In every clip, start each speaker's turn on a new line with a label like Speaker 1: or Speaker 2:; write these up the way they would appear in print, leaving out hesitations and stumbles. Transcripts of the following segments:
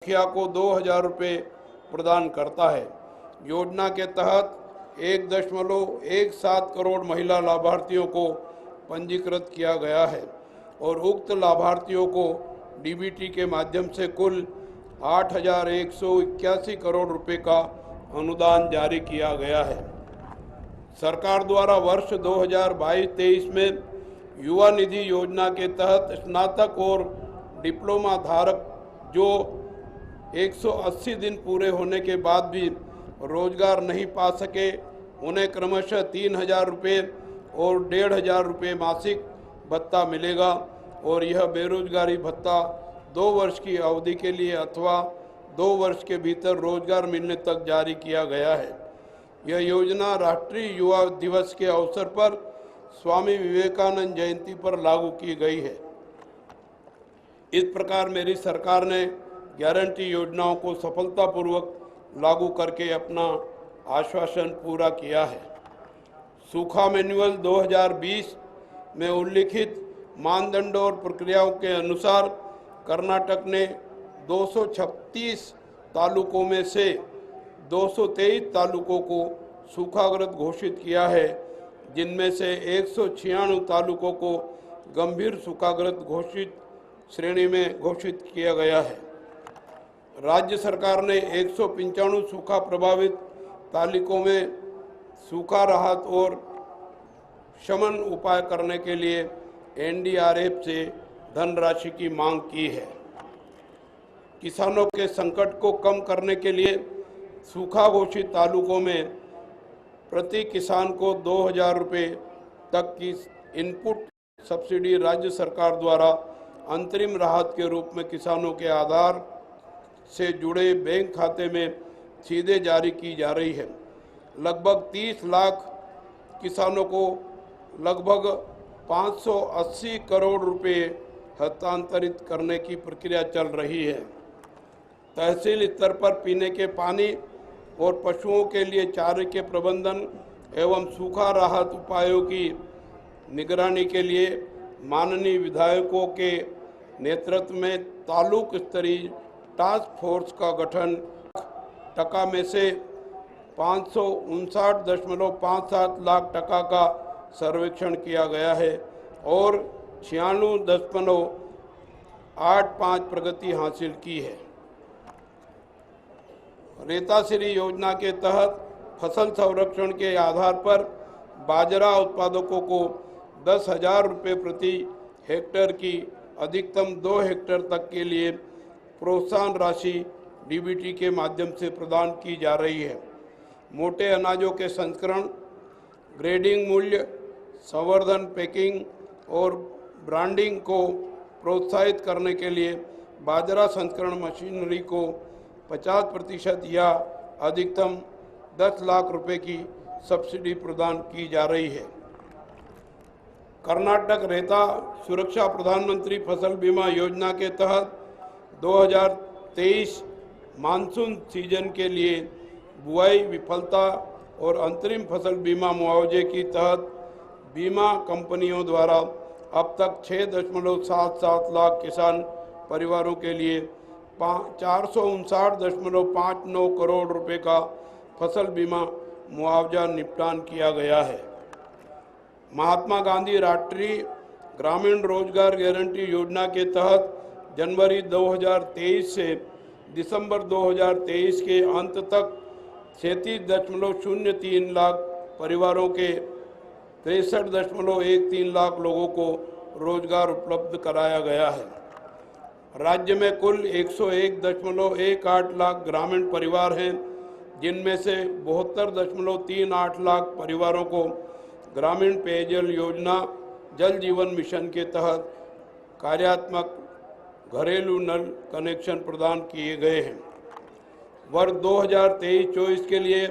Speaker 1: मुखिया को 2,000 रुपये प्रदान करता है। योजना के तहत 1.17 करोड़ महिला लाभार्थियों को पंजीकृत किया गया है और उक्त लाभार्थियों को डीबीटी के माध्यम से कुल 8,181 करोड़ रुपए का अनुदान जारी किया गया है। सरकार द्वारा वर्ष 2022-23 में युवा निधि योजना के तहत स्नातक और डिप्लोमा धारक जो 180 दिन पूरे होने के बाद भी रोजगार नहीं पा सके, उन्हें क्रमशः 3,000 रुपये और 1,500 रुपये मासिक भत्ता मिलेगा और यह बेरोजगारी भत्ता 2 वर्ष की अवधि के लिए अथवा 2 वर्ष के भीतर रोजगार मिलने तक जारी किया गया है। यह योजना राष्ट्रीय युवा दिवस के अवसर पर स्वामी विवेकानंद जयंती पर लागू की गई है। इस प्रकार मेरी सरकार ने गारंटी योजनाओं को सफलतापूर्वक लागू करके अपना आश्वासन पूरा किया है। सूखा मैनुअल 2020 में उल्लिखित मानदंडों और प्रक्रियाओं के अनुसार कर्नाटक ने 236 तालुकों में से 223 तालुकों को सूखाग्रस्त घोषित किया है, जिनमें से 196 तालुकों को गंभीर सूखाग्रस्त घोषित श्रेणी में घोषित किया गया है। राज्य सरकार ने 195 सूखा प्रभावित तालुकों में सूखा राहत और शमन उपाय करने के लिए एनडीआरएफ से धनराशि की मांग की है। किसानों के संकट को कम करने के लिए सूखा घोषित तालुकों में प्रति किसान को 2,000 रुपये तक की इनपुट सब्सिडी राज्य सरकार द्वारा अंतरिम राहत के रूप में किसानों के आधार से जुड़े बैंक खाते में सीधे जारी की जा रही है। लगभग 30 लाख किसानों को लगभग 580 करोड़ रुपए हस्तांतरित करने की प्रक्रिया चल रही है। तहसील स्तर पर पीने के पानी और पशुओं के लिए चारे के प्रबंधन एवं सूखा राहत उपायों की निगरानी के लिए माननीय विधायकों के नेतृत्व में तालुक स्तरीय टास्क फोर्स का गठन टका में से 559.57 लाख टका का सर्वेक्षण किया गया है और 96.85 प्रगति हासिल की है। रेताश्री योजना के तहत फसल संरक्षण के आधार पर बाजरा उत्पादकों को 10,000 रुपये प्रति हेक्टेयर की अधिकतम 2 हेक्टेयर तक के लिए प्रोत्साहन राशि डीबीटी के माध्यम से प्रदान की जा रही है। मोटे अनाजों के संस्करण, ग्रेडिंग, मूल्य संवर्धन, पैकिंग और ब्रांडिंग को प्रोत्साहित करने के लिए बाजरा संस्करण मशीनरी को 50% या अधिकतम 10 लाख रुपए की सब्सिडी प्रदान की जा रही है। कर्नाटक रेता सुरक्षा प्रधानमंत्री फसल बीमा योजना के तहत 2023 मानसून सीजन के लिए बुआई विफलता और अंतरिम फसल बीमा मुआवजे की तहत बीमा कंपनियों द्वारा अब तक 6.77 लाख किसान परिवारों के लिए 459.59 करोड़ रुपए का फसल बीमा मुआवजा निपटान किया गया है। महात्मा गांधी राष्ट्रीय ग्रामीण रोजगार गारंटी योजना के तहत जनवरी 2023 से दिसंबर 2023 के अंत तक 37.03 लाख परिवारों के 63.13 लाख लोगों को रोजगार उपलब्ध कराया गया है। राज्य में कुल 101.18 लाख ग्रामीण परिवार हैं, जिनमें से 72.38 लाख परिवारों को ग्रामीण पेयजल योजना जल जीवन मिशन के तहत कार्यात्मक घरेलू नल कनेक्शन प्रदान किए गए हैं। वर्ष 2023-24 के लिए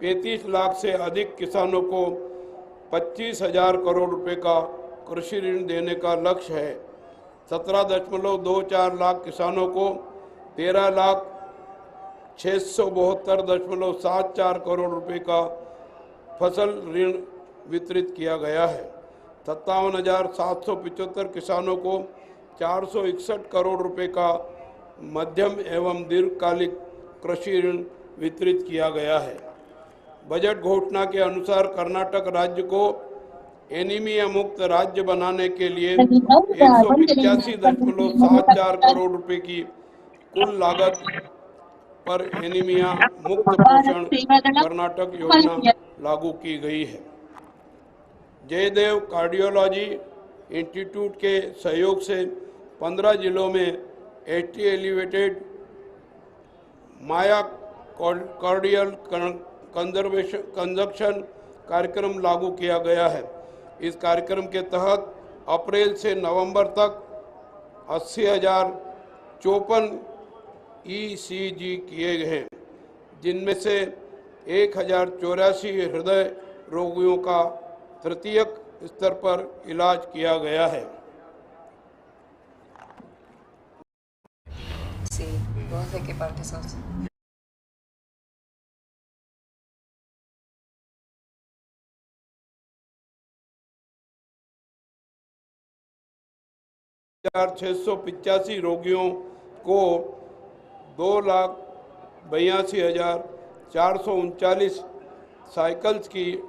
Speaker 1: 35 लाख से अधिक किसानों को 25,000 करोड़ रुपए का कृषि ऋण देने का लक्ष्य है। 17.24 लाख किसानों को 13,672.74 करोड़ रुपए का फसल ऋण वितरित किया गया है। 57,775 किसानों को 461 करोड़ रुपए का मध्यम एवं दीर्घकालिक कृषि ऋण वितरित किया गया है। बजट घोषणा के अनुसार कर्नाटक राज्य को एनीमिया मुक्त राज्य बनाने के लिए 185.74 करोड़ रुपए की कुल लागत पर एनीमिया मुक्त पोषण कर्नाटक योजना लागू की गई है। जयदेव कार्डियोलॉजी इंस्टीट्यूट के सहयोग से 15 जिलों में एटी एलिवेटेड मायोकार्डियल कंजक्शन कार्यक्रम लागू किया गया है। इस कार्यक्रम के तहत अप्रैल से नवंबर तक 80,054 ECG किए गए हैं, जिनमें से 1,084 हृदय रोगियों का तृतीयक स्तर पर इलाज किया गया है।
Speaker 2: Sí, ¿vos de qué parte sos?
Speaker 1: छः सौ 85 रोगियों को 2,82,439 साइकिल्स की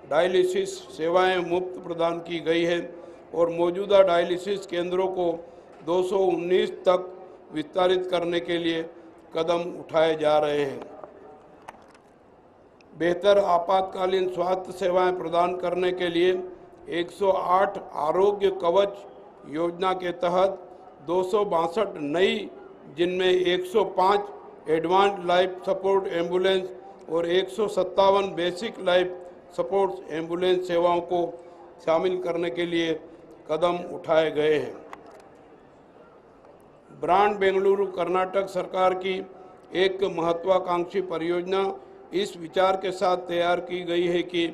Speaker 1: डायलिसिस सेवाएं मुफ्त प्रदान की गई है और मौजूदा डायलिसिस केंद्रों को 219 तक विस्तारित करने के लिए कदम उठाए जा रहे हैं। बेहतर आपातकालीन स्वास्थ्य सेवाएं प्रदान करने के लिए 108 आरोग्य कवच योजना के तहत 262 नई, जिनमें 105 एडवांस्ड लाइफ सपोर्ट एम्बुलेंस और 157 बेसिक लाइफ सपोर्ट एम्बुलेंस सेवाओं को शामिल करने के लिए कदम उठाए गए हैं। ब्रांड बेंगलुरु कर्नाटक सरकार की एक महत्वाकांक्षी परियोजना इस विचार के साथ तैयार की गई है कि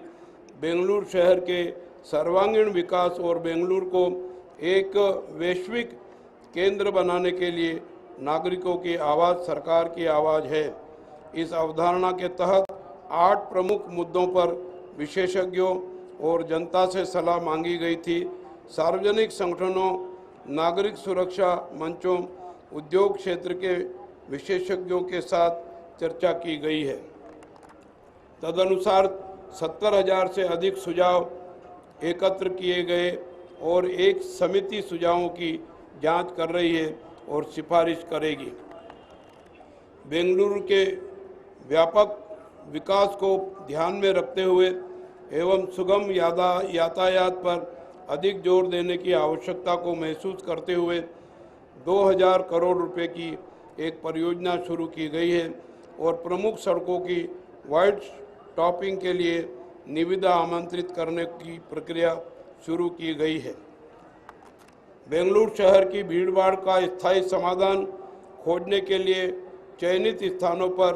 Speaker 1: बेंगलुरु शहर के सर्वांगीण विकास और बेंगलुरु को एक वैश्विक केंद्र बनाने के लिए नागरिकों की आवाज़ सरकार की आवाज़ है। इस अवधारणा के तहत 8 प्रमुख मुद्दों पर विशेषज्ञों और जनता से सलाह मांगी गई थी। सार्वजनिक संगठनों, नागरिक सुरक्षा मंचों, उद्योग क्षेत्र के विशेषज्ञों के साथ चर्चा की गई है। तदनुसार 70,000 से अधिक सुझाव एकत्र किए गए और एक समिति सुझावों की जांच कर रही है और सिफारिश करेगी। बेंगलुरु के व्यापक विकास को ध्यान में रखते हुए एवं सुगम यातायात पर अधिक जोर देने की आवश्यकता को महसूस करते हुए 2,000 करोड़ रुपए की एक परियोजना शुरू की गई है और प्रमुख सड़कों की वाइड टॉपिंग के लिए निविदा आमंत्रित करने की प्रक्रिया शुरू की गई है। बेंगलुरु शहर की भीड़भाड़ का स्थायी समाधान खोजने के लिए चयनित स्थानों पर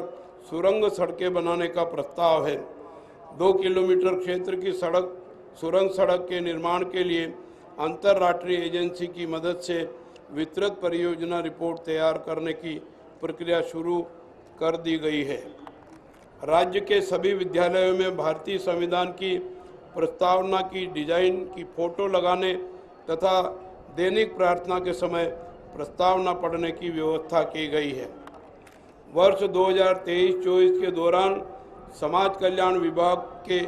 Speaker 1: सुरंग सड़कें बनाने का प्रस्ताव है। 2 किलोमीटर क्षेत्र की सुरंग सड़क के निर्माण के लिए अंतर्राष्ट्रीय एजेंसी की मदद से विस्तृत परियोजना रिपोर्ट तैयार करने की प्रक्रिया शुरू कर दी गई है। राज्य के सभी विद्यालयों में भारतीय संविधान की प्रस्तावना की डिजाइन की फोटो लगाने तथा दैनिक प्रार्थना के समय प्रस्तावना पढ़ने की व्यवस्था की गई है। वर्ष 2023-24 के दौरान समाज कल्याण विभाग के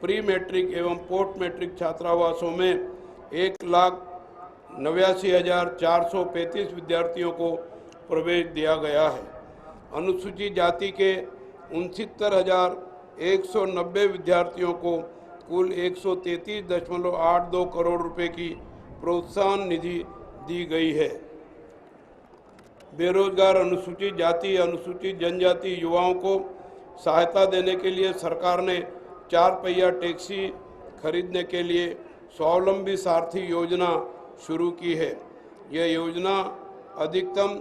Speaker 1: प्री मैट्रिक एवं पोस्ट मैट्रिक छात्रावासों में 1,89,435 विद्यार्थियों को प्रवेश दिया गया है। अनुसूचित जाति के 69,190 विद्यार्थियों को कुल 133.82 करोड़ रुपए की प्रोत्साहन निधि दी गई है। बेरोजगार अनुसूचित जाति, अनुसूचित जनजाति युवाओं को सहायता देने के लिए सरकार ने 4 पहिया टैक्सी खरीदने के लिए स्वावलंबी सारथी योजना शुरू की है। यह योजना अधिकतम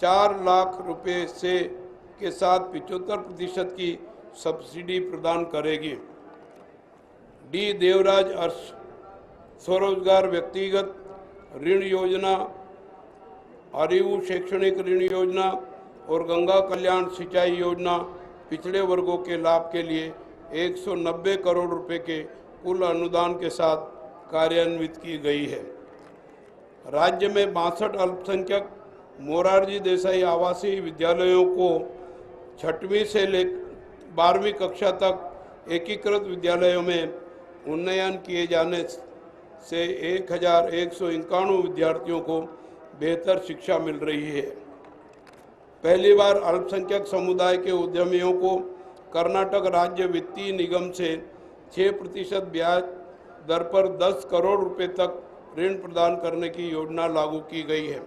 Speaker 1: 4 लाख रुपए से के साथ 75% की सब्सिडी प्रदान करेगी। डी देवराज अर्श स्वरोजगार व्यक्तिगत ऋण योजना, आरिवु शैक्षणिक ऋण योजना और गंगा कल्याण सिंचाई योजना पिछड़े वर्गों के लाभ के लिए 190 करोड़ रुपए के कुल अनुदान के साथ कार्यान्वित की गई है। राज्य में 62 अल्पसंख्यक मोरारजी देसाई आवासीय विद्यालयों को 6वीं से 12वीं कक्षा तक एकीकृत विद्यालयों में उन्नयन किए जाने से 1191 विद्यार्थियों को बेहतर शिक्षा मिल रही है। पहली बार अल्पसंख्यक समुदाय के उद्यमियों को कर्नाटक राज्य वित्तीय निगम से 6% ब्याज दर पर 10 करोड़ रुपए तक ऋण प्रदान करने की योजना लागू की गई है।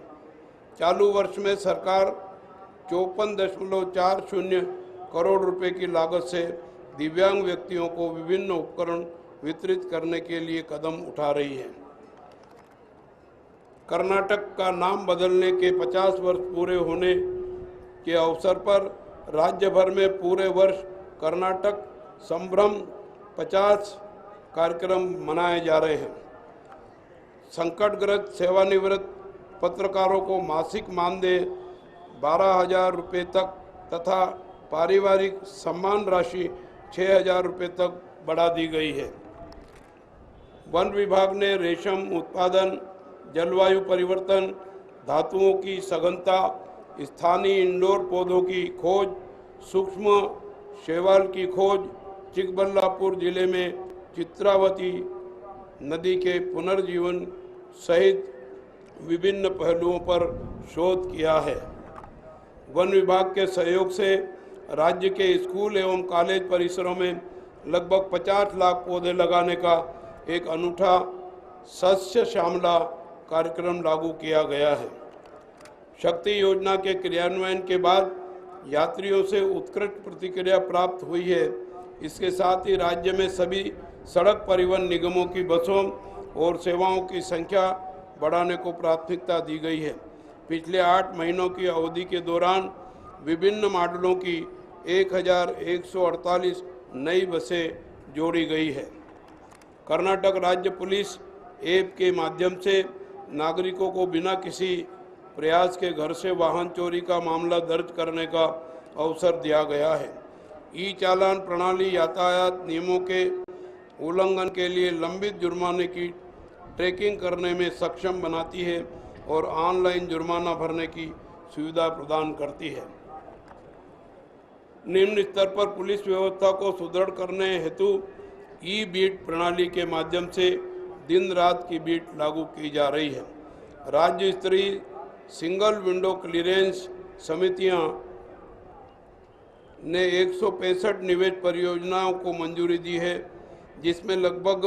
Speaker 1: चालू वर्ष में सरकार 54.40 करोड़ रुपए की लागत से दिव्यांग व्यक्तियों को विभिन्न उपकरण वितरित करने के लिए कदम उठा रही है। कर्नाटक का नाम बदलने के 50 वर्ष पूरे होने के अवसर पर राज्य भर में पूरे वर्ष कर्नाटक संभ्रम 50 कार्यक्रम मनाए जा रहे हैं। संकटग्रस्त सेवानिवृत्त पत्रकारों को मासिक मानदेय 12,000 रुपये तक तथा पारिवारिक सम्मान राशि 6,000 रुपये तक बढ़ा दी गई है। वन विभाग ने रेशम उत्पादन, जलवायु परिवर्तन, धातुओं की सघनता, स्थानीय इंडोर पौधों की खोज, सूक्ष्म शैवाल की खोज, चिकबल्लापुर जिले में चित्रावती नदी के पुनर्जीवन सहित विभिन्न पहलुओं पर शोध किया है। वन विभाग के सहयोग से राज्य के स्कूल एवं कॉलेज परिसरों में लगभग 50 लाख पौधे लगाने का एक अनूठा सस्य श्यामला कार्यक्रम लागू किया गया है। शक्ति योजना के क्रियान्वयन के बाद यात्रियों से उत्कृष्ट प्रतिक्रिया प्राप्त हुई है। इसके साथ ही राज्य में सभी सड़क परिवहन निगमों की बसों और सेवाओं की संख्या बढ़ाने को प्राथमिकता दी गई है। पिछले 8 महीनों की अवधि के दौरान विभिन्न मॉडलों की 1148 नई बसें जोड़ी गई है। कर्नाटक राज्य पुलिस ऐप के माध्यम से नागरिकों को बिना किसी प्रयास के घर से वाहन चोरी का मामला दर्ज करने का अवसर दिया गया है। ई चालान प्रणाली यातायात नियमों के उल्लंघन के लिए लंबित जुर्माने की ट्रैकिंग करने में सक्षम बनाती है और ऑनलाइन जुर्माना भरने की सुविधा प्रदान करती है। निम्न स्तर पर पुलिस व्यवस्था को सुदृढ़ करने हेतु ई बीट प्रणाली के माध्यम से दिन रात की बीट लागू की जा रही है। राज्य स्तरीय सिंगल विंडो क्लियरेंस समितियां ने 165 निवेश परियोजनाओं को मंजूरी दी है, जिसमें लगभग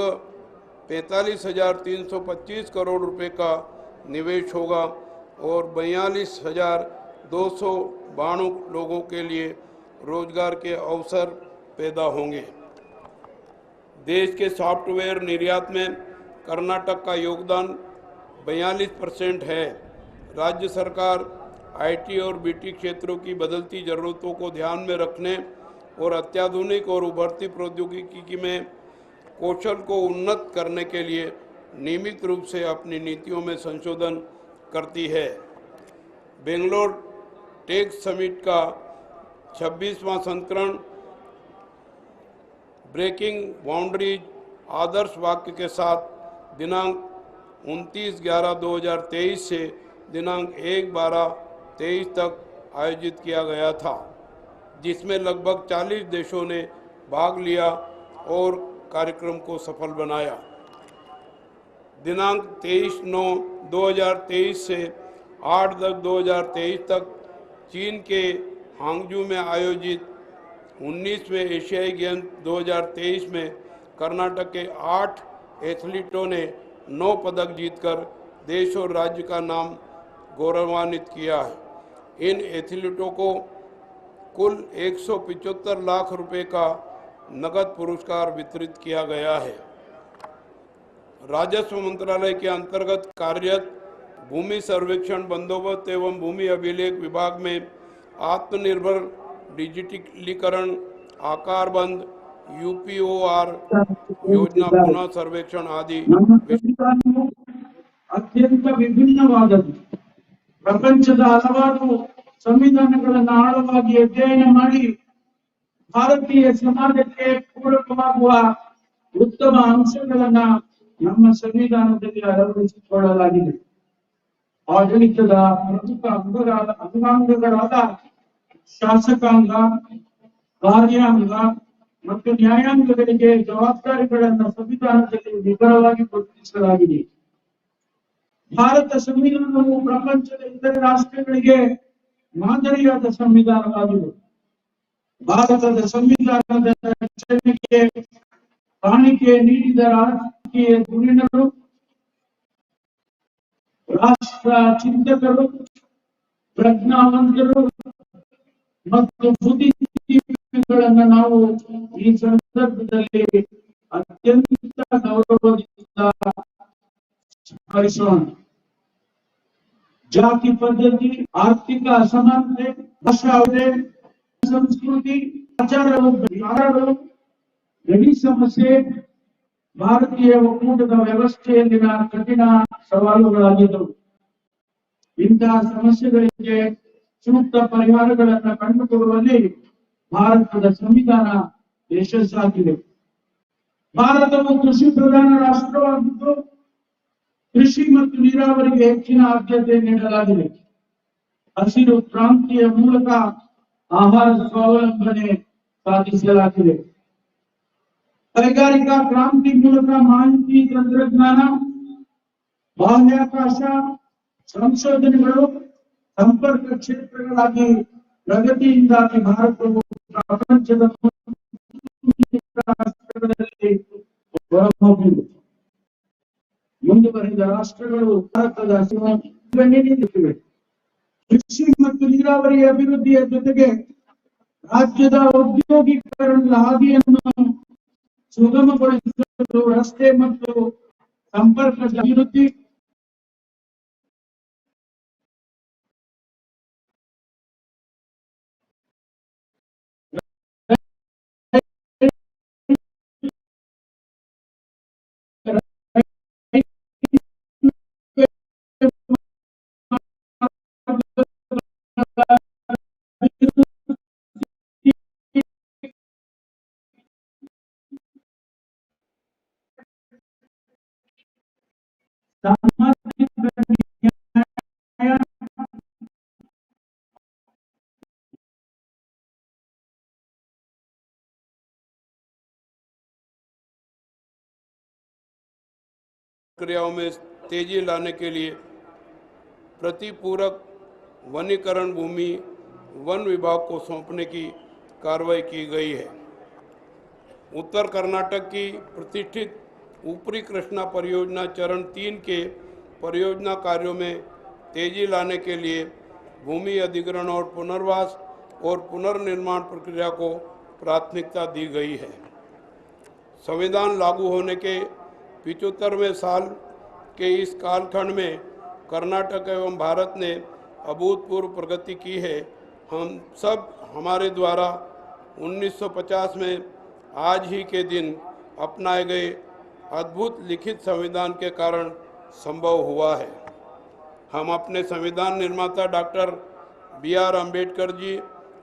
Speaker 1: 45,325 करोड़ रुपए का निवेश होगा और 42,292 लोगों के लिए रोजगार के अवसर पैदा होंगे। देश के सॉफ्टवेयर निर्यात में कर्नाटक का योगदान 42% है। राज्य सरकार आईटी और बीटी क्षेत्रों की बदलती ज़रूरतों को ध्यान में रखने और अत्याधुनिक और उभरती प्रौद्योगिकी में कौशल को उन्नत करने के लिए नियमित रूप से अपनी नीतियों में संशोधन करती है। बेंगलोर टेक समिट का 26वां संस्करण ब्रेकिंग बाउंड्रीज आदर्श वाक्य के साथ दिनांक 29/11/2023 से दिनांक 1/12/23 तक आयोजित किया गया था, जिसमें लगभग 40 देशों ने भाग लिया और कार्यक्रम को सफल बनाया। दिनांक 23/9/2023 से 8/10/2023 तक चीन के हांगजू में आयोजित 19वें एशियाई गेम्स 2023 में कर्नाटक के 8 एथलीटों ने 9 पदक जीतकर देश और राज्य का नाम गौरवान्वित किया है। इन एथलीटों को कुल 175 लाख रुपए का नगद पुरस्कार वितरित किया गया है। राजस्व मंत्रालय के अंतर्गत कार्यरत भूमि सर्वेक्षण, बंदोबस्त एवं भूमि अभिलेख विभाग में आत्मनिर्भर डिजिटलीकरण, आकारबंद, यूपीओआर योजना, पुनः सर्वेक्षण आदि
Speaker 3: ಅತ್ಯಂತ ವಿಭಿನ್ನವಾದದ್ದು. ಪ್ರಪಂಚದ ಹಲವಾರು ಸಂವಿಧಾನಗಳನ್ನು ಆಳವಾಗಿ ಅಧ್ಯಯನ ಮಾಡಿ ಭಾರತೀಯ ಸಮಾಜಕ್ಕೆ ಪೂರಕವಾಗುವ ಉತ್ತಮ ಅಂಶಗಳನ್ನ ನಮ್ಮ ಸಂವಿಧಾನದಲ್ಲಿ ಅಳವಡಿಸಿಕೊಳ್ಳಲಾಗಿದೆ. ಆಡಳಿತದ ಪ್ರಮುಖ ಅಂಗಾಂಗಗಳಾದ ಶಾಸಕಾಂಗ, ಕಾರ್ಯಾಂಗ ಮತ್ತು ನ್ಯಾಯಾಂಗಗಳಿಗೆ ಜವಾಬ್ದಾರಿಗಳನ್ನು ಸಂವಿಧಾನದಲ್ಲಿ ವಿವರವಾಗಿ ಗುರುತಿಸಲಾಗಿದೆ. ಭಾರತ ಸಂವಿಧಾನವು ಪ್ರಪಂಚದ ಇತರೆ ರಾಷ್ಟ್ರಗಳಿಗೆ ಮಾದರಿಯಾದ ಸಂವಿಧಾನವಾಗಿದೆ. ಭಾರತದ ಸಂವಿಧಾನದ ರಚನೆಗೆ ಕಾಣಿಕೆ ನೀಡಿದ ರಾಜಕೀಯ ಧುರೀಣರು, ರಾಷ್ಟ್ರ ಚಿಂತಕರು, ಪ್ರಜ್ಞಾವಂತರು ಮತ್ತು ಬುದ್ಧಿಜೀವಿಗಳನ್ನು ನಾವು ಈ ಸಂದರ್ಭದಲ್ಲಿ ಅತ್ಯಂತ ಗೌರವದಿಂದ ಸ್ಮರಿಸೋಣ. ಜಾತಿ ಪದ್ಧತಿ, ಆರ್ಥಿಕ ಅಸಮಾನತೆ, ಭಾಷಾ, ಸಂಸ್ಕೃತಿ, ಆಚಾರಗಳು, ಗಡಿ ಸಮಸ್ಯೆ ಭಾರತೀಯ ಒಕ್ಕೂಟದ ವ್ಯವಸ್ಥೆಯಲ್ಲಿನ ಕಠಿಣ ಸವಾಲುಗಳಾಗಿದ್ದವು. ಇಂತಹ ಸಮಸ್ಯೆಗಳಿಗೆ ಸೂಕ್ತ ಪರಿಹಾರಗಳನ್ನು ಕಂಡುಕೊಡುವಲ್ಲಿ ಭಾರತದ ಸಂವಿಧಾನ ಯಶಸ್ಸಾಗಿದೆ. ಭಾರತವು ಕೃಷಿ ಪ್ರಧಾನ ರಾಷ್ಟ್ರವಾಗಿದ್ದು ಕೃಷಿ ಮತ್ತು ನೀರಾವರಿಗೆ ಹೆಚ್ಚಿನ ಆದ್ಯತೆ ನೀಡಲಾಗಿದೆ. ಹಸಿರು ಕ್ರಾಂತಿಯ ಮೂಲಕ ಆಹಾರ ಸ್ವಾವಲಂಬನೆ ಸಾಧಿಸಲಾಗಿದೆ. ಕೈಗಾರಿಕಾ ಕ್ರಾಂತಿ ಮೂಲಕ ಮಾಹಿತಿ ತಂತ್ರಜ್ಞಾನ, ಬಾಹ್ಯಾಕಾಶ ಸಂಶೋಧನೆಗಳು, ಸಂಪರ್ಕ ಕ್ಷೇತ್ರಗಳಾಗಿ ಪ್ರಗತಿಯಿಂದಾಗಿ ಭಾರತವು ಪ್ರಪಂಚದ ರಾಷ್ಟ್ರಗಳಲ್ಲಿ ಹೊರಹೋಗಿವೆ. ಮುಂದುವರಿದ ರಾಷ್ಟ್ರಗಳು ಭಾರತದ ನೀಡುತ್ತಿವೆ. ಕೃಷಿ ಮತ್ತು ನೀರಾವರಿ ಅಭಿವೃದ್ಧಿಯ ಜೊತೆಗೆ ರಾಜ್ಯದ ಔದ್ಯೋಗೀಕರಣದ ಹಾದಿಯನ್ನು ಸುಗಮಗೊಳಿಸಲು ರಸ್ತೆ ಮತ್ತು ಸಂಪರ್ಕದ ಅಭಿವೃದ್ಧಿ,
Speaker 1: प्रक्रियाओं में तेजी लाने के लिए प्रतिपूरक वनीकरण भूमि वन विभाग को सौंपने की कार्रवाई की गई है। उत्तर कर्नाटक की प्रतिष्ठित ऊपरी कृष्णा परियोजना चरण 3 के परियोजना कार्यों में तेजी लाने के लिए भूमि अधिग्रहण और पुनर्वास और पुनर्निर्माण प्रक्रिया को प्राथमिकता दी गई है। संविधान लागू होने के 75वें साल के इस कालखंड में कर्नाटक एवं भारत ने अभूतपूर्व प्रगति की है। हम सब हमारे द्वारा 1950 में आज ही के दिन अपनाए गए अद्भुत लिखित संविधान के कारण संभव हुआ है। हम अपने संविधान निर्माता डॉक्टर B.R. अम्बेडकर जी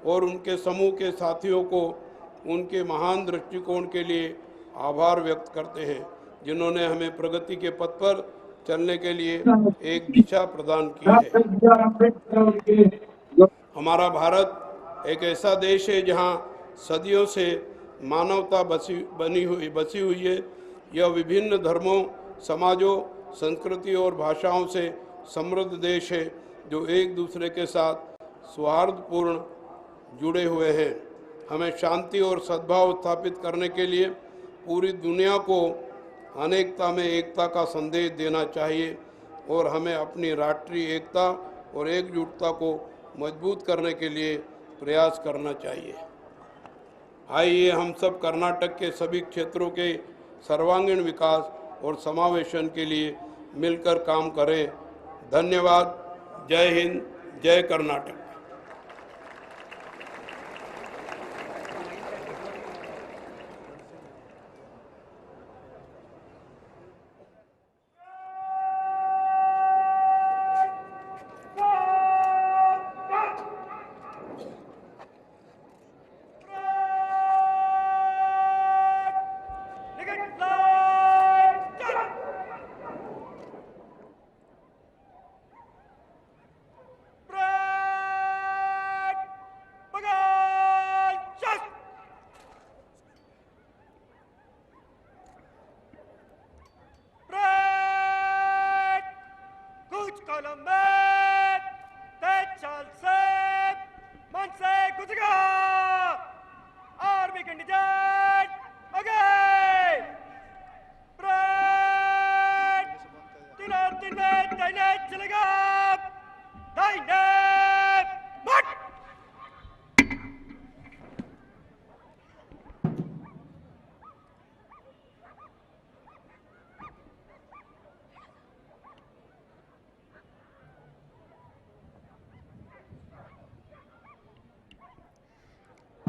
Speaker 1: और उनके समूह के साथियों को उनके महान दृष्टिकोण के लिए आभार व्यक्त करते हैं, जिन्होंने हमें प्रगति के पथ पर चलने के लिए एक दिशा प्रदान की है। हमारा भारत एक ऐसा देश है जहां सदियों से मानवता बसी हुई है। यह विभिन्न धर्मों, समाजों, संस्कृति और भाषाओं से समृद्ध देश है, जो एक दूसरे के साथ सौहार्दपूर्ण जुड़े हुए हैं। हमें शांति और सद्भाव स्थापित करने के लिए पूरी दुनिया को अनेकता में एकता का संदेश देना चाहिए और हमें अपनी राष्ट्रीय एकता और एकजुटता को मजबूत करने के लिए प्रयास करना चाहिए। आइए हम सब कर्नाटक के सभी क्षेत्रों के सर्वांगीण विकास और समावेशन के लिए मिलकर काम करें। धन्यवाद। जय हिंद, जय कर्नाटक।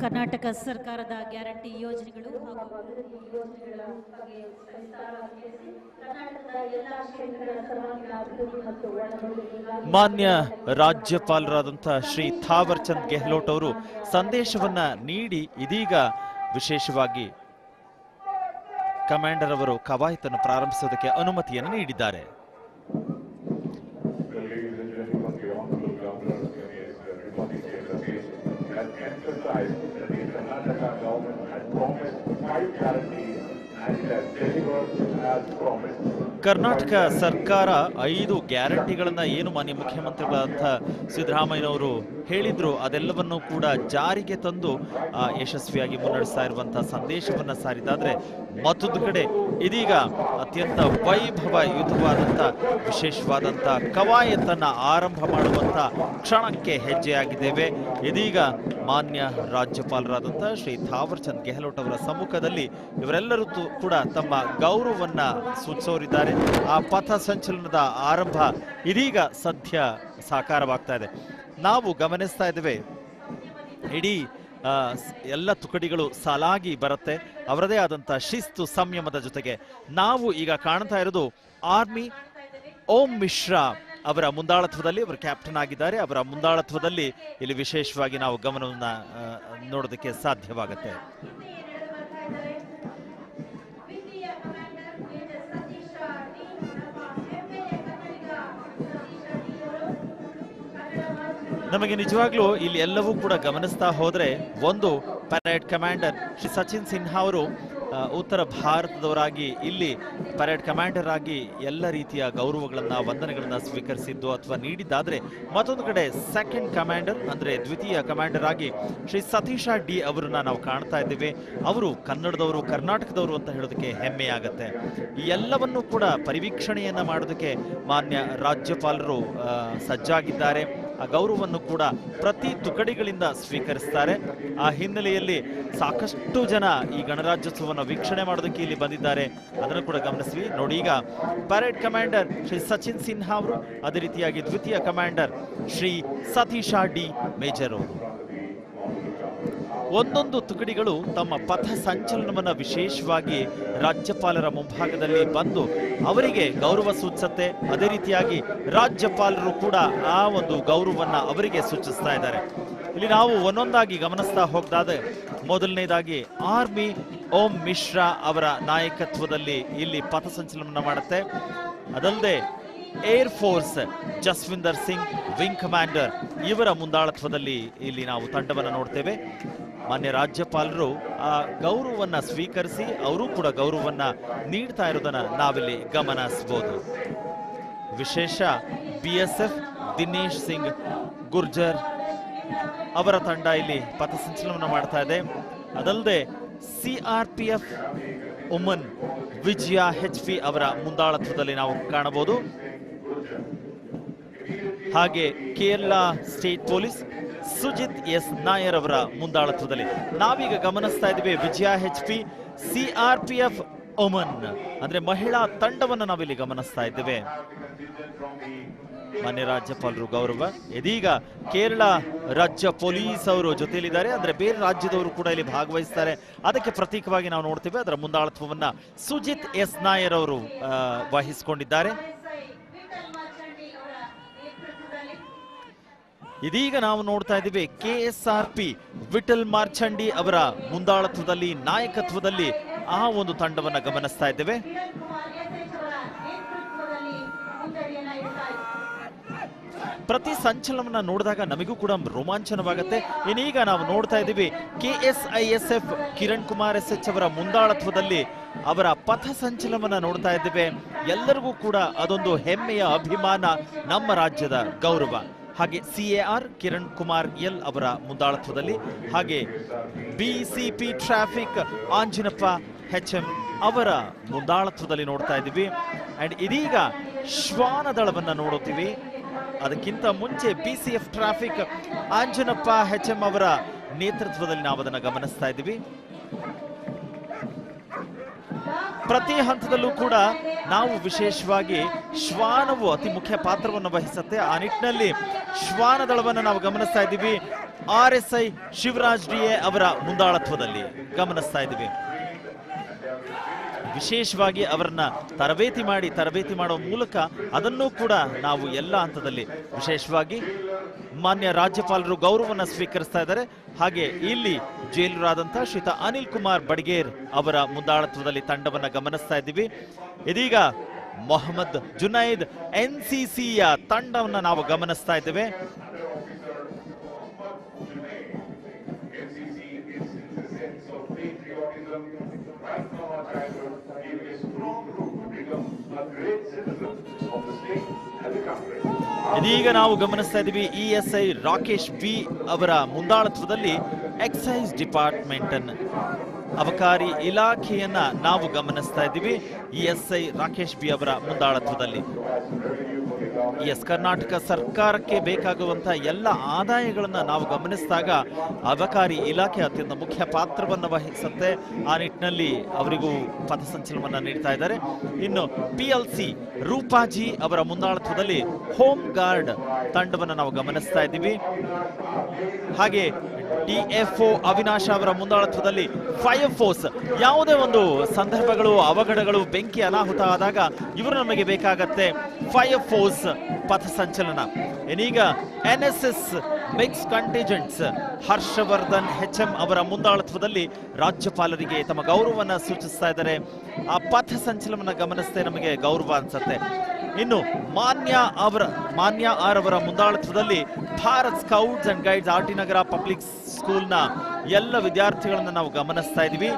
Speaker 4: ಕರ್ನಾಟಕ ಸರ್ಕಾರದ ಗ್ಯಾರಂಟಿ ಯೋಜನೆಗಳು ಹಾಗೂ
Speaker 5: ಮಾನ್ಯ ರಾಜ್ಯಪಾಲರಾದಂತಹ ಶ್ರೀ ಥಾವರ್ ಚಂದ್ ಗೆಹ್ಲೋಟ್ ಅವರು ಸಂದೇಶವನ್ನ ನೀಡಿ ಇದೀಗ ವಿಶೇಷವಾಗಿ ಕಮಾಂಡರ್ ಅವರು ಕವಾಯತನ್ನು ಪ್ರಾರಂಭಿಸುವುದಕ್ಕೆ ಅನುಮತಿಯನ್ನು ನೀಡಿದ್ದಾರೆ.
Speaker 6: Karnataka government had promised 5 guarantees and it has delivered as promised.
Speaker 5: Karnataka ಸರ್ಕಾರ 5 ಗ್ಯಾರಂಟಿಗಳನ್ನ ಏನು ಮಾನ್ಯ ಮುಖ್ಯಮಂತ್ರಿಗಳಾದಂಥ ಸಿದ್ದರಾಮಯ್ಯನವರು ಹೇಳಿದ್ರು ಅದೆಲ್ಲವನ್ನು ಕೂಡ ಜಾರಿಗೆ ತಂದು ಯಶಸ್ವಿಯಾಗಿ ಮುನ್ನಡೆಸ್ತಾ ಇರುವಂತಹ ಸಂದೇಶವನ್ನ ಸಾರಿದಾದ್ರೆ ಮತ್ತೊಂದು ಕಡೆ ಇದೀಗ ಅತ್ಯಂತ ವೈಭವಯುತವಾದಂಥ ವಿಶೇಷವಾದಂಥ ಕವಾಯತನ್ನ ಆರಂಭ ಮಾಡುವಂಥ ಕ್ಷಣಕ್ಕೆ ಹೆಜ್ಜೆಯಾಗಿದ್ದೇವೆ. ಇದೀಗ ಮಾನ್ಯ ರಾಜ್ಯಪಾಲರಾದಂಥ ಶ್ರೀ ಥಾವರ್ ಚಂದ್ ಗೆಹ್ಲೋಟ್ ಅವರ ಸಮ್ಮುಖದಲ್ಲಿ ಇವರೆಲ್ಲರೂ ಕೂಡ ತಮ್ಮ ಗೌರವವನ್ನ ಸೂಚಿಸೋರಿದ್ದಾರೆ. ಆ ಪಥ ಸಂಚಲನದ ಆರಂಭ ಇದೀಗ ಸದ್ಯ ಸಾಕಾರವಾಗ್ತಾ ಇದೆ. ನಾವು ಗಮನಿಸ್ತಾ ಇದ್ದೇವೆ ಇಡೀ ಎಲ್ಲ ತುಕಡಿಗಳು ಸಾಲಾಗಿ ಬರುತ್ತೆ. ಅವರದೇ ಆದಂಥ ಶಿಸ್ತು ಸಂಯಮದ ಜೊತೆಗೆ ನಾವು ಈಗ ಕಾಣ್ತಾ ಇರೋದು ಆರ್ಮಿ ಓಂ ಮಿಶ್ರಾ ಅವರ ಮುಂದಾಳತ್ವದಲ್ಲಿ, ಅವರು ಕ್ಯಾಪ್ಟನ್ ಆಗಿದ್ದಾರೆ. ಅವರ ಮುಂದಾಳತ್ವದಲ್ಲಿ ಇಲ್ಲಿ ವಿಶೇಷವಾಗಿ ನಾವು ಗಮನವನ್ನ ನೋಡೋದಕ್ಕೆ ಸಾಧ್ಯವಾಗುತ್ತೆ. ನಮಗೆ ನಿಜವಾಗ್ಲೂ ಇಲ್ಲಿ ಎಲ್ಲವೂ ಕೂಡ ಗಮನಿಸ್ತಾ ಹೋದ್ರೆ ಒಂದು ಪರೇಡ್ ಕಮಾಂಡರ್ ಶ್ರೀ ಸಚಿನ್ ಸಿನ್ಹಾ ಅವರು ಉತ್ತರ ಭಾರತದವರಾಗಿ ಇಲ್ಲಿ ಪರೇಡ್ ಕಮಾಂಡರ್ ಆಗಿ ಎಲ್ಲ ರೀತಿಯ ಗೌರವಗಳನ್ನ ವಂದನೆಗಳನ್ನ ಸ್ವೀಕರಿಸಿದ್ದು ಅಥವಾ ನೀಡಿದ್ದಾದ್ರೆ, ಮತ್ತೊಂದು ಕಡೆ ಸೆಕೆಂಡ್ ಕಮಾಂಡರ್ ಅಂದ್ರೆ ದ್ವಿತೀಯ ಕಮಾಂಡರ್ ಆಗಿ ಶ್ರೀ ಸತೀಶ ಡಿ ಅವರನ್ನ ನಾವು ಕಾಣ್ತಾ ಇದ್ದೇವೆ. ಅವರು ಕನ್ನಡದವರು, ಕರ್ನಾಟಕದವರು ಅಂತ ಹೇಳೋದಕ್ಕೆ ಹೆಮ್ಮೆ ಆಗತ್ತೆ. ಈ ಎಲ್ಲವನ್ನೂ ಕೂಡ ಪರಿವೀಕ್ಷಣೆಯನ್ನ ಮಾಡೋದಕ್ಕೆ ಮಾನ್ಯ ರಾಜ್ಯಪಾಲರು ಸಜ್ಜಾಗಿದ್ದಾರೆ. ಆ ಗೌರವವನ್ನು ಕೂಡ ಪ್ರತಿ ತುಕಡಿಗಳಿಂದ ಸ್ವೀಕರಿಸ್ತಾರೆ. ಆ ಹಿನ್ನೆಲೆಯಲ್ಲಿ ಸಾಕಷ್ಟು ಜನ ಈ ಗಣರಾಜ್ಯೋತ್ಸವವನ್ನು ವೀಕ್ಷಣೆ ಮಾಡೋದಕ್ಕೆ ಇಲ್ಲಿ ಬಂದಿದ್ದಾರೆ. ಅದನ್ನು ಕೂಡ ಗಮನಿಸ್ವಿ. ನೋಡಿ, ಈಗ ಪರೇಡ್ ಕಮಾಂಡರ್ ಶ್ರೀ ಸಚಿನ್ ಸಿನ್ಹಾ ಅವರು, ಅದೇ ರೀತಿಯಾಗಿ ದ್ವಿತೀಯ commander Shri Satish D major ಅವರು. ಒಂದೊಂದು ತುಕಡಿಗಳು ತಮ್ಮ ಪಥ ಸಂಚಲನವನ್ನ ವಿಶೇಷವಾಗಿ ರಾಜ್ಯಪಾಲರ ಮುಂಭಾಗದಲ್ಲಿ ಬಂದು ಅವರಿಗೆ ಗೌರವ ಸೂಚಿಸುತ್ತೆ. ಅದೇ ರೀತಿಯಾಗಿ ರಾಜ್ಯಪಾಲರು ಕೂಡ ಆ ಒಂದು ಗೌರವವನ್ನ ಅವರಿಗೆ ಸೂಚಿಸ್ತಾ ಇದ್ದಾರೆ. ಇಲ್ಲಿ ನಾವು ಒಂದೊಂದಾಗಿ ಗಮನಿಸ್ತಾ ಹೋಗದಾದ್ರೆ, ಮೊದಲನೇದಾಗಿ ಆರ್ಮಿ ಓಂ ಮಿಶ್ರಾ ಅವರ ನಾಯಕತ್ವದಲ್ಲಿ ಇಲ್ಲಿ ಪಥ ಸಂಚಲನ ಮಾಡುತ್ತೆ. ಅದಲ್ಲದೆ air force Jaswinder Singh wing commander ಇವರ ಮುಂದಾಳತ್ವದಲ್ಲಿ ಇಲ್ಲಿ ನಾವು ತಂಡವನ್ನು ನೋಡ್ತೇವೆ. ಮಾನ್ಯ ರಾಜ್ಯಪಾಲರು ಆ ಗೌರವವನ್ನ ಸ್ವೀಕರಿಸಿ ಅವರು ಕೂಡ ಗೌರವವನ್ನ ನೀಡ್ತಾ ಇರೋದನ್ನ ನಾವಿಲ್ಲಿ ಗಮನಿಸಬಹುದು. ವಿಶೇಷ BSF ದಿನೇಶ್ ಸಿಂಗ್ ಗುರ್ಜರ್ ಅವರ ತಂಡ ಇಲ್ಲಿ ಪಥಸಂಚಲನವನ್ನು ಮಾಡ್ತಾ ಇದೆ. ಅದಲ್ಲದೆ CRPF ಉಮನ್ ವಿಜಯ HP ಅವರ ಮುಂದಾಳತ್ವದಲ್ಲಿ ನಾವು ಕಾಣಬಹುದು. ಹಾಗೆ Kerala state police Sujith S Nair ಅವರ ಮುಂದಾಳತ್ವದಲ್ಲಿ ನಾವೀಗ ಗಮನಿಸ್ತಾ ಇದ್ದೀವಿ ವಿಜಯ HP CRPF ಉಮನ್ ಅಂದ್ರೆ ಮಹಿಳಾ ತಂಡವನ್ನು ನಾವಿಲ್ಲಿ ಗಮನಿಸ್ತಾ ಇದ್ದೇವೆ. ಮಾನ್ಯ ರಾಜ್ಯಪಾಲರು ಗೌರವ. ಇದೀಗ ಕೇರಳ ರಾಜ್ಯ ಪೊಲೀಸ್ ಅವರು ಜೊತೆಯಲ್ಲಿದ್ದಾರೆ, ಅಂದ್ರೆ ಬೇರೆ ರಾಜ್ಯದವರು ಕೂಡ ಇಲ್ಲಿ ಭಾಗವಹಿಸ್ತಾರೆ. ಅದಕ್ಕೆ ಪ್ರತೀಕವಾಗಿ ನಾವು ನೋಡ್ತೇವೆ ಅದರ ಮುಂದಾಳತ್ವವನ್ನ ಸುಜಿತ್ S ನಾಯರ್ ಅವರು ವಹಿಸಿಕೊಂಡಿದ್ದಾರೆ. ಇದೀಗ ನಾವು ನೋಡ್ತಾ ಇದ್ದೀವಿ KSRP ವಿಠಲ್ ಮಾರ್ಚಂಡಿ ಅವರ ಮುಂದಾಳತ್ವದಲ್ಲಿ, ನಾಯಕತ್ವದಲ್ಲಿ ಆ ಒಂದು ತಂಡವನ್ನ ಗಮನಿಸ್ತಾ ಇದ್ದೇವೆ. ಪ್ರತಿ ಸಂಚಲನವನ್ನ ನೋಡಿದಾಗ ನಮಗೂ ಕೂಡ ರೋಮಾಂಚನವಾಗುತ್ತೆ. ಇನ್ನೀಗ ನಾವು ನೋಡ್ತಾ ಇದ್ದೀವಿ KSISF ಕಿರಣ್ ಕುಮಾರ್ SH ಅವರ ಮುಂದಾಳತ್ವದಲ್ಲಿ ಅವರ ಪಥ ಸಂಚಲನವನ್ನ ನೋಡ್ತಾ ಇದ್ದೇವೆ. ಎಲ್ಲರಿಗೂ ಕೂಡ ಅದೊಂದು ಹೆಮ್ಮೆಯ ಅಭಿಮಾನ, ನಮ್ಮ ರಾಜ್ಯದ ಗೌರವ. ಹಾಗೆ CAR ಕಿರಣ್ ಕುಮಾರ್ L ಅವರ ಮುಂದಾಳತ್ವದಲ್ಲಿ, ಹಾಗೆ BCP ಟ್ರಾಫಿಕ್ ಆಂಜಿನಪ್ಪ HM ಅವರ ಮುಂದಾಳತ್ವದಲ್ಲಿ ನೋಡ್ತಾ ಇದ್ದೀವಿ. ಅಂಡ್ ಇದೀಗ ಶ್ವಾನ ದಳವನ್ನ ನೋಡುತ್ತೀವಿ. ಅದಕ್ಕಿಂತ ಮುಂಚೆ BCF ಟ್ರಾಫಿಕ್ ಆಂಜನಪ್ಪ HM ಅವರ ನೇತೃತ್ವದಲ್ಲಿ ನಾವು ಅದನ್ನು ಗಮನಿಸ್ತಾ ಇದ್ದೀವಿ. ಪ್ರತಿ ಹಂತದಲ್ಲೂ ಕೂಡ ನಾವು ವಿಶೇಷವಾಗಿ ಶ್ವಾನವು ಅತಿ ಮುಖ್ಯ ಪಾತ್ರವನ್ನು ವಹಿಸುತ್ತೆ. ಆ ನಿಟ್ಟಿನಲ್ಲಿ ಶ್ವಾನ ದಳವನ್ನು ನಾವು ಗಮನಿಸ್ತಾ ಇದ್ದೀವಿ. RSI ಶಿವರಾಜ್ ಡಿಎ ಅವರ ಮುಂದಾಳತ್ವದಲ್ಲಿ ಗಮನಿಸ್ತಾ ಇದ್ದೀವಿ. ವಿಶೇಷವಾಗಿ ಅವರನ್ನ ತರಬೇತಿ ಮಾಡುವ ಮೂಲಕ ಅದನ್ನು ಕೂಡ ನಾವು ಎಲ್ಲ ಹಂತದಲ್ಲಿ ವಿಶೇಷವಾಗಿ ಮಾನ್ಯ ರಾಜ್ಯಪಾಲರು ಗೌರವವನ್ನು ಸ್ವೀಕರಿಸ್ತಾ ಇದ್ದಾರೆ. ಹಾಗೆ ಇಲ್ಲಿ ಜೈಲರಾದಂತಹ ಶ್ರೀಯುತ ಅನಿಲ್ ಕುಮಾರ್ ಬಡ್ಗೇರ್ ಅವರ ಮುಂದಾಳತ್ವದಲ್ಲಿ ತಂಡವನ್ನ ಗಮನಿಸ್ತಾ ಇದ್ದೀವಿ. ಇದೀಗ ಮೊಹಮ್ಮದ್ ಜುನೈದ್ NCCಯ ತಂಡವನ್ನ ನಾವು ಗಮನಿಸ್ತಾ ಇದ್ದೇವೆ. ಇದೀಗ ನಾವು ಗಮನಿಸ್ತಾ ಇದ್ದೀವಿ ESI ರಾಕೇಶ್ ಬಿ ಅವರ ಮುಂದಾಳತ್ವದಲ್ಲಿ ಎಕ್ಸೈಸ್ ಡಿಪಾರ್ಟ್ಮೆಂಟ್ ಅಬಕಾರಿ ಇಲಾಖೆಯನ್ನ ನಾವು ಗಮನಿಸ್ತಾ ಇದ್ದೀವಿ. ESI ರಾಕೇಶ್ ಬಿ ಅವರ ಮುಂದಾಳತ್ವದಲ್ಲಿ ಕರ್ನಾಟಕ ಸರ್ಕಾರಕ್ಕೆ ಬೇಕಾಗುವಂತಹ ಎಲ್ಲ ಆದಾಯಗಳನ್ನ ನಾವು ಗಮನಿಸಿದಾಗ ಅಬಕಾರಿ ಇಲಾಖೆ ಅತ್ಯಂತ ಮುಖ್ಯ ಪಾತ್ರವನ್ನು ವಹಿಸುತ್ತೆ. ಆ ನಿಟ್ಟಿನಲ್ಲಿ ಅವರಿಗೂ ಪಥಸಂಚಲನವನ್ನ ನೀಡ್ತಾ ಇದ್ದಾರೆ. ಇನ್ನು PLC ರೂಪಾಜಿ ಅವರ ಮುಂದಾಳತ್ವದಲ್ಲಿ ಹೋಮ್ ಗಾರ್ಡ್ ತಂಡವನ್ನು ನಾವು ಗಮನಿಸ್ತಾ ಇದ್ದೀವಿ. ಹಾಗೆ DFO ಅವಿನಾಶ್ ಅವರ ಮುಂದಾಳತ್ವದಲ್ಲಿ ಫೈರ್ ಫೋರ್ಸ್, ಯಾವುದೇ ಒಂದು ಸಂದರ್ಭಗಳು ಅವಘಡಗಳು ಬೆಂಕಿ ಅನಾಹುತ ಆದಾಗ ಇವರು ನಮಗೆ ಬೇಕಾಗತ್ತೆ. ಫೈರ್ ಫೋರ್ಸ್ ಪಥಸಂಚಲನ. ಇನ್ನೀಗ NSS ಮಿಕ್ಸ್ ಕಂಟಿಜೆಂಟ್ಸ್ ಹರ್ಷವರ್ಧನ್ HM ಅವರ ಮುಂದಾಳತ್ವದಲ್ಲಿ ರಾಜ್ಯಪಾಲರಿಗೆ ತಮ್ಮ ಗೌರವವನ್ನು ಸೂಚಿಸ್ತಾ ಇದ್ದಾರೆ. ಆ ಪಥಸಂಚಲನವನ್ನು ಗಮನಿಸದೆ ನಮಗೆ ಗೌರವ ಅನ್ಸುತ್ತೆ. ಇನ್ನು ಮಾನ್ಯ ಆರ್ ಅವರ ಮುಂದಾಳತ್ವದಲ್ಲಿ Bharat scouts and guides RT Nagar public ಸ್ಕೂಲ್ನ ಎಲ್ಲ ವಿದ್ಯಾರ್ಥಿಗಳನ್ನ ನಾವು ಗಮನಿಸ್ತಾ ಇದ್ದೀವಿ.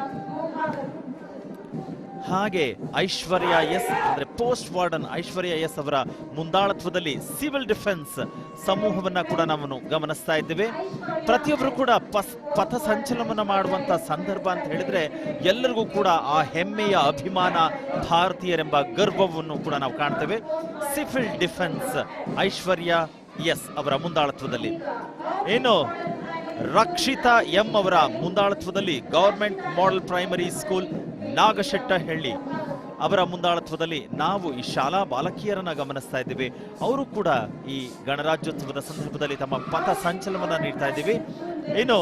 Speaker 5: ಹಾಗೆ ಐಶ್ವರ್ಯ ಎಸ್ ಅಂದ್ರೆ ಪೋಸ್ಟ್ ವಾರ್ಡನ್ ಐಶ್ವರ್ಯ ಎಸ್ ಅವರ ಮುಂದಾಳತ್ವದಲ್ಲಿ ಸಿವಿಲ್ ಡಿಫೆನ್ಸ್ ಸಮೂಹವನ್ನ ಕೂಡ ನಾವು ಗಮನಿಸ್ತಾ ಇದ್ದೇವೆ. ಪ್ರತಿಯೊಬ್ಬರು ಕೂಡ ಪಥಸಂಚಲನವನ್ನ ಮಾಡುವಂತ ಸಂದರ್ಭ ಅಂತ ಹೇಳಿದ್ರೆ ಎಲ್ಲರಿಗೂ ಕೂಡ ಆ ಹೆಮ್ಮೆಯ ಅಭಿಮಾನ, ಭಾರತೀಯರೆಂಬ ಗರ್ವವನ್ನು ಕೂಡ ನಾವು ಕಾಣ್ತೇವೆ. ಸಿವಿಲ್ ಡಿಫೆನ್ಸ್ ಐಶ್ವರ್ಯ ಎಸ್ ಅವರ ಮುಂದಾಳತ್ವದಲ್ಲಿ. ಏನು ರಕ್ಷಿತಾ ಎಂ ಅವರ ಮುಂದಾಳತ್ವದಲ್ಲಿ ಗವರ್ಮೆಂಟ್ ಮಾಡೆಲ್ ಪ್ರೈಮರಿ ಸ್ಕೂಲ್ ನಾಗಶೆಟ್ಟಹಳ್ಳಿ ಅವರ ಮುಂದಾಳತ್ವದಲ್ಲಿ ನಾವು ಈ ಶಾಲಾ ಬಾಲಕಿಯರನ್ನ ಗಮನಿಸ್ತಾ ಇದ್ದೀವಿ. ಅವರು ಕೂಡ ಈ ಗಣರಾಜ್ಯೋತ್ಸವದ ಸಂದರ್ಭದಲ್ಲಿ ತಮ್ಮ ಪಥ ಸಂಚಲನವನ್ನ ನೀಡ್ತಾ ಇದ್ದೀವಿ. ಇನ್ನು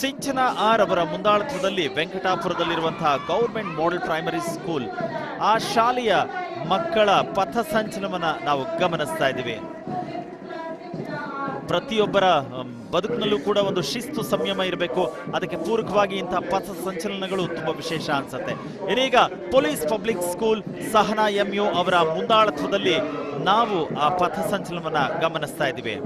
Speaker 5: ಸಿಂಚನಾ ಆರ್ ಅವರ ಮುಂದಾಳತ್ವದಲ್ಲಿ ವೆಂಕಟಾಪುರದಲ್ಲಿರುವಂತಹ ಗವರ್ಮೆಂಟ್ ಮಾಡೆಲ್ ಪ್ರೈಮರಿ ಸ್ಕೂಲ್, ಆ ಶಾಲೆಯ ಮಕ್ಕಳ ಪಥ ಸಂಚಲನವನ್ನ ನಾವು ಗಮನಿಸ್ತಾ ಇದ್ದೀವಿ. ಪ್ರತಿಯೊಬ್ಬರ ಬದುಕಿನಲ್ಲೂ ಕೂಡ ಒಂದು ಶಿಸ್ತು ಸಂಯಮ ಇರಬೇಕು. ಅದಕ್ಕೆ ಪೂರಕವಾಗಿ ಇಂತಹ ಪಥ ಸಂಚಲನಗಳು ತುಂಬಾ ವಿಶೇಷ ಅನ್ಸುತ್ತೆ. ಇದೀಗ police public school Sahana MU ಅವರ ಮುಂದಾಳತ್ವದಲ್ಲಿ ನಾವು ಆ ಪಥ ಸಂಚಲನವನ್ನ ಗಮನಿಸ್ತಾ ಇದ್ದೀವಿ.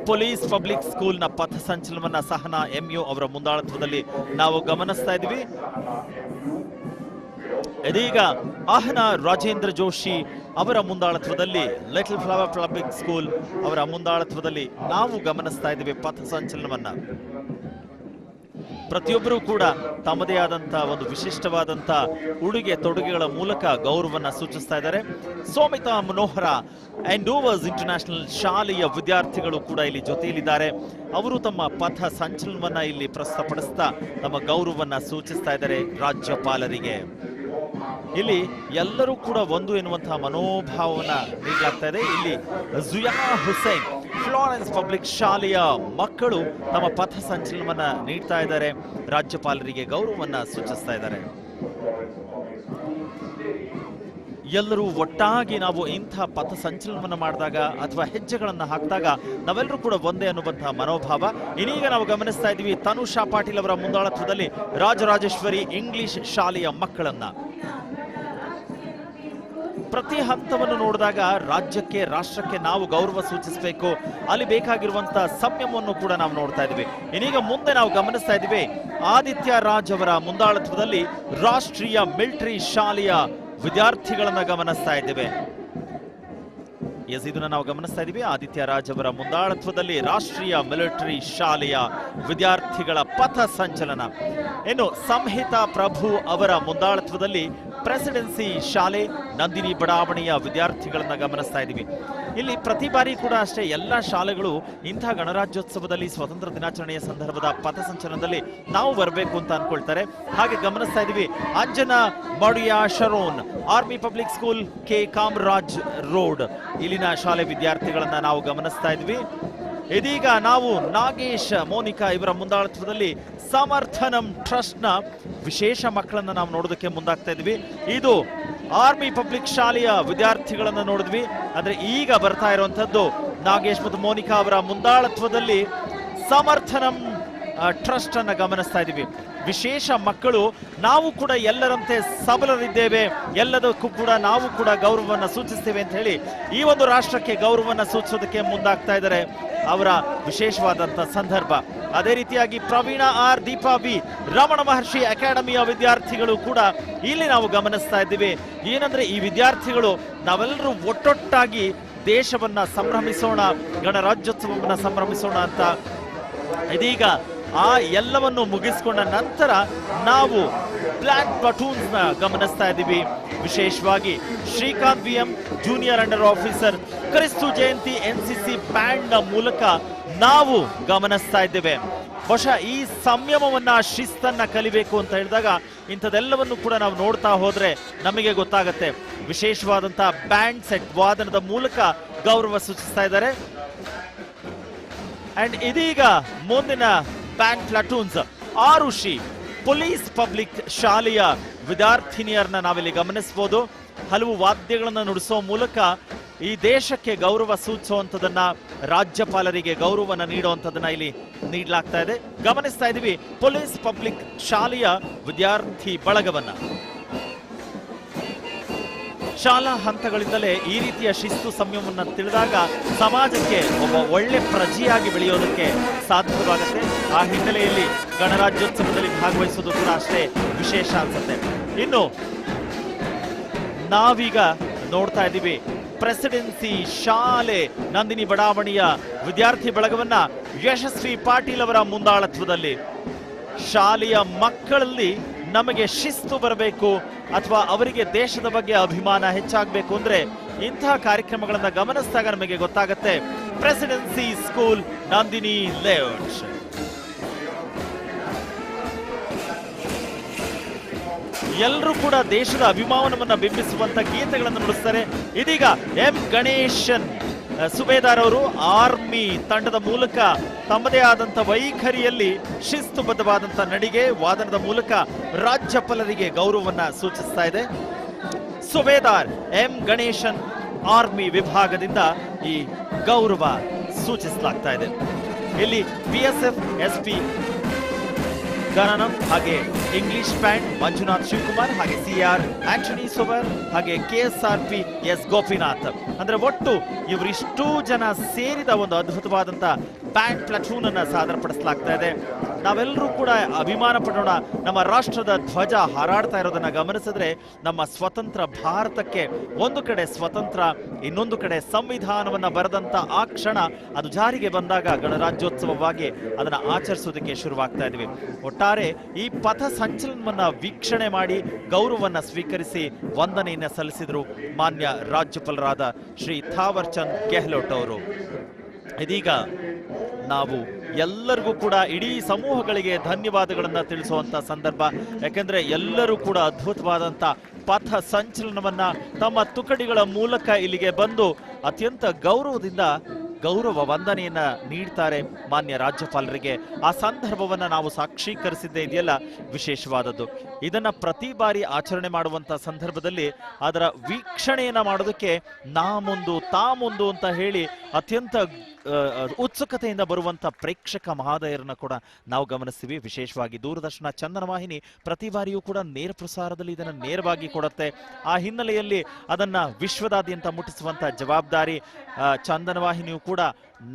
Speaker 5: ಪೊಲೀಸ್ ಪಬ್ಲಿಕ್ ಸ್ಕೂಲ್ನ ಪಥ ಸಂಚಲನವನ್ನ ಸಹನಾ MU ಅವರ ಮುಂದಾಳತ್ವದಲ್ಲಿ ನಾವು ಗಮನಿಸ್ತಾ ಇದ್ದೀವಿ. ಇದೀಗ ಆಹ್ನ ರಾಜೇಂದ್ರ ಜೋಶಿ ಅವರ ಮುಂದಾಳತ್ವದಲ್ಲಿ ಲಿಟಲ್ ಫ್ಲವರ್ ಪಬ್ಲಿಕ್ ಸ್ಕೂಲ್ ಅವರ ಮುಂದಾಳತ್ವದಲ್ಲಿ ನಾವು ಗಮನಿಸ್ತಾ ಇದ್ದೀವಿ ಪಥ ಸಂಚಲನವನ್ನ. ಪ್ರತಿಯೊಬ್ಬರೂ ಕೂಡ ತಮ್ಮದೇ ಆದಂತಹ ಒಂದು ವಿಶಿಷ್ಟವಾದಂತ ಉಡುಗೆ ತೊಡುಗೆಗಳ ಮೂಲಕ ಗೌರವವನ್ನು ಸೂಚಿಸ್ತಾ ಇದ್ದಾರೆ. ಸೋಮಿತಾ ಮನೋಹರ ಎಂಡೋವರ್ಸ್ ಇಂಟರ್ನ್ಯಾಷನಲ್ ಶಾಲೆಯ ವಿದ್ಯಾರ್ಥಿಗಳು ಕೂಡ ಇಲ್ಲಿ ಜೊತೆಯಲ್ಲಿದ್ದಾರೆ. ಅವರು ತಮ್ಮ ಪಥ ಸಂಚಲನವನ್ನ ಇಲ್ಲಿ ಪ್ರಸ್ತುತಪಡಿಸ್ತಾ ತಮ್ಮ ಗೌರವವನ್ನು ಸೂಚಿಸ್ತಾ ಇದ್ದಾರೆ ರಾಜ್ಯಪಾಲರಿಗೆ. ಇಲ್ಲಿ ಎಲ್ಲರೂ ಕೂಡ ಒಂದು ಎನ್ನುವಂತಹ ಮನೋಭಾವವನ್ನ ನೀಡಲಾಗ್ತಾ ಇದೆ. ಇಲ್ಲಿ ಜುಯಾ ಹುಸೇನ್ ಫ್ಲಾರೆನ್ಸ್ ಪಬ್ಲಿಕ್ ಶಾಲೆಯ ಮಕ್ಕಳು ತಮ್ಮ ಪಥ ಸಂಚಲನವನ್ನ ನೀಡ್ತಾ ಇದ್ದಾರೆ, ರಾಜ್ಯಪಾಲರಿಗೆ ಗೌರವವನ್ನ ಸೂಚಿಸ್ತಾ ಇದ್ದಾರೆ. ಎಲ್ಲರೂ ಒಟ್ಟಾಗಿ ನಾವು ಇಂಥ ಪಥ ಸಂಚಲನವನ್ನು ಮಾಡಿದಾಗ ಅಥವಾ ಹೆಜ್ಜೆಗಳನ್ನು ಹಾಕಿದಾಗ ನಾವೆಲ್ಲರೂ ಕೂಡ ಒಂದೇ ಅನ್ನುವಂತಹ ಮನೋಭಾವ. ಇನ್ನೀಗ ನಾವು ಗಮನಿಸ್ತಾ ಇದ್ದೀವಿ ತನುಷಾ ಪಾಟೀಲ್ ಅವರ ಮುಂದಾಳತ್ವದಲ್ಲಿ ರಾಜರಾಜೇಶ್ವರಿ ಇಂಗ್ಲಿಷ್ ಶಾಲೆಯ ಮಕ್ಕಳನ್ನ. ಪ್ರತಿ ಹಂತವನ್ನು ನೋಡಿದಾಗ ರಾಜ್ಯಕ್ಕೆ, ರಾಷ್ಟ್ರಕ್ಕೆ ನಾವು ಗೌರವ ಸೂಚಿಸಬೇಕು. ಅಲ್ಲಿ ಬೇಕಾಗಿರುವಂತಹ ಸಂಯಮವನ್ನು ಕೂಡ ನಾವು ನೋಡ್ತಾ ಇದ್ದೀವಿ. ಇನ್ನೀಗ ಮುಂದೆ ನಾವು ಗಮನಿಸ್ತಾ ಇದ್ದೀವಿ ಆದಿತ್ಯ ರಾಜ್ ಅವರ ಮುಂದಾಳತ್ವದಲ್ಲಿ ರಾಷ್ಟ್ರೀಯ ಮಿಲಿಟರಿ ಶಾಲೆಯ ವಿದ್ಯಾರ್ಥಿಗಳನ್ನ ಗಮನಿಸ್ತಾ ಇದ್ದೇವೆ. ಇದನ್ನ ನಾವು ಗಮನಿಸ್ತಾ ಇದ್ದೀವಿ. ಆದಿತ್ಯ ರಾಜ್ ಅವರ ಮುಂದಾಳತ್ವದಲ್ಲಿ ರಾಷ್ಟ್ರೀಯ ಮಿಲಿಟರಿ ಶಾಲೆಯ ವಿದ್ಯಾರ್ಥಿಗಳ ಪಥ ಸಂಚಲನ. ಇನ್ನು ಸಂಹಿತಾ ಪ್ರಭು ಅವರ ಮುಂದಾಳತ್ವದಲ್ಲಿ ಪ್ರೆಸಿಡೆನ್ಸಿ ಶಾಲೆ ನಂದಿನಿ ಬಡಾವಣೆಯ ವಿದ್ಯಾರ್ಥಿಗಳನ್ನ ಗಮನಿಸ್ತಾ ಇದ್ದೀವಿ. ಇಲ್ಲಿ ಪ್ರತಿ ಬಾರಿ ಕೂಡ ಅಷ್ಟೇ ಎಲ್ಲ ಶಾಲೆಗಳು ಇಂಥ ಗಣರಾಜ್ಯೋತ್ಸವದಲ್ಲಿ ಸ್ವಾತಂತ್ರ್ಯ ದಿನಾಚರಣೆಯ ಸಂದರ್ಭದ ಪಥಸಂಚಲನದಲ್ಲಿ ನಾವು ಬರಬೇಕು ಅಂತ ಅನ್ಕೊಳ್ತಾರೆ. ಹಾಗೆ ಗಮನಿಸ್ತಾ ಇದ್ದೀವಿ Anjana Madiya Sharon army public school K Kamaraj road ಇಲ್ಲಿನ ಶಾಲೆ ವಿದ್ಯಾರ್ಥಿಗಳನ್ನ ನಾವು ಗಮನಿಸ್ತಾ ಇದ್ವಿ. ಇದೀಗ ನಾವು ನಾಗೇಶ್ ಮೋನಿಕಾ ಇವರ ಮುಂದಾಳತ್ವದಲ್ಲಿ ಸಮರ್ಥನಂ ಟ್ರಸ್ಟ್ ನ ವಿಶೇಷ ಮಕ್ಕಳನ್ನ ನಾವು ನೋಡೋದಕ್ಕೆ ಮುಂದಾಗ್ತಾ ಇದ್ವಿ. ಇದು ಆರ್ಮಿ ಪಬ್ಲಿಕ್ ಶಾಲೆಯ ವಿದ್ಯಾರ್ಥಿಗಳನ್ನ ನೋಡಿದ್ವಿ. ಆದ್ರೆ ಈಗ ಬರ್ತಾ ಇರುವಂತದ್ದು ನಾಗೇಶ್ ಮತ್ತು ಮೋನಿಕಾ ಅವರ ಮುಂದಾಳತ್ವದಲ್ಲಿ ಸಮರ್ಥನಂ ಟ್ರಸ್ಟ್ ಅನ್ನ ಗಮನಿಸ್ತಾ ಇದ್ದೀವಿ. ವಿಶೇಷ ಮಕ್ಕಳು ನಾವು ಕೂಡ ಎಲ್ಲರಂತೆ ಸಬಲರಿದ್ದೇವೆ, ಎಲ್ಲದಕ್ಕೂ ಕೂಡ ನಾವು ಕೂಡ ಗೌರವವನ್ನು ಸೂಚಿಸ್ತೇವೆ ಅಂತ ಹೇಳಿ ಈ ಒಂದು ರಾಷ್ಟ್ರಕ್ಕೆ ಗೌರವವನ್ನು ಸೂಚಿಸೋದಕ್ಕೆ ಮುಂದಾಗ್ತಾ ಇದ್ದಾರೆ. ಅವರ ವಿಶೇಷವಾದಂಥ ಸಂದರ್ಭ. ಅದೇ ರೀತಿಯಾಗಿ ಪ್ರವೀಣ ಆರ್, ದೀಪಾ ಬಿ, ರಮಣ ಮಹರ್ಷಿ ಅಕಾಡೆಮಿಯ ವಿದ್ಯಾರ್ಥಿಗಳು ಕೂಡ ಇಲ್ಲಿ ನಾವು ಗಮನಿಸ್ತಾ ಇದ್ದೀವಿ. ಏನಂದ್ರೆ ಈ ವಿದ್ಯಾರ್ಥಿಗಳು ನಾವೆಲ್ಲರೂ ಒಟ್ಟೊಟ್ಟಾಗಿ ದೇಶವನ್ನ ಸಂಭ್ರಮಿಸೋಣ, ಗಣರಾಜ್ಯೋತ್ಸವವನ್ನ ಸಂಭ್ರಮಿಸೋಣ ಅಂತ ಇದೀಗ ಆ ಎಲ್ಲವನ್ನು ಮುಗಿಸಿಕೊಂಡ ನಂತರ ನಾವು ಬ್ಲಾಕ್ ಪ್ಲಾಟೂನ್ಸ್ ನ ಗಮನಿಸ್ತಾ ಇದ್ದೀವಿ. ವಿಶೇಷವಾಗಿ Srikanth V M, junior under officer, Kristu Jayanti NCC band ನ ಮೂಲಕ ನಾವು ಗಮನಿಸ್ತಾ ಇದ್ದೇವೆ. ಬಹುಶಃ ಈ ಸಂಯಮವನ್ನ, ಶಿಸ್ತನ್ನ ಕಲಿಬೇಕು ಅಂತ ಹೇಳಿದಾಗ ಇಂಥದೆಲ್ಲವನ್ನು ಕೂಡ ನಾವು ನೋಡ್ತಾ ಹೋದ್ರೆ ನಮಗೆ ಗೊತ್ತಾಗತ್ತೆ. ವಿಶೇಷವಾದಂತಹ ಬ್ಯಾಂಡ್ ಸೆಟ್ ವಾದನದ ಮೂಲಕ ಗೌರವ ಸೂಚಿಸ್ತಾ ಇದ್ದಾರೆ. ಅಂಡ್ ಇದೀಗ ಮುಂದಿನ ಬ್ಯಾಂಡ್ ಪ್ಲಾಟೂನ್ಸ್ ಆರುಷಿ ಪೊಲೀಸ್ ಪಬ್ಲಿಕ್ ಶಾಲೆಯ ವಿದ್ಯಾರ್ಥಿನಿಯರನ್ನ ನಾವಿಲ್ಲಿ ಗಮನಿಸಬಹುದು. ಹಲವು ವಾದ್ಯಗಳನ್ನು ನುಡಿಸುವ ಮೂಲಕ ಈ ದೇಶಕ್ಕೆ ಗೌರವ ಸೂಚಿಸುವಂಥದ್ದನ್ನ, ರಾಜ್ಯಪಾಲರಿಗೆ ಗೌರವನ ನೀಡುವಂಥದ್ದನ್ನ ಇಲ್ಲಿ ನೀಡಲಾಗ್ತಾ ಇದೆ. ಗಮನಿಸ್ತಾ ಇದ್ದೀವಿ ಪೊಲೀಸ್ ಪಬ್ಲಿಕ್ ಶಾಲೆಯ ವಿದ್ಯಾರ್ಥಿ ಬಳಗವನ್ನ. ಶಾಲಾ ಹಂತಗಳಿಂದಲೇ ಈ ರೀತಿಯ ಶಿಸ್ತು ಸಂಯಮವನ್ನು ತಿಳಿದಾಗ ಸಮಾಜಕ್ಕೆ ಒಬ್ಬ ಒಳ್ಳೆ ಪ್ರಜೆಯಾಗಿ ಬೆಳೆಯೋದಕ್ಕೆ ಸಾಧ್ಯವಾಗುತ್ತೆ. ಆ ಹಿನ್ನೆಲೆಯಲ್ಲಿ ಗಣರಾಜ್ಯೋತ್ಸವದಲ್ಲಿ ಭಾಗವಹಿಸೋದು ಕೂಡ ಅಷ್ಟೇ ವಿಶೇಷ ಅನ್ಸುತ್ತೆ. ಇನ್ನು ನಾವೀಗ ನೋಡ್ತಾ ಇದ್ದೀವಿ ಪ್ರೆಸಿಡೆನ್ಸಿ ಶಾಲೆ ನಂದಿನಿ ಬಡಾವಣೆಯ ವಿದ್ಯಾರ್ಥಿ ಬಳಗವನ್ನ ಯಶಸ್ವಿ ಪಾಟೀಲ್ ಅವರ ಮುಂದಾಳತ್ವದಲ್ಲಿ. ಶಾಲೆಯ ಮಕ್ಕಳಲ್ಲಿ ನಮಗೆ ಶಿಸ್ತು ಬರಬೇಕು ಅಥವಾ ಅವರಿಗೆ ದೇಶದ ಬಗ್ಗೆ ಅಭಿಮಾನ ಹೆಚ್ಚಾಗಬೇಕು ಅಂದ್ರೆ ಇಂತಹ ಕಾರ್ಯಕ್ರಮಗಳನ್ನ ಗಮನಿಸಿದಾಗ ನಮಗೆ ಗೊತ್ತಾಗುತ್ತೆ. ಪ್ರೆಸಿಡೆನ್ಸಿ ಸ್ಕೂಲ್ ನಂದಿನಿ ಲೇಔಟ್ ಎಲ್ಲರೂ ಕೂಡ ದೇಶದ ಅಭಿಮಾನವನ್ನ ಬಿಂಬಿಸುವಂತ ಗೀತೆಗಳನ್ನು ನುಡಿಸ್ತಾರೆ. ಇದೀಗ ಎಂ ಗಣೇಶನ್ ಸುಬೇದಾರ್ ಅವರು ಆರ್ಮಿ ತಂಡದ ಮೂಲಕ ತಮ್ಮದೇ ಆದಂತ ವೈಖರಿಯಲ್ಲಿ ಶಿಸ್ತುಬದ್ಧವಾದಂತ ನಡಿಗೆ ವಾದನದ ಮೂಲಕ ರಾಜ್ಯಪಾಲರಿಗೆ ಗೌರವವನ್ನ ಸೂಚಿಸ್ತಾ ಇದೆ. ಸುಬೇದಾರ್ ಎಂ ಗಣೇಶನ್ ಆರ್ಮಿ ವಿಭಾಗದಿಂದ ಈ ಗೌರವ ಸೂಚಿಸಲಾಗ್ತಾ ಇದೆ. ಇಲ್ಲಿ ಬಿಎಸ್ಎಫ್ ಎಸ್ಪಿ ಗಣನಂ, ಹಾಗೆ ಇಂಗ್ಲಿಷ್ ಬ್ಯಾಂಡ್ ಮಂಜುನಾಥ್ ಶಿವಕುಮಾರ್, ಹಾಗೆ ಸಿಆರ್ ಆಂಟನಿ ಸೋವರ್, ಹಾಗೆ ಕೆಎಸ್ಆರ್ಪಿ ಎಸ್ ಗೋಪಿನಾಥ್, ಅಂದ್ರೆ ಒಟ್ಟು ಇವರಿಷ್ಟೂ ಜನ ಸೇರಿದ ಒಂದು ಅದ್ಭುತವಾದಂತ ಬ್ಯಾಂಡ್ ಪ್ಲಾಟೂನ್ ಅನ್ನ ಸಾದರಪಡಿಸಲಾಗ್ತಾ ಇದೆ. ನಾವೆಲ್ಲರೂ ಕೂಡ ಅಭಿಮಾನ ಪಡೋಣ. ನಮ್ಮ ರಾಷ್ಟ್ರದ ಧ್ವಜ ಹಾರಾಡ್ತಾ ಇರೋದನ್ನ ಗಮನಿಸಿದ್ರೆ ನಮ್ಮ ಸ್ವತಂತ್ರ ಭಾರತಕ್ಕೆ ಒಂದು ಕಡೆ ಸ್ವತಂತ್ರ, ಇನ್ನೊಂದು ಕಡೆ ಸಂವಿಧಾನವನ್ನ ಬರೆದಂತ ಆ ಕ್ಷಣ ಅದು ಜಾರಿಗೆ ಬಂದಾಗ ಗಣರಾಜ್ಯೋತ್ಸವವಾಗಿ ಅದನ್ನ ಆಚರಿಸೋದಕ್ಕೆ ಶುರುವಾಗ್ತಾ ಇದೀವಿ. ಒಟ್ಟಾರೆ ಈ ಪಥ ಸಂಚಲನವನ್ನ ವೀಕ್ಷಣೆ ಮಾಡಿ ಗೌರವವನ್ನ ಸ್ವೀಕರಿಸಿ ವಂದನೆಯನ್ನ ಸಲ್ಲಿಸಿದರು ಮಾನ್ಯ ರಾಜ್ಯಪಾಲರಾದ ಶ್ರೀ ಥಾವರ್ ಚಂದ್ ಗೆಹ್ಲೋಟ್ ಅವರು. ಇದೀಗ ನಾವು ಎಲ್ಲರಿಗೂ ಕೂಡ ಇಡೀ ಸಮೂಹಗಳಿಗೆ ಧನ್ಯವಾದಗಳನ್ನ ತಿಳಿಸುವಂತ ಸಂದರ್ಭ. ಯಾಕೆಂದ್ರೆ ಎಲ್ಲರೂ ಕೂಡ ಅದ್ಭುತವಾದಂತ ಪಥ ಸಂಚಲನವನ್ನ ತಮ್ಮ ತುಕಡಿಗಳ ಮೂಲಕ ಇಲ್ಲಿಗೆ ಬಂದು ಅತ್ಯಂತ ಗೌರವದಿಂದ ಗೌರವ ವಂದನೆಯನ್ನ ನೀಡ್ತಾರೆ ಮಾನ್ಯ ರಾಜ್ಯಪಾಲರಿಗೆ. ಆ ಸಂದರ್ಭವನ್ನ ನಾವು ಸಾಕ್ಷೀಕರಿಸಿದ್ದೇ ಇದೆಯಲ್ಲ ವಿಶೇಷವಾದದ್ದು. ಇದನ್ನ ಪ್ರತಿ ಬಾರಿ ಆಚರಣೆ ಮಾಡುವಂತ ಸಂದರ್ಭದಲ್ಲಿ ಅದರ ವೀಕ್ಷಣೆಯನ್ನ ಮಾಡೋದಕ್ಕೆ ನಾ ಮುಂದು ತಾ ಮುಂದು ಅಂತ ಹೇಳಿ ಅತ್ಯಂತ ಉತ್ಸುಕತೆಯಿಂದ ಬರುವಂತ ಪ್ರೇಕ್ಷಕ ಮಹಾದಯರನ್ನ ಕೂಡ ನಾವು ಗಮನಿಸ್ತೀವಿ. ವಿಶೇಷವಾಗಿ ದೂರದರ್ಶನ ಚಂದನ ವಾಹಿನಿ ಪ್ರತಿ ಬಾರಿಯೂ ಕೂಡ ನೇರ ಪ್ರಸಾರದಲ್ಲಿ ಇದನ್ನ ನೇರವಾಗಿ ಕೊಡುತ್ತೆ. ಆ ಹಿನ್ನೆಲೆಯಲ್ಲಿ ಅದನ್ನ ವಿಶ್ವದಾದ್ಯಂತ ಮುಟ್ಟಿಸುವಂತ ಜವಾಬ್ದಾರಿ ಚಂದನ ವಾಹಿನಿಯು ಕೂಡ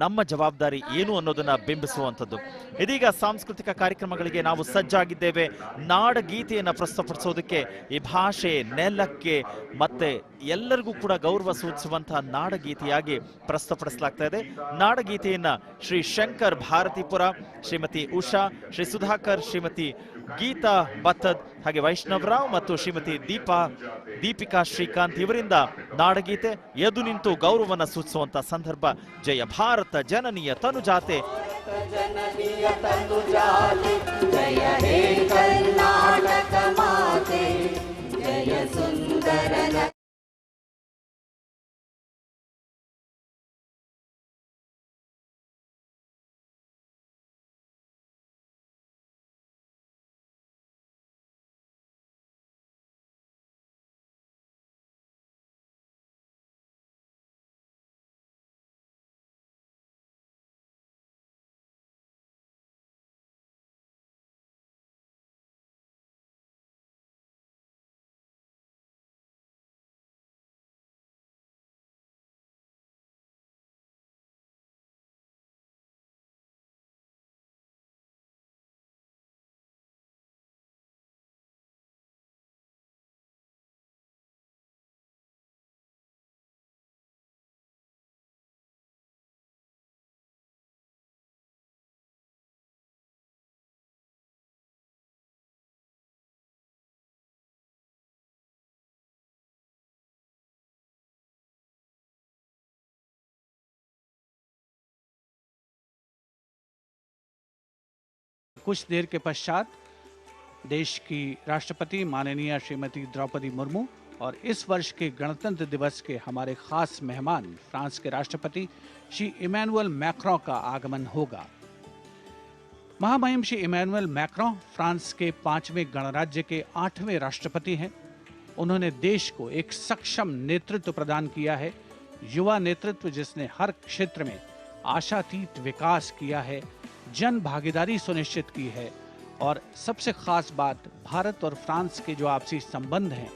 Speaker 5: ನಮ್ಮ ಜವಾಬ್ದಾರಿ ಏನು ಅನ್ನೋದನ್ನ ಬಿಂಬಿಸುವಂಥದ್ದು. ಇದೀಗ ಸಾಂಸ್ಕೃತಿಕ ಕಾರ್ಯಕ್ರಮಗಳಿಗೆ ನಾವು ಸಜ್ಜಾಗಿದ್ದೇವೆ. ನಾಡಗೀತೆಯನ್ನ ಪ್ರಸ್ತುತಪಡಿಸೋದಕ್ಕೆ ಈ ಭಾಷೆ ನೆಲಕ್ಕೆ ಮತ್ತೆ ಎಲ್ಲರಿಗೂ ಕೂಡ ಗೌರವ ಸೂಚಿಸುವಂತಹ ನಾಡಗೀತೆಯಾಗಿ ಪ್ರಸ್ತುತಪಡಿಸಲಾಗ್ತಾ ಇದೆ. ನಾಡಗೀತೆಯನ್ನ ಶ್ರೀ ಶಂಕರ್ ಭಾರತೀಪುರ, ಶ್ರೀಮತಿ ಉಷಾ, ಶ್ರೀ ಸುಧಾಕರ್, ಶ್ರೀಮತಿ ಗೀತಾ ಬತ್ತದ್, ಹಾಗೆ ವೈಷ್ಣವರಾವ್ ಮತ್ತು ಶ್ರೀಮತಿ ದೀಪಿಕಾ ಶ್ರೀಕಾಂತ್ ಇವರಿಂದ ನಾಡಗೀತೆ ಎದು ನಿಂತು ಗೌರವವನ್ನು ಸೂಚಿಸುವಂತ ಸಂದರ್ಭ. ಜಯ ಭಾರತ ಜನನೀಯ ತನುಜಾತೆ,
Speaker 7: ಜನನೀಯ ತನುಜಾತೆ, ಜಯ ಹೇ ಕರ್ನಾಟಕ ಮಾತೆ, ಜಯ ಸುಂದರ
Speaker 8: कुछ देर के पश्चात देश की राष्ट्रपति माननीय श्रीमती द्रौपदी मुर्मू और इस वर्ष के गणतंत्र दिवस के हमारे खास मेहमान फ्रांस के राष्ट्रपति श्री इमैनुअल मैक्रों का आगमन होगा। महामहिम श्री इमैनुअल मैक्रों फ्रांस के 5वें गणराज्य के 8वें राष्ट्रपति हैं। उन्होंने देश को एक सक्षम नेतृत्व प्रदान किया है, युवा नेतृत्व जिसने हर क्षेत्र में आशातीत विकास किया है, जन भागीदारी सुनिश्चित की है और सबसे खास बात भारत और फ्रांस के जो आपसी संबंध हैं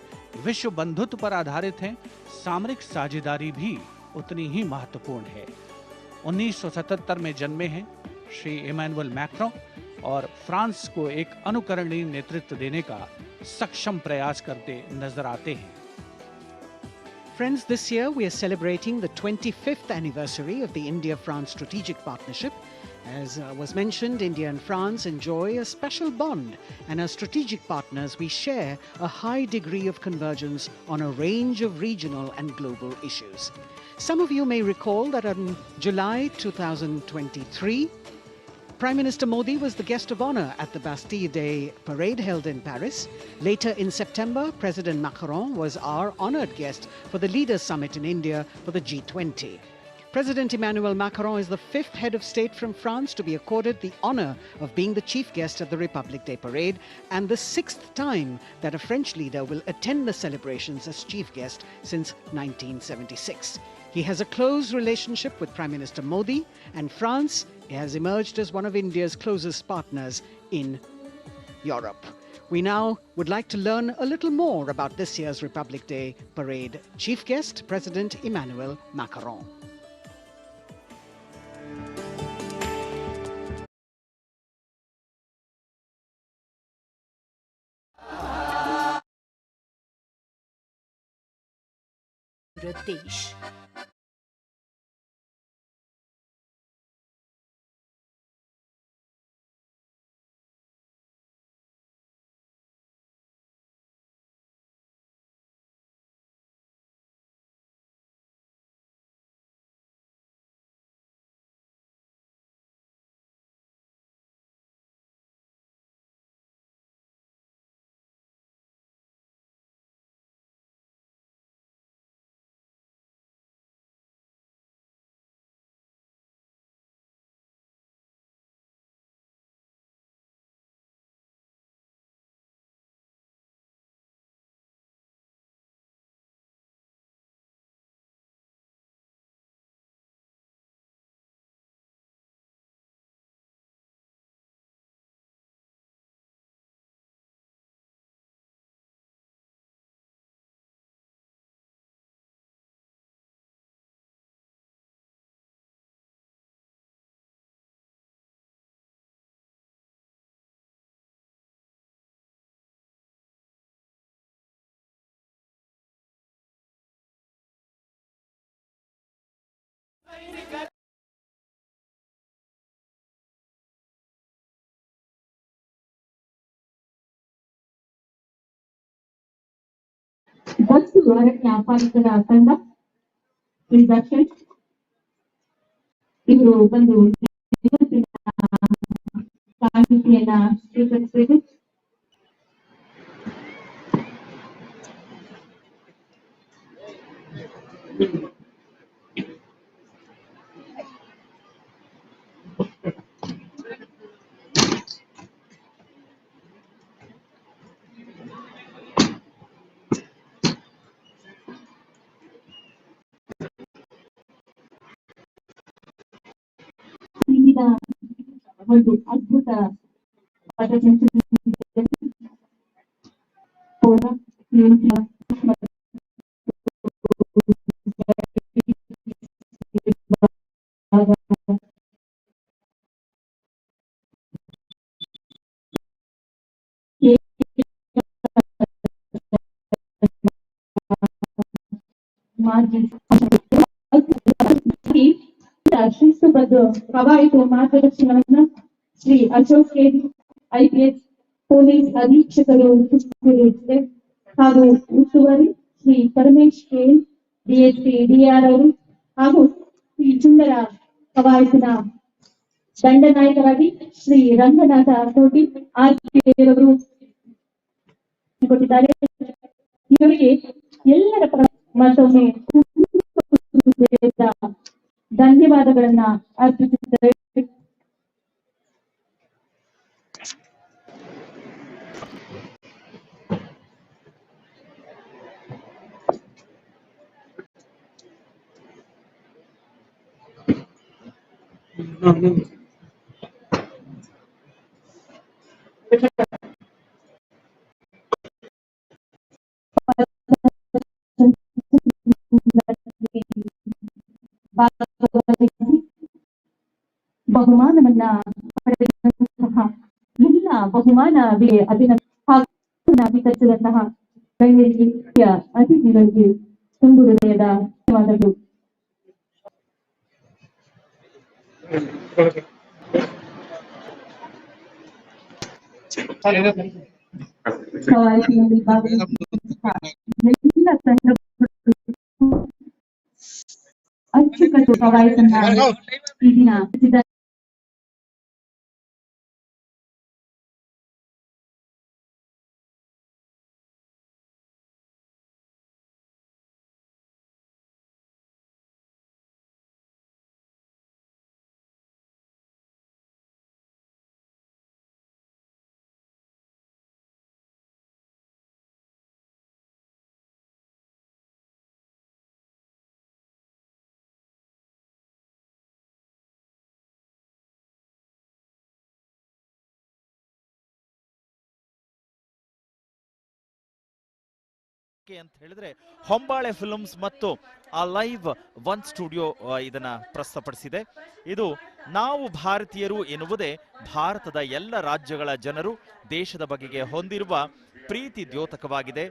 Speaker 8: विश्व बंधुत्व पर आधारित हैं। सामरिक साझेदारी भी उतनी ही महत्वपूर्ण है। 1977 में जन्मे हैं श्री इमैनुअल मैक्रों और फ्रांस को एक अनुकरणीय नेतृत्व देने का सक्षम प्रयास करते नजर आते हैं।
Speaker 9: Friends, this year we are celebrating the 25th anniversary of the India-France strategic partnership. As was mentioned, India and France enjoy a special bond, and as strategic partners we share a high degree of convergence on a range of regional and global issues. Some of you may recall that in July 2023, Prime Minister Modi was the guest of honor at the Bastille Day parade held in Paris. Later in September, President Macron was our honored guest for the Leaders Summit in India for the G20. President Emmanuel Macron is the 5th head of state from France to be accorded the honor of being the chief guest at the Republic Day parade, and the 6th time that a French leader will attend the celebrations as chief guest since 1976. He has a close relationship with Prime Minister Modi, and France has emerged as one of India's closest partners in Europe. We now would like to learn a little more about this year's Republic Day parade. Chief guest, President Emmanuel Macron.
Speaker 4: देश
Speaker 3: bus ಅರಣ್ಯ ಪಾಲಿತರ ತಂಡ ದರ್ಶನ್ ಇವರು ಬಂದು ಮಾಹಿತಿಯನ್ನ ಸ್ವೀಕರಿಸಬೇಕು. ಒಂದು ಅದ್ಭುತ ಶಿಸ್ತುಬದ್ಧ ಕವಾಯತು ಮಾರ್ಗದರ್ಶನವನ್ನ Shri Ashok ಕೆಡಿ IPS police ಅಧೀಕ್ಷಕರು ಹಾಗೂ ಉಸ್ತುವಾರಿ Shri Paramesh K DSP DR ಅವರು ಹಾಗೂ ಶ್ರೀ ಸುಂದರ ಕವಾಯತಿನ ದಂಡನಾಯಕರಾಗಿ ಶ್ರೀ ರಂಗನಾಥ ಕೋಟಿ RPರವರು ಕೊಟ್ಟಿದ್ದಾರೆ. ಇವರಿಗೆ ಎಲ್ಲರ ಮತ್ತೊಮ್ಮೆ ಧನ್ಯವಾದಗಳನ್ನ ಅರ್ಪಿಸುತ್ತೇವೆ. ಬಹುಮಾನವನ್ನ ಪಡೆದಂತಹ ಎಲ್ಲ ಬಹುಮಾನ ವಿತರಿಸಿದಂತಹ ಗಣ್ಯರಿಗೆ ಅತಿಥಿಗಳಿಗೆ ತುಂಬು ಹೃದಯದ ಧನ್ಯವಾದಗಳು. ಎಲ್ಲ ತಂಡಗಳು ಅಚ್ಚುಕಟ್ಟು ಕವಾಯತನ್ನ ಈ ದಿನ
Speaker 5: ಅಂತ ಹೇಳಿದ್ರೆ ಹೊಂಬಾಳೆ ಫಿಲ್ಮ್ಸ್ ಮತ್ತು ಆ ಲೈವ್ ಒನ್ ಸ್ಟುಡಿಯೋ ಇದನ್ನ ಪ್ರಸ್ತುತಪಡಿಸಿದೆ. ಇದು ನಾವು ಭಾರತೀಯರು ಎನ್ನುವುದೇ ಭಾರತದ ಎಲ್ಲ ರಾಜ್ಯಗಳ ಜನರು ದೇಶದ ಬಗೆಗೆ ಹೊಂದಿರುವ ಪ್ರೀತಿ ದ್ಯೋತಕವಾಗಿದೆ.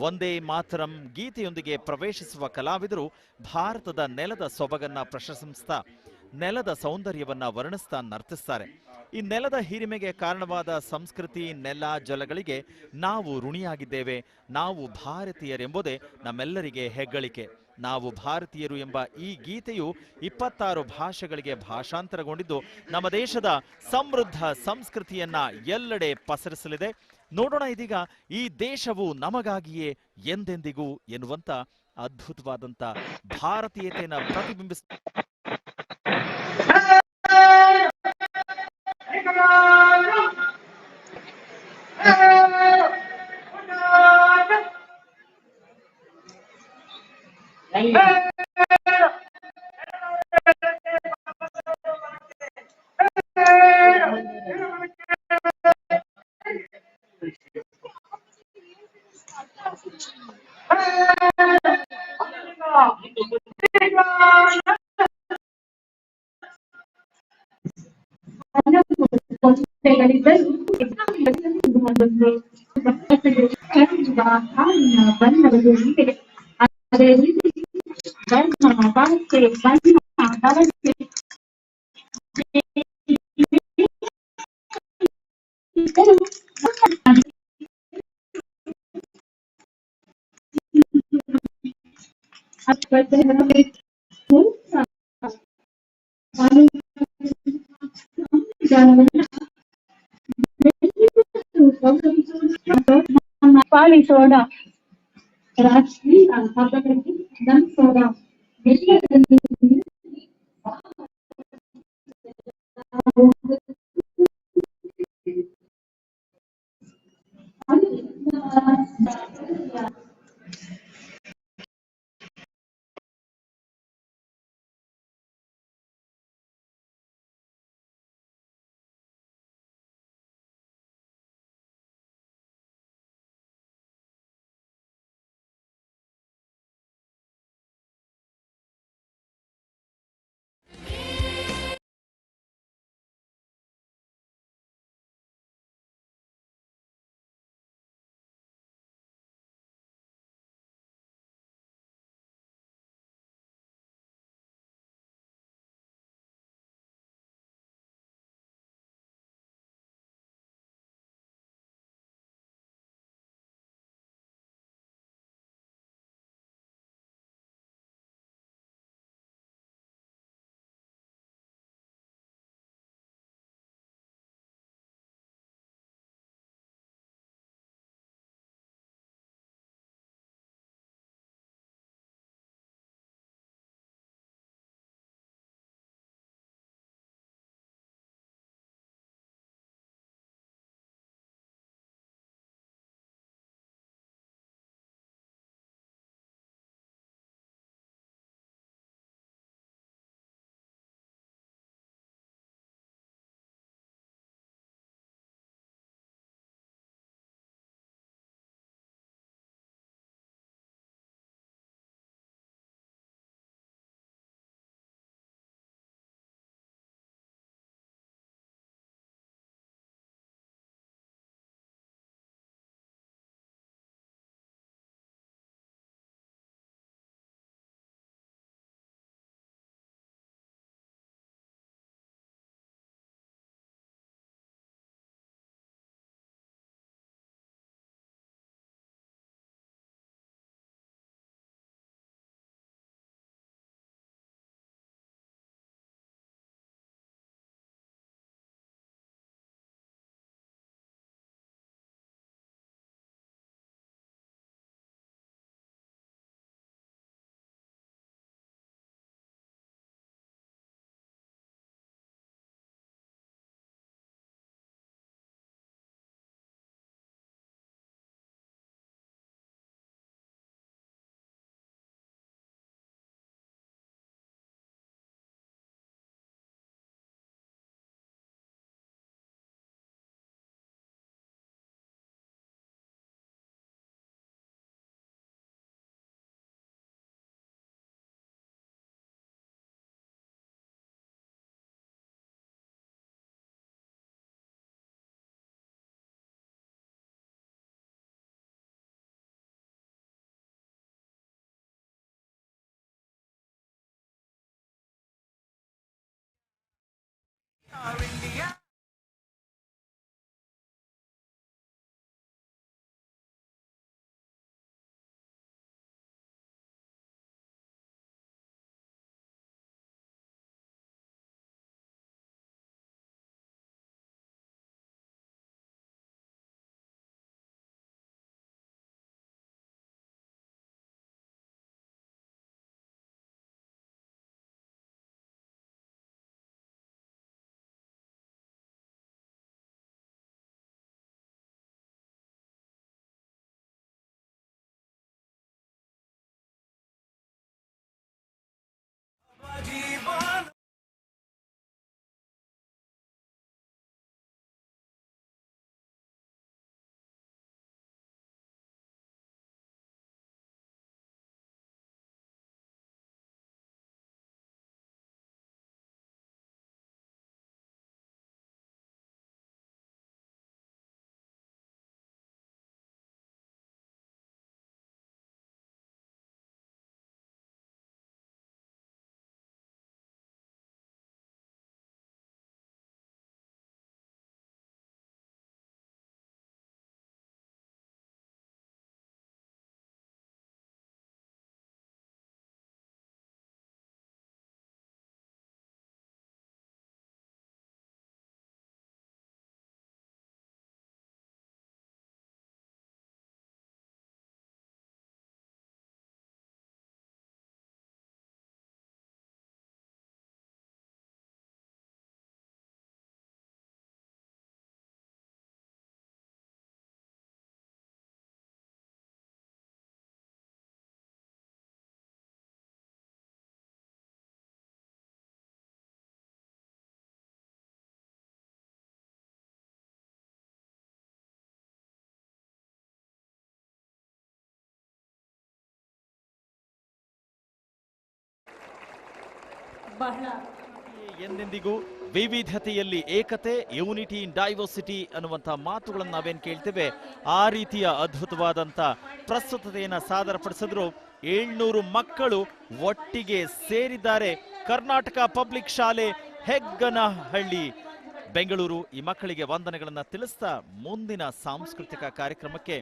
Speaker 5: ಒಂದೇ ಮಾತರಂ ಗೀತೆಯೊಂದಿಗೆ ಪ್ರವೇಶಿಸುವ ಕಲಾವಿದರು ಭಾರತದ ನೆಲದ ಸೊಬಗನ್ನ ಪ್ರಶಂಸಿಸ್ತಾ ನೆಲದ ಸೌಂದರ್ಯವನ್ನ ವರ್ಣಿಸ್ತಾ ನರ್ತಿಸ್ತಾರೆ. ಈ ನೆಲದ ಹಿರಿಮೆಗೆ ಕಾರಣವಾದ ಸಂಸ್ಕೃತಿ, ನೆಲ, ಜಲಗಳಿಗೆ ನಾವು ಋಣಿಯಾಗಿದ್ದೇವೆ. ನಾವು ಭಾರತೀಯರೆಂಬುದೇ ನಮ್ಮೆಲ್ಲರಿಗೆ ಹೆಗ್ಗಳಿಕೆ. ನಾವು ಭಾರತೀಯರು ಎಂಬ ಈ ಗೀತೆಯು 26 ಭಾಷೆಗಳಿಗೆ ಭಾಷಾಂತರಗೊಂಡಿದ್ದು ನಮ್ಮ ದೇಶದ ಸಮೃದ್ಧ ಸಂಸ್ಕೃತಿಯನ್ನ ಎಲ್ಲೆಡೆ ಪಸರಿಸಲಿದೆ. ನೋಡೋಣ ಇದೀಗ ಈ ದೇಶವು ನಮಗಾಗಿಯೇ ಎಂದೆಂದಿಗೂ ಎನ್ನುವಂತ ಅದ್ಭುತವಾದಂತ ಭಾರತೀಯತೆಯನ್ನು ಪ್ರತಿಬಿಂಬಿಸ
Speaker 3: ಬಣ್ಣದ Pali soda. Rashi, Alphabeti, then soda.
Speaker 4: ಬಹಳ
Speaker 5: ಎಂದೆಂದಿಗೂ ವಿವಿಧತೆಯಲ್ಲಿ ಏಕತೆ, ಯೂನಿಟಿ ಇನ್ ಡೈವರ್ಸಿಟಿ ಅನ್ನುವಂಥ ಮಾತುಗಳನ್ನು ನಾವೇನು ಕೇಳ್ತೇವೆ, ಆ ರೀತಿಯ ಅದ್ಭುತವಾದಂಥ ಪ್ರಸ್ತುತತೆಯನ್ನು ಸಾದರಪಡಿಸಿದ್ರು. 700 ಮಕ್ಕಳು ಒಟ್ಟಿಗೆ ಸೇರಿದ್ದಾರೆ. ಕರ್ನಾಟಕ ಪಬ್ಲಿಕ್ ಶಾಲೆ ಹೆಗ್ಗನಹಳ್ಳಿ ಬೆಂಗಳೂರು ಈ ಮಕ್ಕಳಿಗೆ ವಂದನೆಗಳನ್ನು ತಿಳಿಸ್ತಾ ಮುಂದಿನ ಸಾಂಸ್ಕೃತಿಕ ಕಾರ್ಯಕ್ರಮಕ್ಕೆ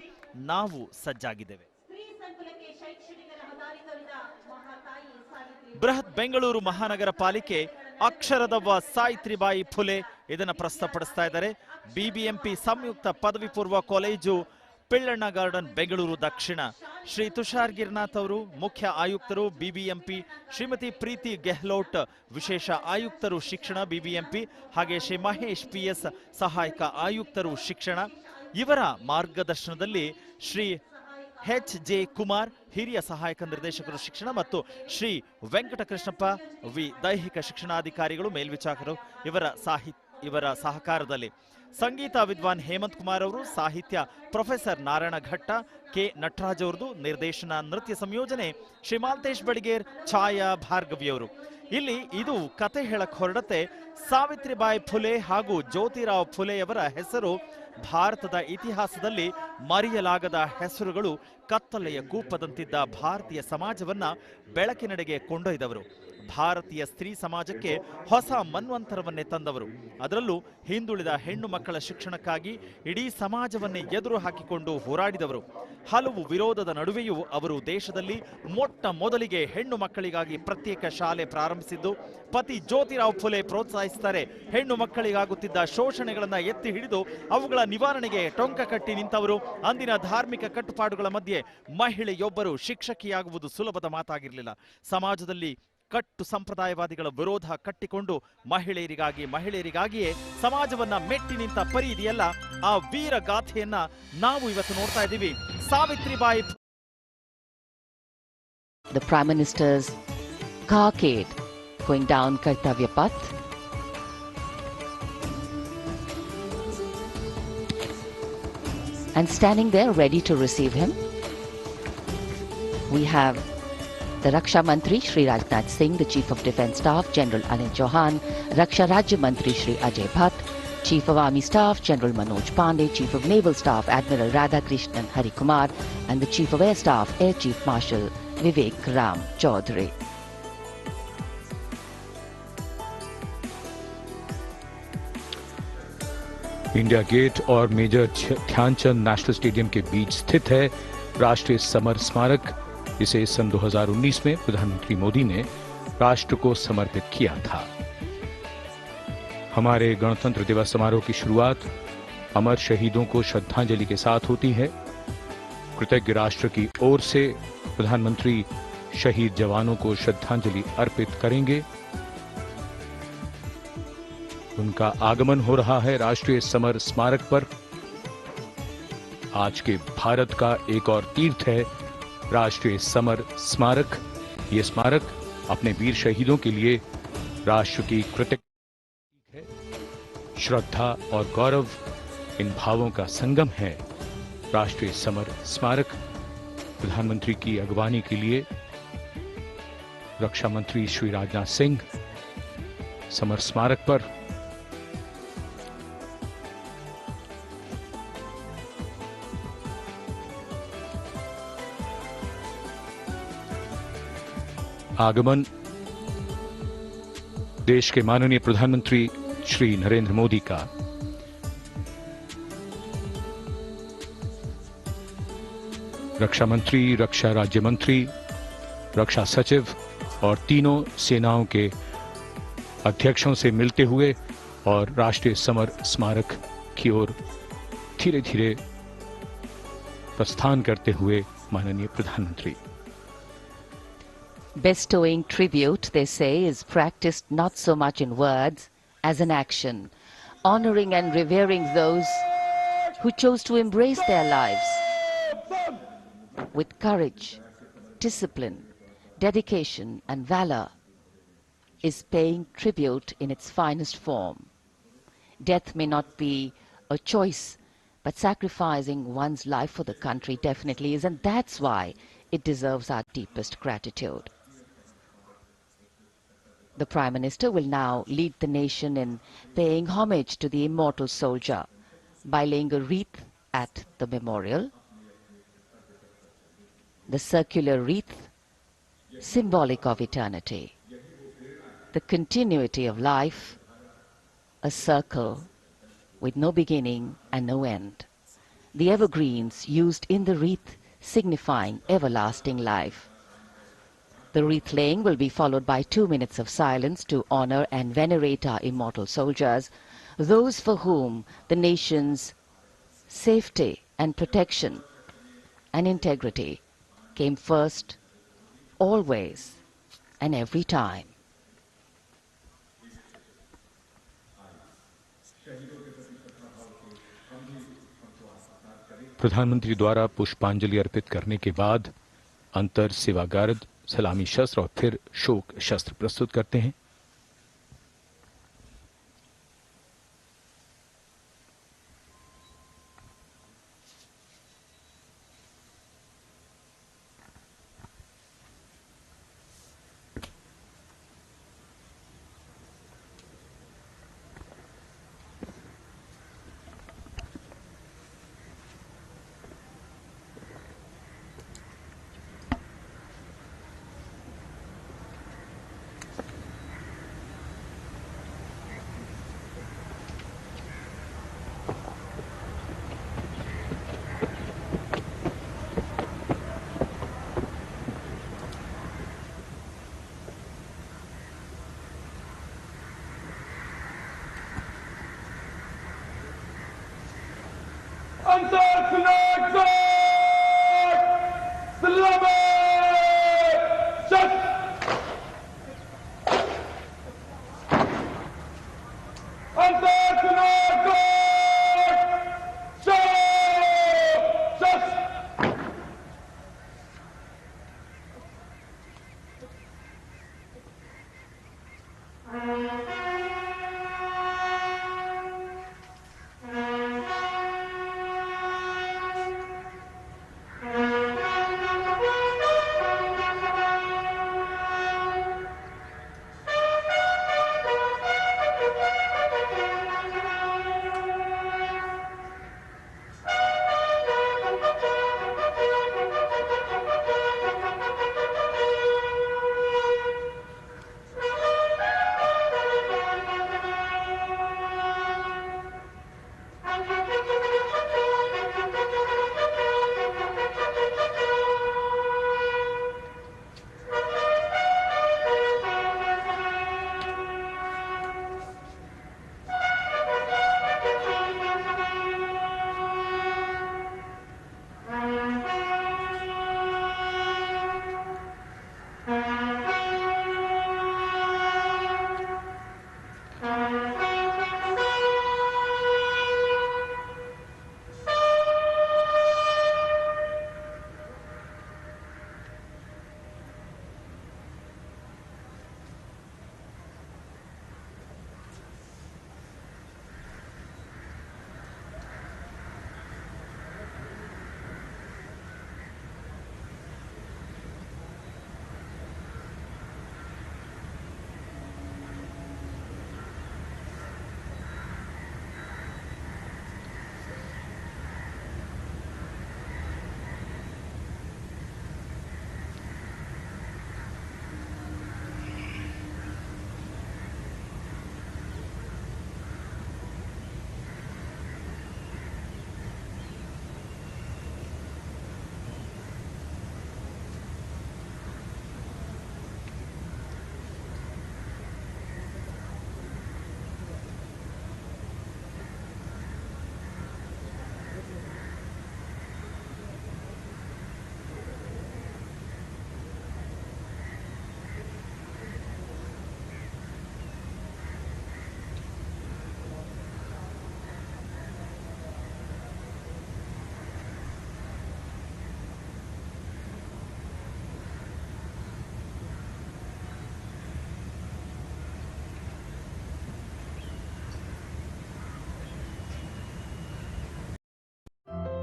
Speaker 5: ನಾವು ಸಜ್ಜಾಗಿದ್ದೇವೆ. ಬೃಹತ್ ಬೆಂಗಳೂರು ಮಹಾನಗರ ಪಾಲಿಕೆ ಅಕ್ಷರದವ್ವ ಸಾವಿತ್ರಿಬಾಯಿ ಫುಲೆ ಇದನ್ನು ಪ್ರಸ್ತುತಪಡಿಸ್ತಾ ಇದ್ದಾರೆ. ಬಿಬಿಎಂಪಿ ಸಂಯುಕ್ತ ಪದವಿ ಪೂರ್ವ ಕಾಲೇಜು, ಪಿಳ್ಳಣ್ಣ ಗಾರ್ಡನ್, ಬೆಂಗಳೂರು ದಕ್ಷಿಣ. ಶ್ರೀ ತುಷಾರ್ ಗಿರ್ನಾಥ್ ಅವರು ಮುಖ್ಯ ಆಯುಕ್ತರು ಬಿಬಿಎಂಪಿ, ಶ್ರೀಮತಿ ಪ್ರೀತಿ ಗೆಹ್ಲೋಟ್ ವಿಶೇಷ ಆಯುಕ್ತರು ಶಿಕ್ಷಣ ಬಿಬಿಎಂಪಿ, ಹಾಗೆ ಶ್ರೀ ಮಹೇಶ್ PS ಸಹಾಯಕ ಆಯುಕ್ತರು ಶಿಕ್ಷಣ. ಇವರ ಮಾರ್ಗದರ್ಶನದಲ್ಲಿ ಶ್ರೀ HJ ಕುಮಾರ್ ಹಿರಿಯ ಸಹಾಯಕ ನಿರ್ದೇಶಕರು ಶಿಕ್ಷಣ ಮತ್ತು ಶ್ರೀ ವೆಂಕಟಕೃಷ್ಣಪ್ಪ ವಿ ದೈಹಿಕ ಶಿಕ್ಷಣಾಧಿಕಾರಿಗಳು ಮೇಲ್ವಿಚಾರಕರು ಇವರ ಸಹಕಾರದಲ್ಲಿ ಸಂಗೀತ ವಿದ್ವಾನ್ ಹೇಮಂತ್ ಕುಮಾರ್ ಅವರು, ಸಾಹಿತ್ಯ ಪ್ರೊಫೆಸರ್ ನಾರಾಯಣ ಘಟ್ಟ, ಕೆ ನಟರಾಜ್ ಅವರದು, ನಿರ್ದೇಶನ ನೃತ್ಯ ಸಂಯೋಜನೆ ಶ್ರೀ ಮಾಲ್ತೇಶ್ ಬಡಿಗೇರ್, ಛಾಯಾ ಭಾರ್ಗವಿಯವರು. ಇಲ್ಲಿ ಇದು ಕತೆ ಹೇಳಕ್ ಹೊರಡತ್ತೆ. ಸಾವಿತ್ರಿಬಾಯಿ ಫುಲೆ ಹಾಗೂ ಜ್ಯೋತಿರಾವ್ ಫುಲೆಯವರ ಹೆಸರು ಭಾರತದ ಇತಿಹಾಸದಲ್ಲಿ ಮರೆಯಲಾಗದ ಹೆಸರುಗಳು. ಕತ್ತಲೆಯ ಕೂಪದಂತಿದ್ದ ಭಾರತೀಯ ಸಮಾಜವನ್ನ ಬೆಳಕಿನೆಡೆಗೆ ಕೊಂಡೊಯ್ದವರು. ಭಾರತೀಯ ಸ್ತ್ರೀ ಸಮಾಜಕ್ಕೆ ಹೊಸ ಮನ್ವಂತರವನ್ನೇ ತಂದವರು. ಅದರಲ್ಲೂ ಹಿಂದುಳಿದ ಹೆಣ್ಣು ಮಕ್ಕಳ ಶಿಕ್ಷಣಕ್ಕಾಗಿ ಇಡೀ ಸಮಾಜವನ್ನೇ ಎದುರು ಹಾಕಿಕೊಂಡು ಹೋರಾಡಿದವರು. ಹಲವು ವಿರೋಧದ ನಡುವೆಯೂ ಅವರು ದೇಶದಲ್ಲಿ ಮೊಟ್ಟ ಮೊದಲಿಗೆ ಹೆಣ್ಣು ಮಕ್ಕಳಿಗಾಗಿ ಪ್ರತ್ಯೇಕ ಶಾಲೆ ಪ್ರಾರಂಭಿಸಿದ್ದು. ಪತಿ ಜ್ಯೋತಿರಾವ್ ಫುಲೆ ಪ್ರೋತ್ಸಾಹಿಸುತ್ತಾರೆ. ಹೆಣ್ಣು ಮಕ್ಕಳಿಗಾಗುತ್ತಿದ್ದ ಶೋಷಣೆಗಳನ್ನ ಎತ್ತಿ ಹಿಡಿದು ಅವುಗಳ ನಿವಾರಣೆಗೆ ಟೊಂಕ ಕಟ್ಟಿ ನಿಂತವರು. ಅಂದಿನ ಧಾರ್ಮಿಕ ಕಟ್ಟುಪಾಡುಗಳ ಮಧ್ಯೆ ಮಹಿಳೆಯೊಬ್ಬರು ಶಿಕ್ಷಕಿಯಾಗುವುದು ಸುಲಭದ ಮಾತಾಗಿರಲಿಲ್ಲ. ಸಮಾಜದಲ್ಲಿ ಕಟ್ಟು ಸಂಪ್ರದಾಯವಾದಿಗಳ ವಿರೋಧ ಕಟ್ಟಿಕೊಂಡು ಮಹಿಳೆಯರಿಗಾಗಿಯೇ ಸಮಾಜವನ್ನ ಮೆಟ್ಟಿ ನಿಂತ ಪರಿ ಇದೆಯಲ್ಲ, ಆ ವೀರ ಗಾಥೆಯನ್ನ ನಾವು ಇವತ್ತು ನೋಡ್ತಾ ಇದ್ದೀವಿ. Savitribai.
Speaker 2: The Prime Minister's carcade going down Kartavya Path. And standing there ready to receive him, we have the Raksha Mantri Shri Rajnath Singh, the Chief of Defence Staff General Anil Chauhan, Raksha Rajya Mantri Shri Ajay Bhatt, Chief of Army Staff General Manoj Pandey, Chief of Naval Staff Admiral Radhakrishnan Harikumar, and the Chief of Air Staff Air Chief Marshal Vivek Ram Chaudhary.
Speaker 10: India gate और major Dhyanchand national stadium के बीच स्थित है राष्ट्रीय summer स्मारक। इसे सन 2019 में प्रधानमंत्री मोदी ने राष्ट्र को समर्पित किया था। हमारे गणतंत्र दिवस समारोह की शुरुआत अमर शहीदों को श्रद्धांजलि के साथ होती है। कृतज्ञ राष्ट्र की ओर से प्रधानमंत्री शहीद जवानों को श्रद्धांजलि अर्पित करेंगे। उनका आगमन हो रहा है राष्ट्रीय समर स्मारक पर। आज के भारत का एक और तीर्थ है राष्ट्रीय समर स्मारक। ये स्मारक अपने वीर शहीदों के लिए राष्ट्र की कृतज्ञता है। श्रद्धा और गौरव इन भावों का संगम है राष्ट्रीय समर स्मारक। प्रधानमंत्री की अगवानी के लिए रक्षा मंत्री श्री राजनाथ सिंह समर स्मारक पर आगमन देश के माननीय प्रधानमंत्री श्री नरेंद्र मोदी का। रक्षा मंत्री, रक्षा राज्य मंत्री, रक्षा सचिव और तीनों सेनाओं के अध्यक्षों से मिलते हुए और राष्ट्रीय समर स्मारक की ओर धीरे धीरे प्रस्थान करते हुए माननीय प्रधानमंत्री।
Speaker 2: Bestowing tribute, they say, is practiced not so much in words as in action, honoring and revering those who chose to embrace their lives with courage, discipline, dedication and valor is paying tribute in its finest form. Death may not be a choice, but sacrificing one's life for the country definitely is, and that's why it deserves our deepest gratitude. The Prime Minister will now lead the nation in paying homage to the immortal soldier by laying a wreath at the memorial. The circular wreath, symbolic of eternity, the continuity of life, a circle with no beginning and no end. The evergreens used in the wreath signifying everlasting life. The wreath laying will be followed by 2 minutes of silence to honor and venerate our immortal soldiers, those for whom the nation's safety and protection and integrity came first, always and every time.
Speaker 10: प्रधानमंत्री द्वारा पुष्पांजलि अर्पित करने के बाद अंतर सेवा guard सलामी शस्त्र और फिर शोक शस्त्र प्रस्तुत करते हैं।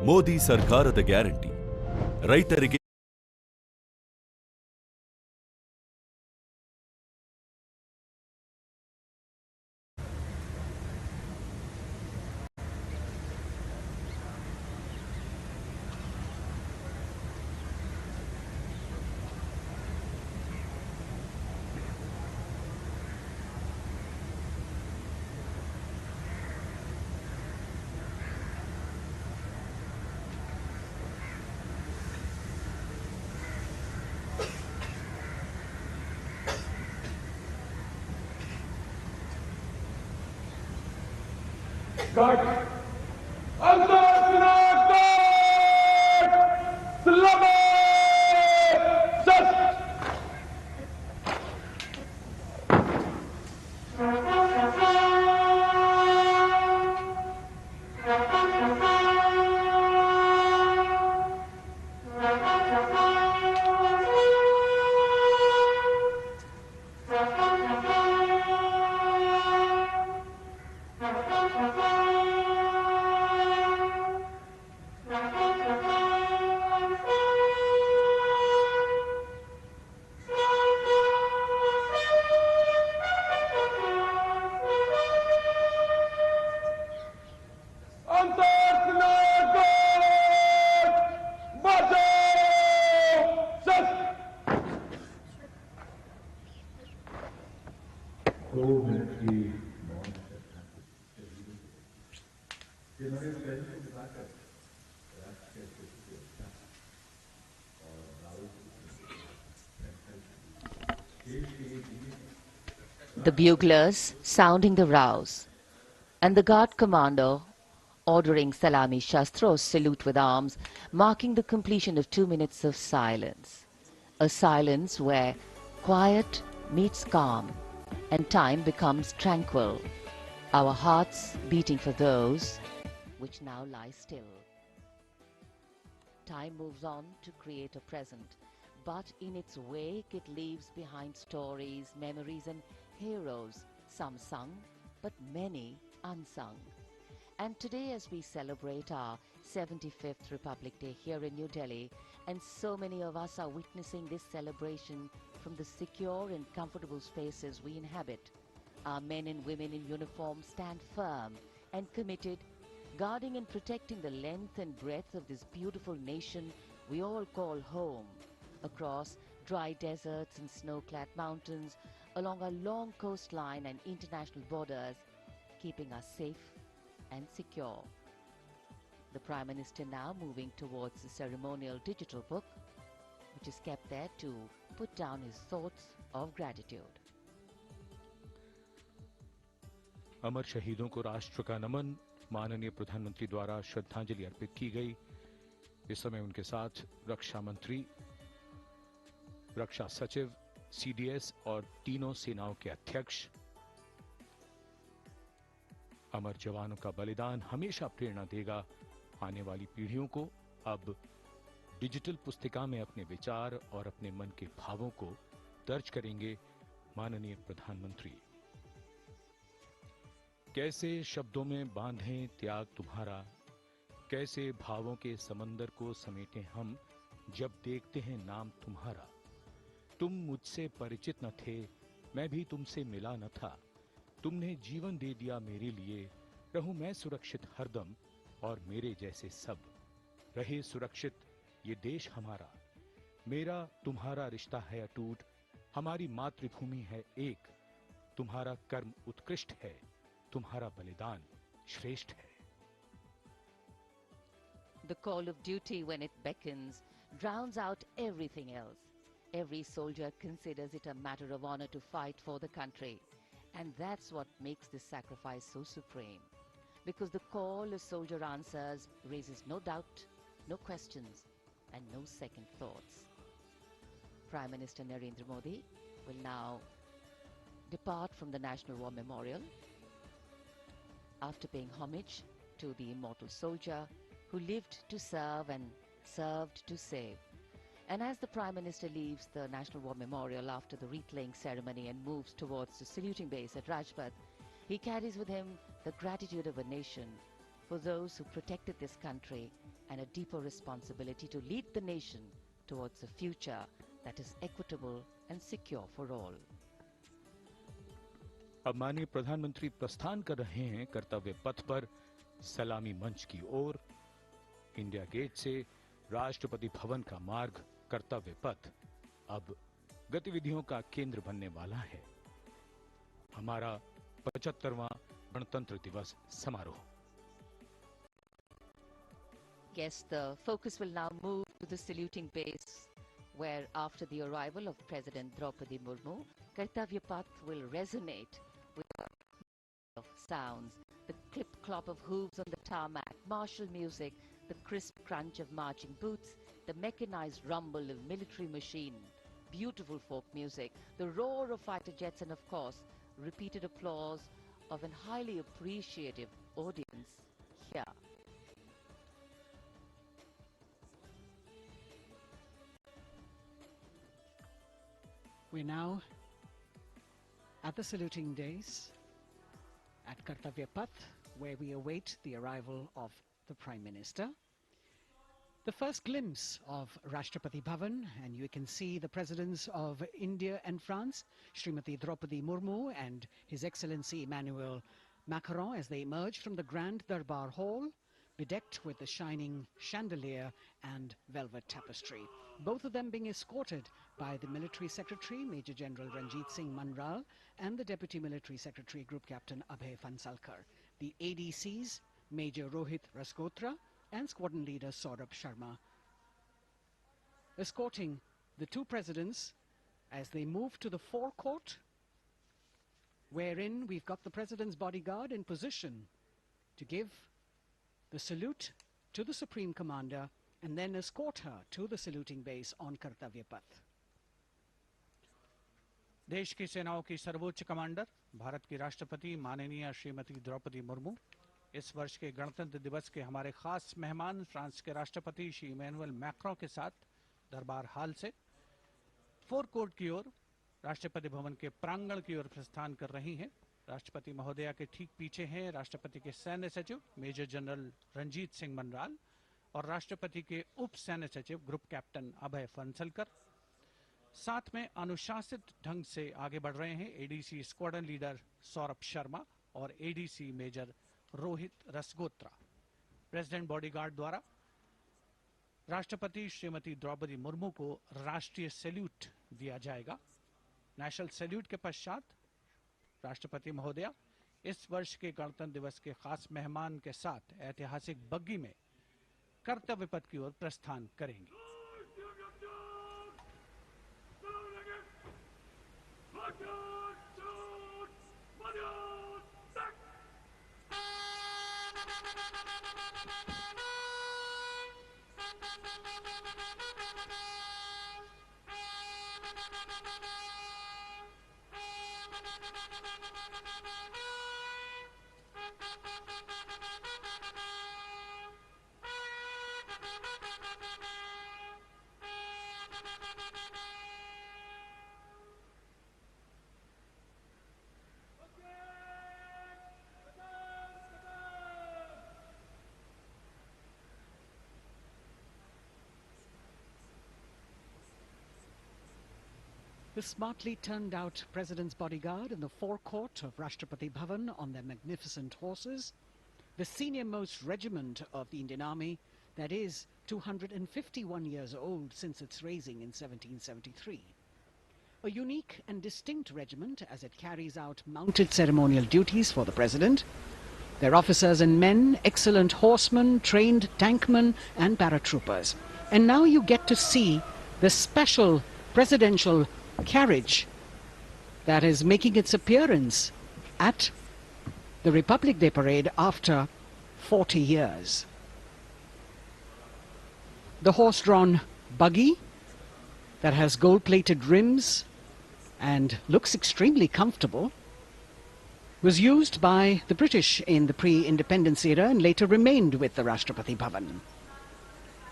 Speaker 11: ಮೋದಿ ಸರ್ಕಾರದ ಗ್ಯಾರಂಟಿ ರೈತರಿಗೆ
Speaker 6: Cut! Antarctica! Slumber!
Speaker 2: The buglers sounding the rouse, and the guard commander ordering Salami Shastros salute with arms, marking the completion of 2 minutes of silence. A silence where quiet meets calm and time becomes tranquil, our hearts beating for those which now lie still. Time moves on to create a present, but in its wake it leaves behind stories, memories and heroes, some sung, but many unsung. And today, as we celebrate our 75th Republic Day here in New Delhi, and so many of us are witnessing this celebration from the secure and comfortable spaces we inhabit, our men and women in uniform stand firm and committed, guarding and protecting the length and breadth of this beautiful nation we all call home, across dry deserts and snow-clad mountains, along our long coastline and international borders, keeping us safe and secure. The Prime Minister now moving towards the ceremonial digital book, which is kept there to put down his thoughts of gratitude.
Speaker 10: अमर शहीदों को राष्ट्र का नमन, माननीय प्रधानमंत्री द्वारा श्रद्धांजलि अर्पित की गई। इस समय उनके साथ रक्षा मंत्री, रक्षा सचिव, सीडीएस और तीनों सेनाओं के अध्यक्ष। अमर जवानों का बलिदान हमेशा प्रेरणा देगा आने वाली पीढ़ियों को। अब डिजिटल पुस्तिका में अपने विचार और अपने मन के भावों को दर्ज करेंगे माननीय प्रधानमंत्री। कैसे शब्दों में बांधें त्याग तुम्हारा, कैसे भावों के समंदर को समेटें हम जब देखते हैं नाम तुम्हारा। तुम मुझसे परिचित न थे, मैं भी तुमसे मिला न था, तुमने जीवन दे दिया मेरे लिए, रहूं मैं सुरक्षित हरदम और मेरे जैसे सब रहे सुरक्षित ये देश हमारा। मेरा तुम्हारा रिश्ता है अटूट, हमारी मातृभूमि है एक, तुम्हारा कर्म उत्कृष्ट है, तुम्हारा बलिदान श्रेष्ठ है।
Speaker 2: The call of duty, when it beckons, drowns out everything else. Every soldier considers it a matter of honor to fight for the country. And that's what makes this sacrifice so supreme. Because the call a soldier answers raises no doubt, no questions, and no second thoughts. Prime Minister Narendra Modi will now depart from the National War Memorial after paying homage to the immortal soldier who lived to serve and served to save. And as the Prime Minister leaves the National War Memorial after the wreath-laying ceremony and moves towards the saluting base at Rajpath, he carries with him the gratitude of a nation for those who protected this country and a deeper responsibility to lead the nation towards a future that is equitable and secure for all.
Speaker 10: अब माननीय प्रधानमंत्री प्रस्थान कर रहे हैं कर्तव्य पथ पर सलामी मंच की ओर। इंडिया गेट से राष्ट्रपति भवन का मार्ग कर्तव्य पथ अब गतिविधियों का केंद्र बनने वाला है। हमारा 75वां गणतंत्र दिवस समारोह।
Speaker 2: Yes, the focus will now move to the saluting base, where after the arrival of President Draupadi Murmu, Kartavya Path will resonate with of sounds, the clip-clop of hooves on the tarmac, martial music, the crisp crunch of marching boots, the mechanized rumble of military machine, beautiful folk music, the roar of fighter jets, and of course, repeated applause of an highly appreciative audience here.
Speaker 9: We're now at the saluting days at Kartavya Path, where we await the arrival of the Prime Minister. The first glimpse of Rashtrapati Bhavan, and you can see the presidents of India and France, Srimati Draupadi Murmu and His Excellency Emmanuel Macron, as they emerge from the Grand Darbar Hall, bedecked with the shining chandelier and velvet tapestry. Both of them being escorted by the Military Secretary, Major General Ranjit Singh Manral, and the Deputy Military Secretary, Group Captain Abhay Fansalkar. The ADCs, Major Rohit Rasgotra and Squadron Leader Saurabh Sharma, escorting the two presidents as they move to the forecourt, wherein we've got the President's bodyguard in position to give the salute to the Supreme Commander and then escort her to the saluting base on Kartavya Path.
Speaker 8: देश की सेनाओं की सर्वोच्च commander Bharat की राष्ट्रपति माननीय श्रीमती द्रौपदी मुर्मू, इस वर्ष के गणतंत्र दिवस के हमारे खास मेहमान फ्रांस के राष्ट्रपति श्री इमैनुअल मैक्रों के साथ दरबार हाल से फोरकोर्ट की ओर राष्ट्रपति भवन के प्रांगण की ओर प्रस्थान कर रही हैं। राष्ट्रपति महोदया के ठीक पीछे हैं राष्ट्रपति के सैन्य सचिव मेजर जनरल रंजीत सिंह मनराल और राष्ट्रपति के उप सैन्य सचिव ग्रुप कैप्टन अभय फंसलकर। साथ में अनुशासित ढंग से आगे बढ़ रहे हैं ADC squadron leader Saurabh Sharma और ADC major Rohit Rasgotra. President bodyguard द्वारा राष्ट्रपति श्रीमती द्रौपदी मुर्मू को राष्ट्रीय सैल्यूट दिया जाएगा। नेशनल सैल्यूट के पश्चात राष्ट्रपति महोदया इस वर्ष के गणतंत्र दिवस के खास मेहमान के साथ ऐतिहासिक बग्गी में कर्तव्य पथ की ओर प्रस्थान करेंगी।
Speaker 9: The smartly turned out President's bodyguard in the forecourt of Rashtrapati Bhavan on their magnificent horses, the senior-most regiment of the Indian Army, that is 251 years old since its raising in 1773. A unique and distinct regiment as it carries out mounted ceremonial duties for the President. Their officers and men, excellent horsemen, trained tankmen and paratroopers. And now you get to see the special presidential carriage that is making its appearance at the Republic Day parade after 40 years. The horse-drawn buggy that has gold-plated rims and looks extremely comfortable was used by the British in the pre-independence era and later remained with the Rashtrapati Bhavan.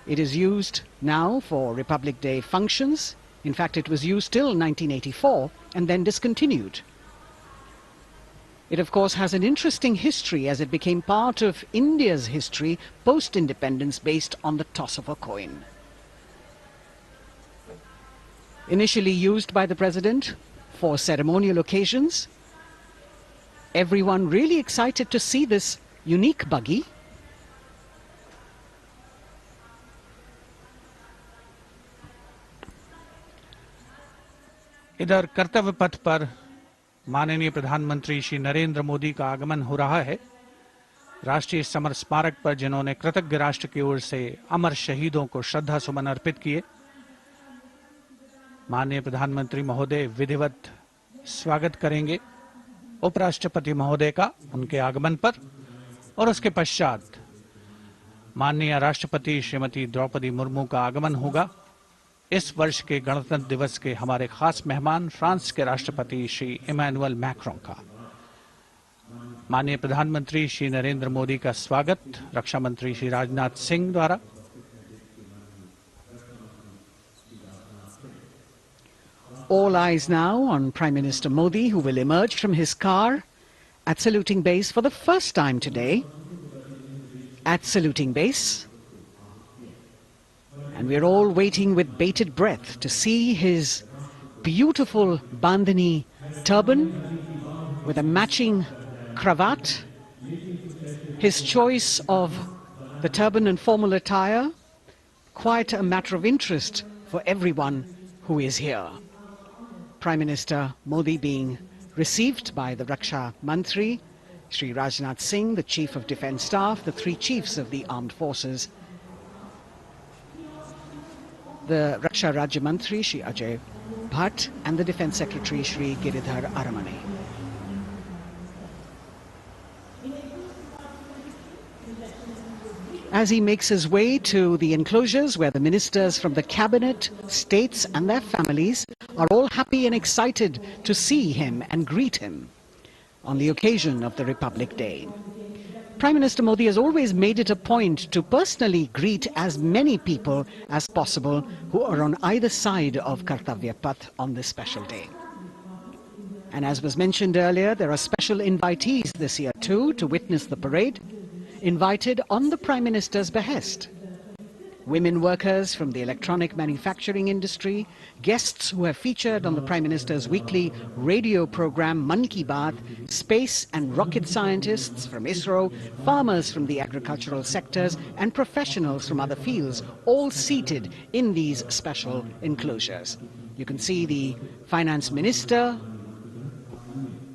Speaker 9: It is used now for Republic Day functions. In fact, it was used till 1984 and then discontinued. It, of course, has an interesting history as it became part of India's history post-independence based on the toss of a coin. Initially used by the President for ceremonial occasions, everyone really excited to see this unique buggy.
Speaker 8: इधर कर्तव्य पथ पर माननीय प्रधानमंत्री श्री नरेंद्र मोदी का आगमन हो रहा है। राष्ट्रीय समर स्मारक पर जिन्होंने कृतज्ञ राष्ट्र की ओर से अमर शहीदों को श्रद्धा सुमन अर्पित किए, माननीय प्रधानमंत्री महोदय विधिवत स्वागत करेंगे उपराष्ट्रपति महोदय का उनके आगमन पर। और उसके पश्चात माननीय राष्ट्रपति श्रीमती द्रौपदी मुर्मू का आगमन होगा। इस वर्ष के गणतंत्र दिवस के हमारे खास मेहमान फ्रांस के राष्ट्रपति श्री इमैनुअल मैक्रों का। माननीय प्रधानमंत्री श्री नरेंद्र मोदी का स्वागत रक्षा मंत्री श्री राजनाथ सिंह द्वारा।
Speaker 9: All eyes now on Prime Minister Modi, who will emerge from his car at saluting base for the first time today. At saluting base. And we're all waiting with bated breath to see his beautiful bandhani turban with a matching cravat. His choice of the turban and formal attire, quite a matter of interest for everyone who is here. Prime Minister Modi being received by the Raksha Mantri, Shri Rajnath Singh, the Chief of Defence Staff, the three chiefs of the armed forces, the Raksha Rajya Mantri, Shri Ajay Bhatt, and the Defence Secretary, Shri Giridhar Aramane. As he makes his way to the enclosures where the ministers from the cabinet, states and their families are all happy and excited to see him and greet him on the occasion of the Republic Day. Prime Minister Modi has always made it a point to personally greet as many people as possible who are on either side of Kartavya Path on this special day. And as was mentioned earlier, there are special invitees this year too to witness the parade, invited on the Prime Minister's behest. Women workers from the electronic manufacturing industry, guests who have featured on the Prime Minister's weekly radio program Mann Ki Baat, space and rocket scientists from ISRO, farmers from the agricultural sectors and professionals from other fields, all seated in these special enclosures. You can see the Finance Minister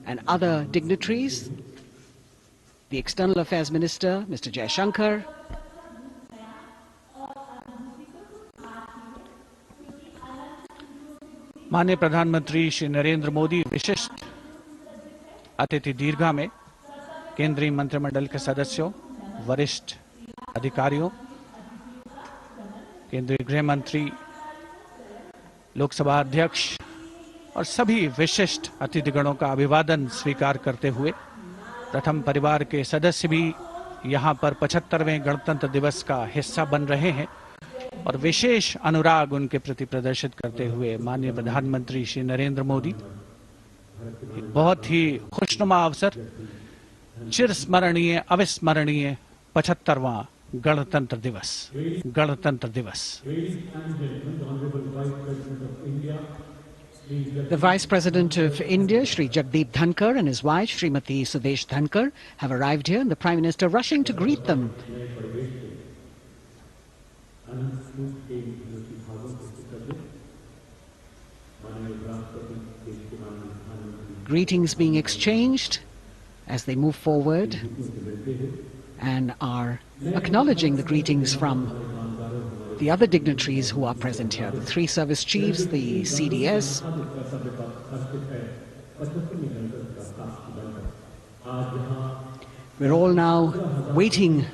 Speaker 9: and other dignitaries, the External Affairs Minister, Mr. Jaishankar,
Speaker 8: माननीय प्रधानमंत्री श्री नरेंद्र मोदी विशिष्ट अतिथि दीर्घा में केंद्रीय मंत्रिमंडल के सदस्यों, वरिष्ठ अधिकारियों, केंद्रीय गृह मंत्री, लोकसभा अध्यक्ष और सभी विशिष्ट अतिथिगणों का अभिवादन स्वीकार करते हुए प्रथम परिवार के सदस्य भी यहां पर 75वें गणतंत्र दिवस का हिस्सा बन रहे हैं और विशेष अनुराग उनके प्रति प्रदर्शित करते हुए माननीय प्रधानमंत्री श्री नरेंद्र मोदी बहुत ही खुशनुमा अवसर, चिरस्मरणीय अविस्मरणीय 75वां गणतंत्र दिवस।
Speaker 9: The Vice President of India, Shri Jagdeep Dhankar, and his wife, Srimati Sudesh Dhankar, have arrived here, and the Prime Minister rushing to greet them. Greetings being exchanged as they move forward and are acknowledging the greetings from the other dignitaries who are present here, the three service chiefs, the CDS. We're all now waiting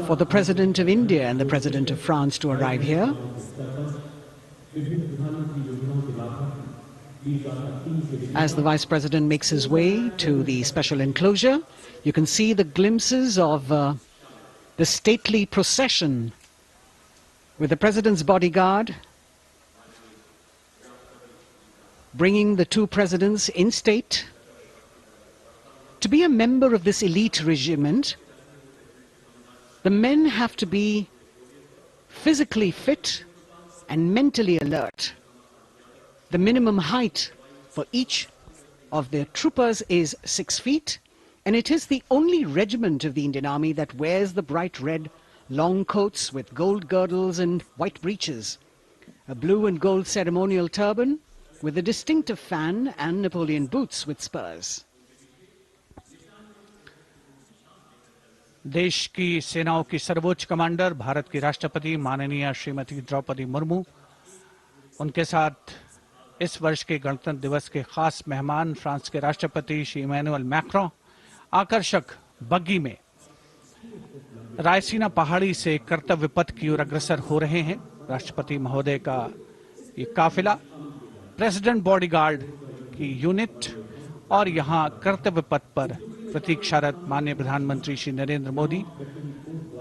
Speaker 9: for the President of India and the President of France to arrive here. As the Vice President makes his way to the special enclosure, you can see the glimpses of the stately procession with the President's bodyguard bringing the two presidents in state. To be a member of this elite regiment, the men have to be physically fit and mentally alert. The minimum height for each of the troopers is 6 feet, and it is the only regiment of the Indian Army that wears the bright red long coats with gold girdles and white breeches, a blue and gold ceremonial turban with a distinctive fan and Napoleon boots with spurs.
Speaker 8: देश की सेनाओं की सर्वोच्च commander Bharat की राष्ट्रपति माननीय श्रीमती द्रौपदी मुर्मू, उनके साथ इस वर्ष के गणतंत्र दिवस के खास मेहमान फ्रांस के राष्ट्रपति श्री इमैनुअल मैक्रों, आकर्षक बग्गी में रायसीना पहाड़ी से कर्तव्य पथ की ओर अग्रसर हो रहे हैं। राष्ट्रपति महोदय का ये काफिला प्रेसिडेंट बॉडीगार्ड की यूनिट और यहां कर्तव्य पथ पर प्रतीक्षारत माननीय प्रधानमंत्री श्री नरेंद्र मोदी,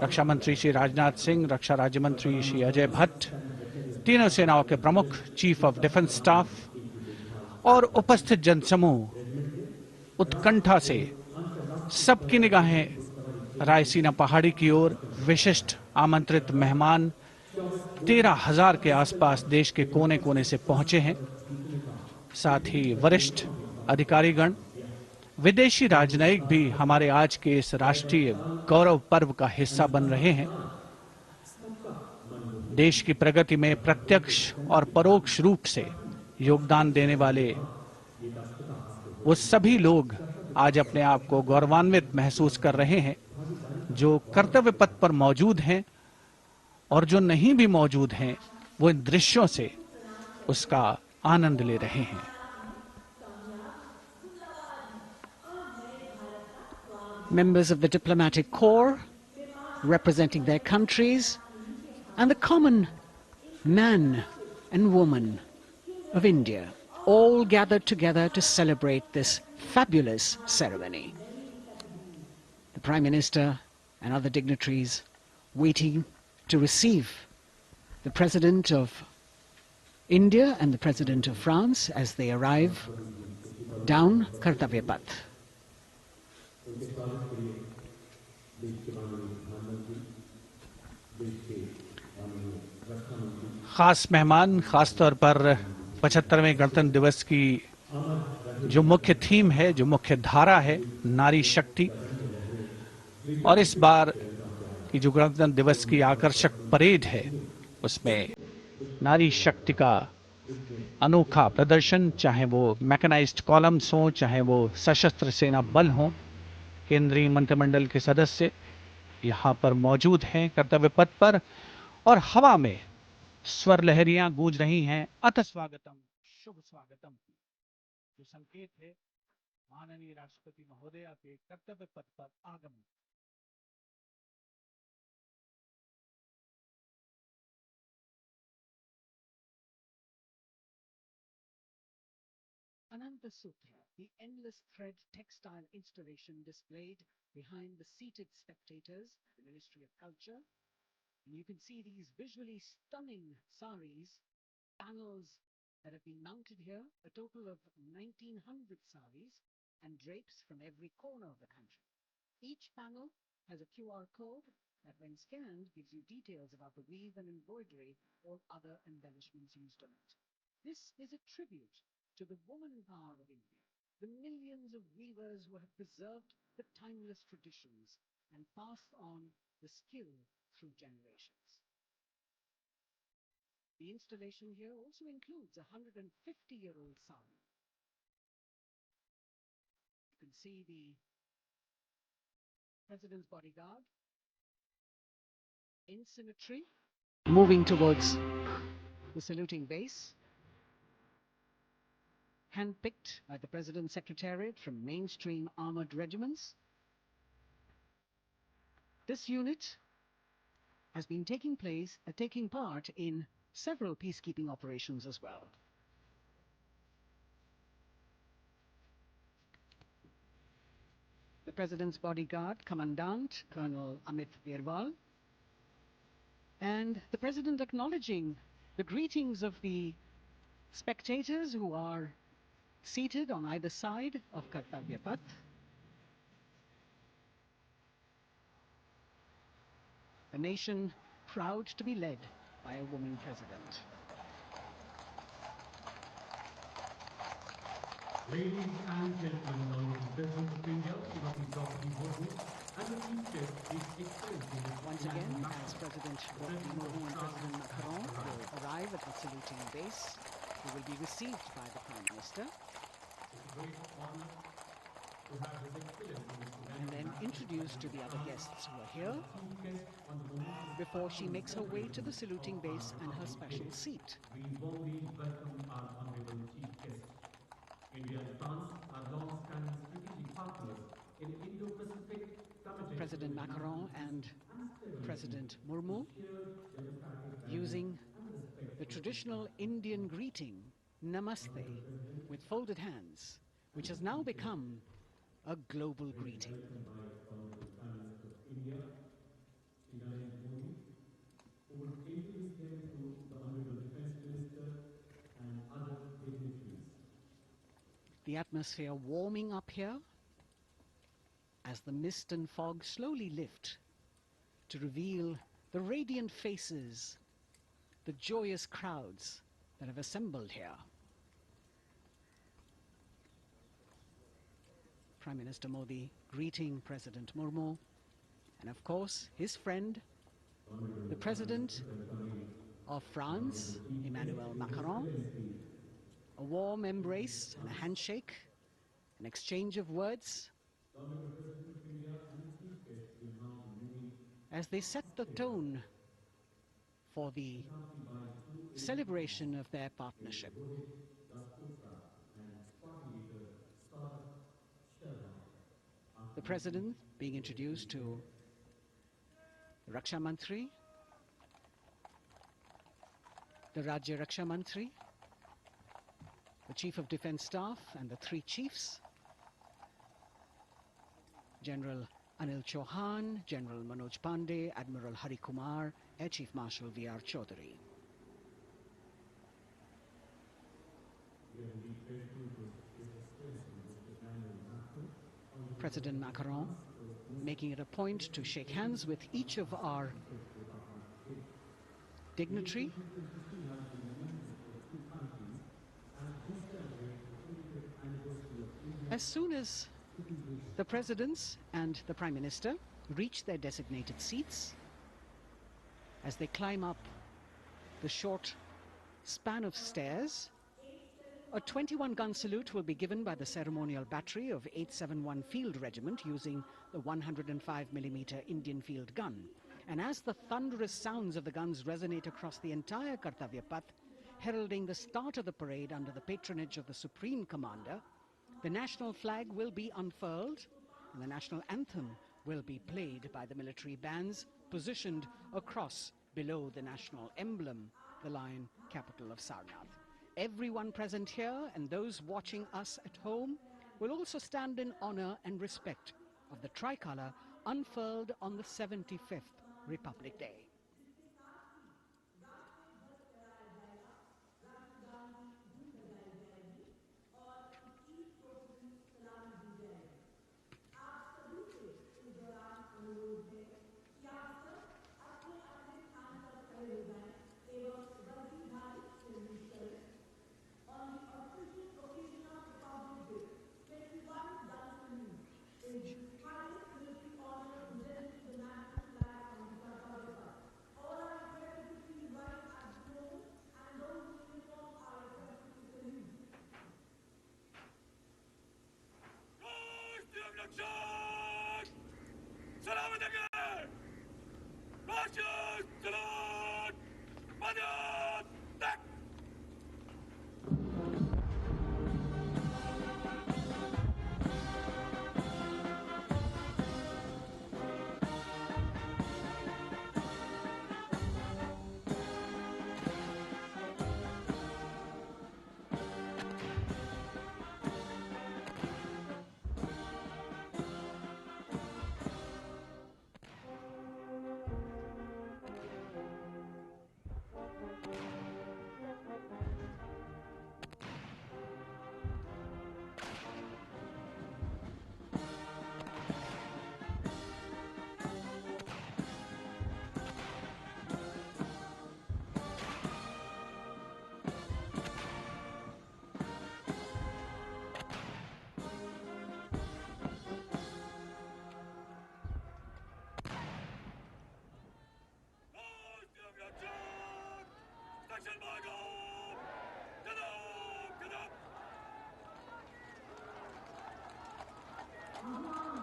Speaker 8: रक्षा मंत्री श्री राजनाथ सिंह, रक्षा राज्य मंत्री श्री अजय भट्ट, तीनों सेनाओं के प्रमुख, चीफ ऑफ डिफेंस स्टाफ और उपस्थित जनसमूह उत्कंठा से सबकी निगाहें रायसीना पहाड़ी की ओर। विशिष्ट आमंत्रित मेहमान 13,000 के आसपास देश के कोने कोने से पहुंचे हैं। साथ ही वरिष्ठ अधिकारीगण, विदेशी राजनयिक भी हमारे आज के इस राष्ट्रीय गौरव पर्व का हिस्सा बन रहे हैं। देश की प्रगति में प्रत्यक्ष और परोक्ष रूप से योगदान देने वाले वो सभी लोग आज अपने आप को गौरवान्वित महसूस कर रहे हैं, जो कर्तव्य पथ पर मौजूद हैं और जो नहीं भी मौजूद हैं, वो इन दृश्यों से उसका आनंद ले रहे हैं।
Speaker 9: Members of the diplomatic corps representing their countries and the common man and woman of India all gathered together to celebrate this fabulous ceremony. The Prime Minister and other dignitaries waiting to receive the President of India and the President of France as they arrive down Kartavya Path.
Speaker 8: खास मेहमान, खासतौर पर 75वें गणतंत्र दिवस की जो मुख्य theme है, जो मुख्य धारा है, नारी शक्ति, और इस बार की जो गणतंत्र दिवस की आकर्षक परेड है उसमें नारी शक्ति का अनोखा प्रदर्शन, चाहे वो मैकेनाइज्ड कॉलम्स हों, चाहे वो सशस्त्र सेना बल हों, केंद्रीय मंत्रिमंडल के सदस्य यहाँ पर मौजूद हैं कर्तव्य पथ पर, और हवा में स्वर लहरियां गूंज रही हैं, अथ स्वागतम, शुभ स्वागतम, जो संकेत है माननीय राष्ट्रपति महोदय के कर्तव्य पथ पर आगमन।
Speaker 9: Ananta Sutra, the endless thread textile installation displayed behind the seated spectators at the Ministry of Culture. And you can see these visually stunning saris, panels that have been mounted here, a total of 1,900 saris and drapes from every corner of the country. Each panel has a QR code that when scanned gives you details about the weave and embroidery or other embellishments used on it. This is a tribute to the woman power of India, the millions of weavers who have preserved the timeless traditions and passed on the skill through generations. The installation here also includes a 150-year-old sari. You can see the President's bodyguard in symmetry, moving towards the saluting base, handpicked by the President's Secretariat from mainstream armored regiments. This unit has been taking part in several peacekeeping operations as well. The President's bodyguard, Commandant Colonel Amit Virwal, and the President acknowledging the greetings of the spectators who are seated on either side of Kartavya Path. A nation proud to be led by a woman president.
Speaker 3: Ladies and gentlemen, now the President of India, Draupadi Murmu, and the Chief Guest, His Excellency
Speaker 9: Once again, as President Draupadi Murmu and President Macron will arrive at the saluting base, who will be received by the Prime Minister.
Speaker 3: It's a great honor to have His Excellency
Speaker 9: And then introduced to the other guests who are here before she makes her way to the saluting base and her special seat.
Speaker 3: We warmly welcome our Honorable Chief Guest. India and France are long-standing strategic partners in Indo
Speaker 9: President Macron and President Murmu using the traditional Indian greeting, Namaste, with folded hands, which has now become a global greeting. The atmosphere warming up here as the mist and fog slowly lift to reveal the radiant faces, the joyous crowds that have assembled here. Prime Minister Modi greeting President Murmu, and of course his friend, the President of France, Emmanuel Macron. A warm embrace and a handshake, an exchange of words as they set the tone for the celebration of their partnership. The President being introduced to the Raksha Mantri, the Rajya Raksha Mantri, the Chief of Defence Staff and the three chiefs, General Anil Chauhan, General Manoj Pandey, Admiral Hari Kumar, Air Chief Marshal V.R. Chaudhary. President Macron making it a point to shake hands with each of our dignitary. As soon as the presidents and the Prime Minister reach their designated seats, as they climb up the short span of stairs, a 21-gun salute will be given by the ceremonial battery of 871 Field Regiment using the 105mm Indian field gun. And as the thunderous sounds of the guns resonate across the entire Kartavya Path, heralding the start of the parade under the patronage of the Supreme Commander, the national flag will be unfurled and the national anthem will be played by the military bands positioned across below the national emblem, the lion capital of Sarnath. Everyone present here and those watching us at home will also stand in honor and respect of the tricolour unfurled on the 75th Republic Day.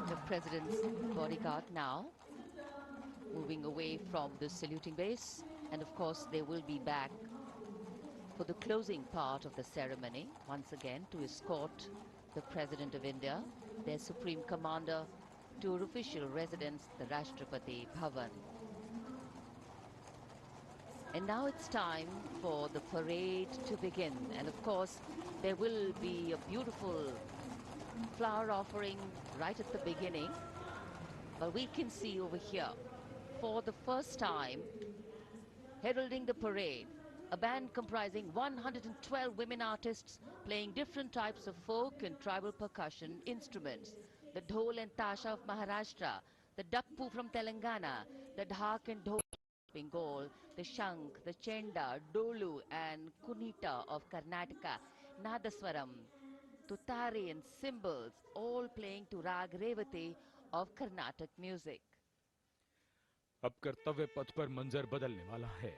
Speaker 2: The President's bodyguard now moving away from the saluting base, and of course they will be back for the closing part of the ceremony once again to escort the President of India, their Supreme Commander to her official residence, the Rashtrapati Bhavan. And now it's time for the parade to begin. And of course, there will be a beautiful flower offering right at the beginning. But we can see over here, for the first time, heralding the parade, a band comprising 112 women artists playing different types of folk and tribal percussion instruments. The dhol and tasha of Maharashtra, the dakpu from Telangana, the dhak and dhol of Bengal, the shank, the chenda, dolu and kunita of Karnataka, nadaswaram, tutari and cymbals, all playing to rag revati of Carnatic music.
Speaker 10: अब कर्तव्य पथ पर मंजर बदलने वाला है।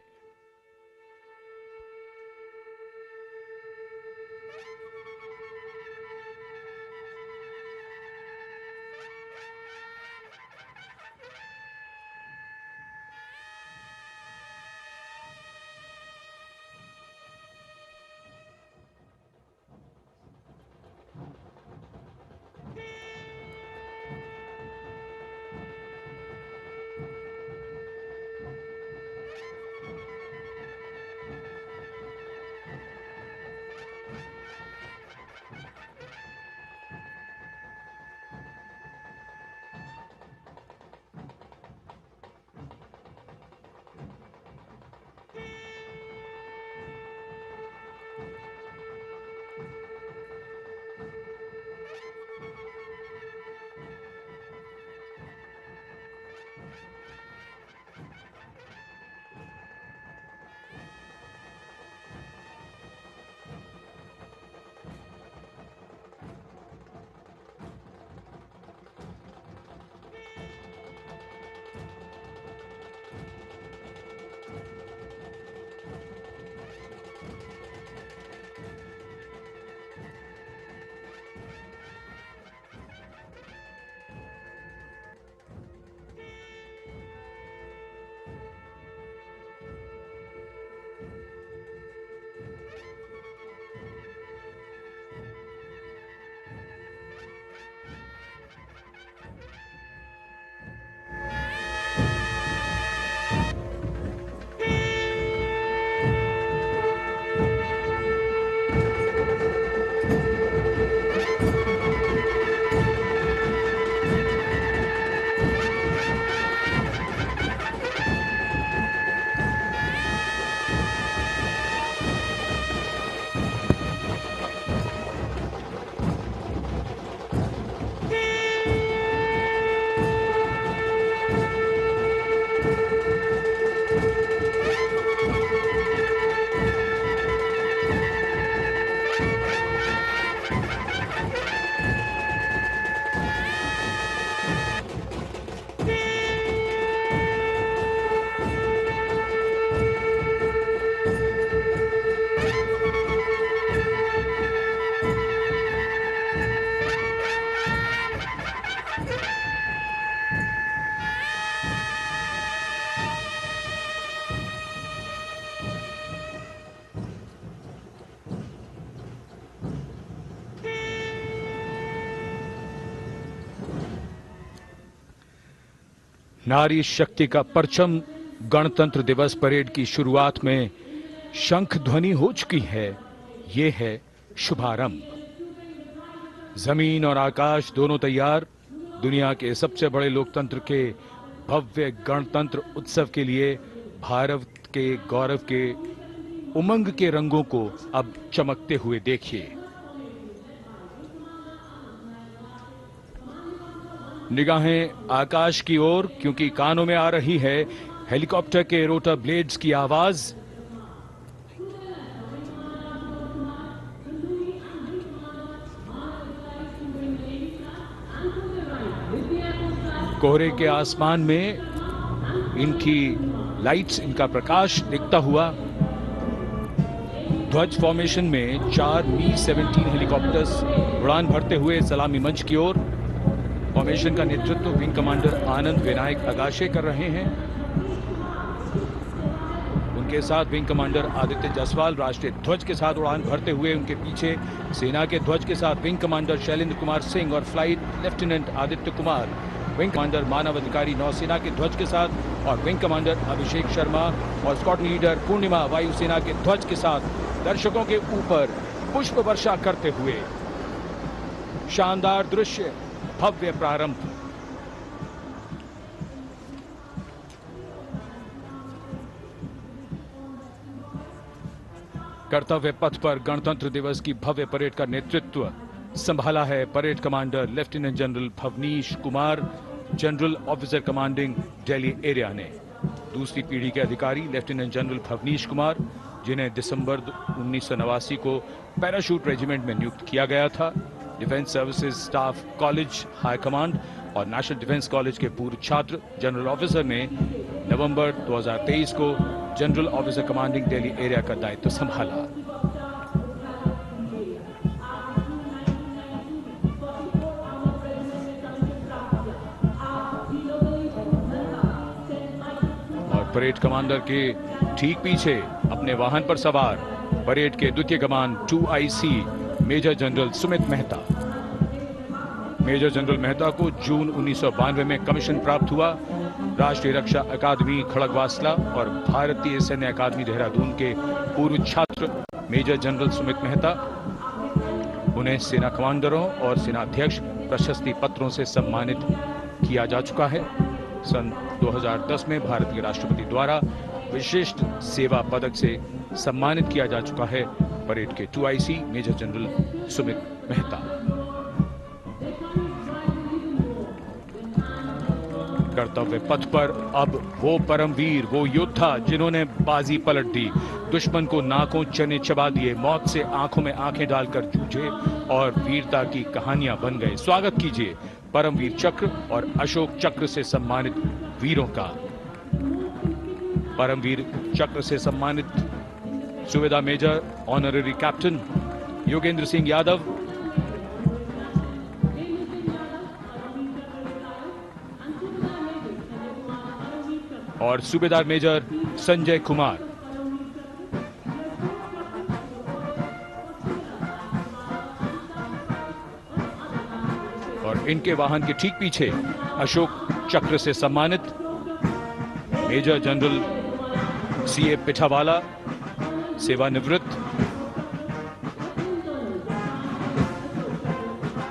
Speaker 10: नारी शक्ति का परचम गणतंत्र दिवस परेड की शुरुआत में शंख ध्वनि हो चुकी है। ये है शुभारंभ। जमीन और आकाश दोनों तैयार। दुनिया के सबसे बड़े लोकतंत्र के भव्य गणतंत्र उत्सव के लिए भारत के गौरव के उमंग के रंगों को अब चमकते हुए देखिए। निगाहें आकाश की ओर, क्योंकि कानों में आ रही है हेलीकॉप्टर के रोटर ब्लेड्स की आवाज। कोहरे के आसमान में इनकी लाइट्स, इनका प्रकाश दिखता हुआ। ध्वज फॉर्मेशन में 4 Mi-17 हेलीकॉप्टर्स उड़ान भरते हुए सलामी मंच की ओर। फॉर्मेशन का नेतृत्व विंग कमांडर आनंद विनायक अगाशे कर रहे हैं। उनके साथ विंग कमांडर आदित्य जायसवाल राष्ट्रीय ध्वज के साथ उड़ान भरते हुए। उनके पीछे सेना के ध्वज के साथ विंग कमांडर शैलेंद्र कुमार सिंह और flight lieutenant Aditya Kumar wing commander Manav Adhikari नौसेना के ध्वज के साथ और विंग कमांडर अभिषेक शर्मा और स्क्वाड्रन लीडर पूर्णिमा वायुसेना के ध्वज के साथ दर्शकों के ऊपर पुष्प वर्षा करते हुए शानदार दृश्य, भव्य प्रारंभ। कर्तव्य पथ पर गणतंत्र दिवस की भव्य परेड का नेतृत्व संभाला है parade commander lieutenant general Bhavnish Kumar, general officer commanding Delhi area ने। दूसरी पीढ़ी के अधिकारी लेफ्टिनेंट जनरल भवनीश कुमार, जिन्हें दिसंबर 1989 को पैराशूट रेजिमेंट में नियुक्त किया गया था, defence services staff college high command और नेशनल डिफेंस कॉलेज के पूर्व छात्र जनरल ऑफिसर ने नवंबर 2023 को general officer commanding Delhi area का दायित्व संभाला। और परेड कमांडर के ठीक पीछे अपने वाहन पर सवार परेड के द्वितीय कमान 2IC major general Sumit Mehta. Major general Mehta को जून 1992 में कमीशन प्राप्त हुआ। राष्ट्रीय रक्षा अकादमी खड़गवासला और भारतीय सैन्य अकादमी देहरादून के पूर्व छात्र मेजर जनरल सुमित मेहता, उन्हें सेना कमांडरों और सेनाध्यक्ष प्रशस्ति पत्रों से सम्मानित किया जा चुका है। सन 2010 में भारत के राष्ट्रपति द्वारा विशिष्ट सेवा पदक से सम्मानित किया जा चुका है परेड के 2IC major general Sumit Mehta. कर्तव्य पथ पर अब वो परमवीर, वो योद्धा जिन्होंने बाजी पलट दी, दुश्मन को नाकों चने चबा दिए, मौत से आंखों में आंखें डालकर जूझे और वीरता की कहानियां बन गए। स्वागत कीजिए परमवीर चक्र और अशोक चक्र से सम्मानित वीरों का। परमवीर चक्र से सम्मानित subedar major honorary captain Yogendra Singh Yadav, और सूबेदार मेजर संजय कुमार। और इनके वाहन के ठीक पीछे अशोक चक्र से सम्मानित मेजर जनरल CA पिठावाला, सेवानिवृत्त,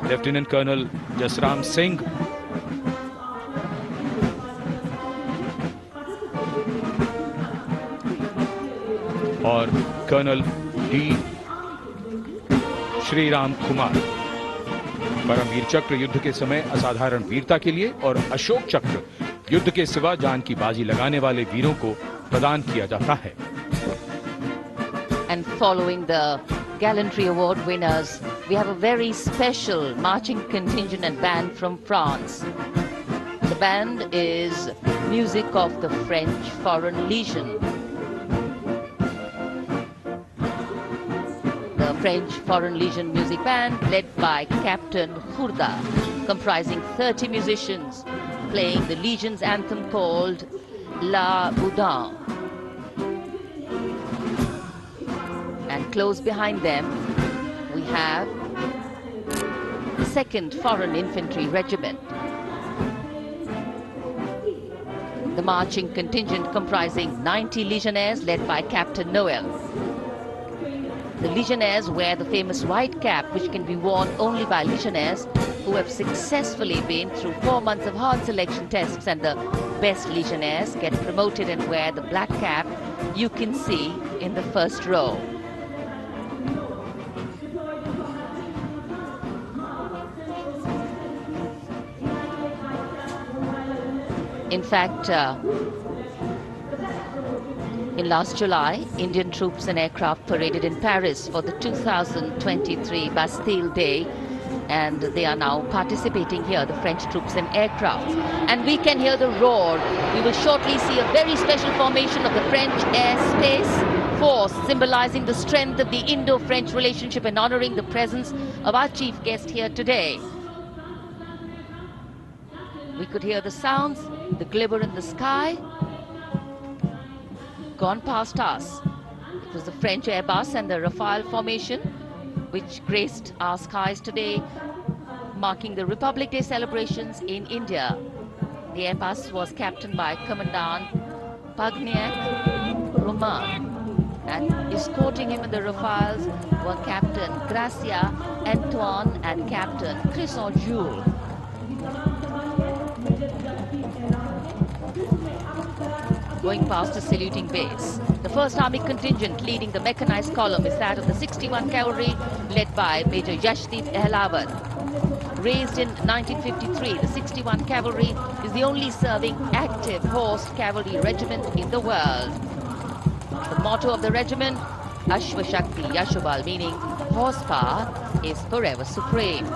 Speaker 10: लेफ्टिनेंट कर्नल जसराम सिंह, और कर्नल D श्रीराम कुमार। परमवीर चक्र युद्ध के समय असाधारण वीरता के लिए और अशोक चक्र युद्ध के सिवा जान की बाजी लगाने वाले वीरों को प्रदान किया जाता है।
Speaker 2: And following the gallantry award winners, we have a very special marching contingent and band from France. The band is music of the French Foreign Legion. The French Foreign Legion music band led by Captain Khurda, comprising 30 musicians playing the Legion's anthem called La Boudin. And close behind them we have the 2nd Foreign Infantry Regiment. The marching contingent comprising 90 Legionnaires led by Captain Noel. The Legionnaires wear the famous white cap, which can be worn only by Legionnaires who have successfully been through 4 months of hard selection tests, and the best Legionnaires get promoted and wear the black cap you can see in the first row. In fact, in last July, Indian troops and aircraft paraded in Paris for the 2023 Bastille Day, and they are now participating here, the French troops and aircraft. And we can hear the roar. We will shortly see a very special formation of the French Air Space Force, symbolizing the strength of the Indo-French relationship and honoring the presence of our chief guest here today. We could hear the sounds, the glimmer in the sky, gone past us. It was the French Airbus and the Rafale formation which graced our skies today, marking the Republic Day celebrations in India. The air pass was captained by Commandant Pagniak Roman, and escorting him in the Rafales were Captain Gracia Antoine and Captain Crisson Jules. Going past the saluting base, the 1st Army contingent leading the mechanized column is that of the 61 Cavalry led by Major Yashdeep Ehlawat. Raised in 1953, the 61 Cavalry is the only serving active horsed cavalry regiment in the world. The motto of the regiment, Ashwa Shakti Yashobal, meaning horsepower is forever supreme.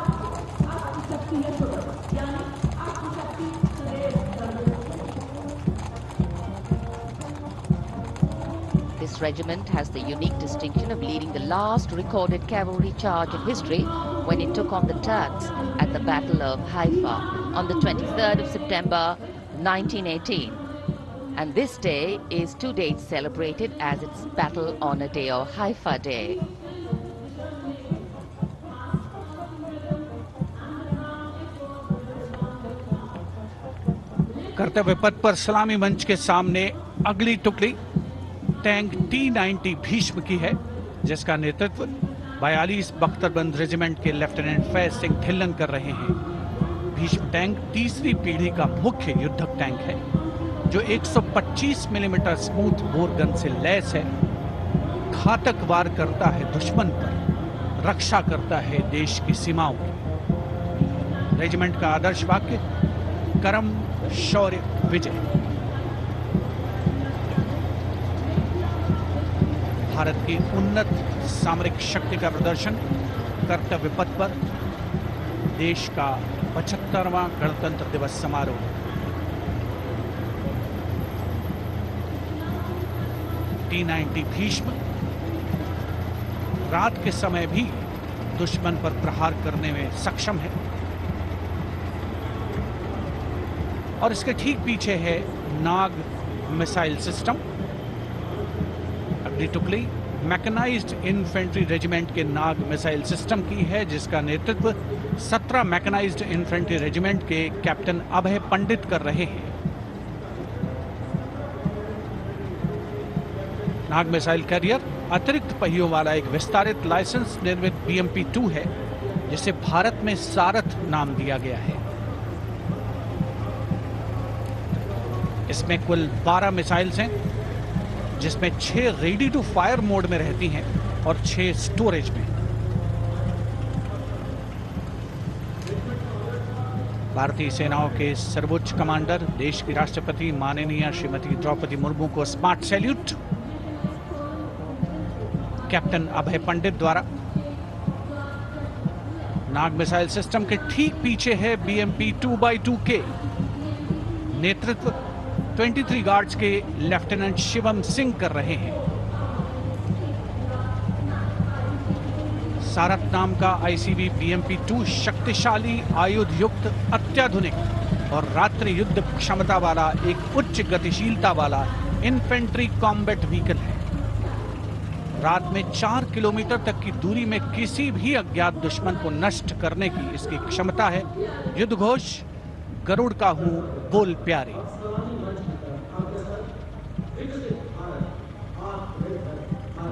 Speaker 2: This regiment has the unique distinction of leading the last recorded cavalry charge in history when it took on the Turks at the Battle of Haifa on the 23rd of September 1918. And this day is to date celebrated as its Battle Honor Day or Haifa Day.
Speaker 8: कर्तव्य पथ पर सलामी मंच के सामने अगली टुकड़ी tank T-90 Bhishma की है, जिसका नेतृत्व 42 बख्तरबंद रेजिमेंट के लेफ्टिनेंट फैज सिंह ढिल्लन कर रहे हैं। भीष्म टैंक तीसरी पीढ़ी का मुख्य युद्धक टैंक है, जो 125 मिलीमीटर स्मूथ बोर गन से लैस है। घातक वार करता है दुश्मन पर, रक्षा करता है देश की सीमाओं की। रेजिमेंट का आदर्श वाक्य, कर्म शौर्य विजय। भारत की उन्नत सामरिक शक्ति का प्रदर्शन कर्तव्य पथ पर देश का 75वां गणतंत्र दिवस समारोह। T-90 भीष्म रात के समय भी दुश्मन पर प्रहार करने में सक्षम है। और इसके ठीक पीछे है नाग मिसाइल सिस्टम। अगली टुकड़ी मैकेनाइज्ड इन्फेंट्री रेजिमेंट के नाग मिसाइल सिस्टम की है, जिसका नेतृत्व 17 मैकेनाइज्ड इन्फेंट्री रेजिमेंट के कैप्टन अभय पंडित कर रहे हैं। नाग मिसाइल कैरियर अतिरिक्त पहियों वाला एक विस्तारित लाइसेंस निर्मित BMP-2 है, जिसे भारत में सारथ नाम दिया गया है। इसमें कुल 12 मिसाइल्स हैं, जिसमें 6 रेडी टू फायर मोड में रहती हैं और 6 स्टोरेज में। भारतीय सेनाओं के सर्वोच्च कमांडर देश की राष्ट्रपति माननीय श्रीमती द्रौपदी मुर्मू को स्मार्ट सैल्यूट कैप्टन अभय पंडित द्वारा। नाग मिसाइल सिस्टम के ठीक पीछे है BMP 2x2K। नेतृत्व 23 गार्ड्स के लेफ्टिनेंट शिवम सिंह कर रहे हैं। सारथ नाम का ICV BMP-2 शक्तिशाली आयुध युक्त अत्याधुनिक और रात्रि युद्ध क्षमता वाला एक उच्च गतिशीलता वाला इन्फेंट्री कॉम्बैट व्हीकल है। रात में 4 किलोमीटर तक की दूरी में किसी भी अज्ञात दुश्मन को नष्ट करने की इसकी क्षमता है। युद्ध घोष, गरुड़ का हूं बोल प्यारे।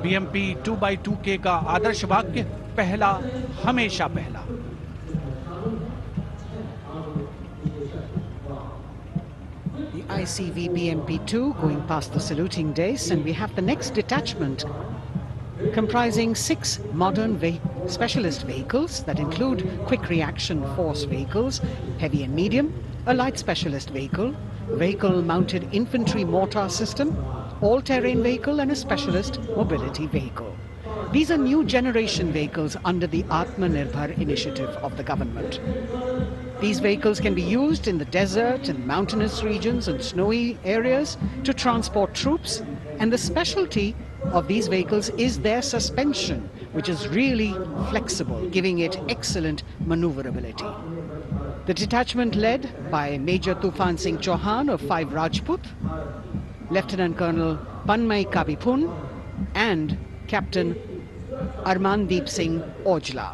Speaker 8: BMP 2x2K का आदर्श वाक्य, पहला हमेशा पहला।
Speaker 9: The ICV BMP-2 going past the saluting days, and we have the next detachment comprising 6 modern specialist vehicles that include quick reaction force vehicles, heavy and medium, a light specialist vehicle, vehicle-mounted infantry mortar system, all-terrain vehicle and a specialist mobility vehicle. These are new generation vehicles under the Atmanirbhar initiative of the government. These vehicles can be used in the desert and mountainous regions and snowy areas to transport troops, and the specialty of these vehicles is their suspension, which is really flexible, giving it excellent maneuverability. The detachment led by Major Tufan Singh Chauhan of 5 Rajput, Lieutenant Colonel Panmay Kabipun and Captain Armandeep Singh Ojla.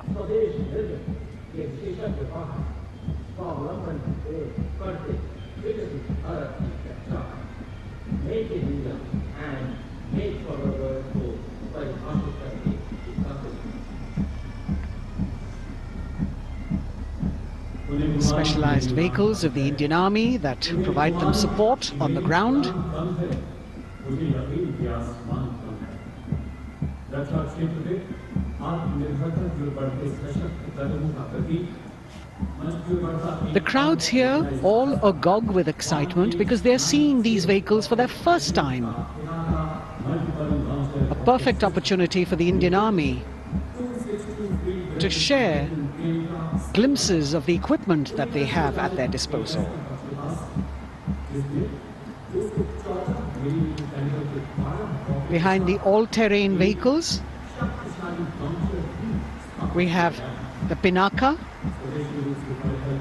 Speaker 9: Specialized vehicles of the Indian Army that provide them support on the ground. The crowds here all agog with excitement because they're seeing these vehicles for their first time. A perfect opportunity for the Indian Army to share glimpses of the equipment that they have at their disposal. Behind the all-terrain vehicles, we have the Vinayaka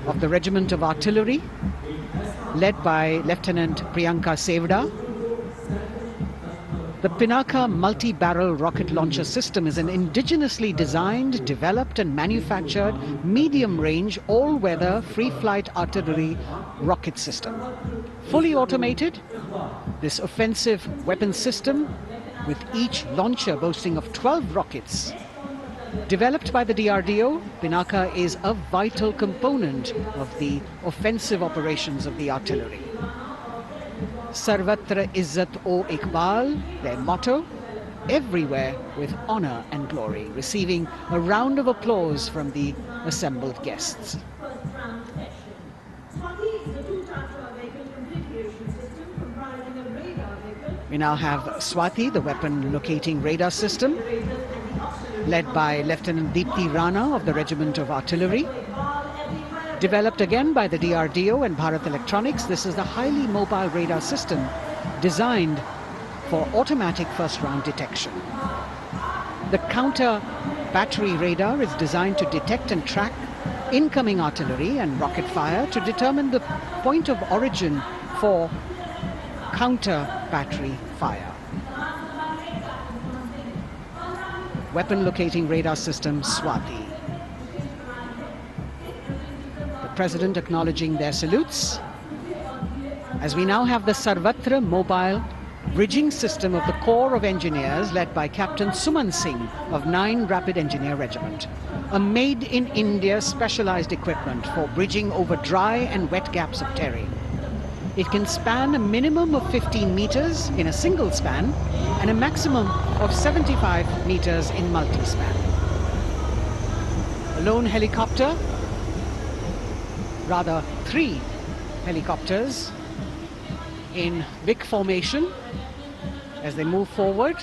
Speaker 9: of the Regiment of Artillery, led by Lieutenant Priyanka Sevda. The Vinayaka multi-barrel rocket launcher system is an indigenously designed, developed and manufactured medium-range, all-weather, free-flight artillery rocket system. Fully automated, this offensive weapon system, with each launcher boasting of 12 rockets, developed by the DRDO, Vinayaka is a vital component of the offensive operations of the artillery. Sarvatra Izzat o Iqbal, their motto, everywhere with honor and glory, receiving a round of applause from the assembled guests. We now have Swati, the weapon locating radar system, led by Lieutenant Deepti Rana of the Regiment of Artillery. Developed again by the DRDO and Bharat Electronics, this is the highly mobile radar system designed for automatic first-round detection. The counter battery radar is designed to detect and track incoming artillery and rocket fire to determine the point of origin for counter battery fire. Weapon locating radar system Swati. President acknowledging their salutes, as we now have the Sarvatra mobile bridging system of the Corps of Engineers led by Captain Suman Singh of 9 Rapid Engineer Regiment, a made-in-India specialized equipment for bridging over dry and wet gaps of terrain. It can span a minimum of 15 meters in a single span and a maximum of 75 meters in multi-span. A lone helicopter, rather 3 helicopters in big formation as they move forward,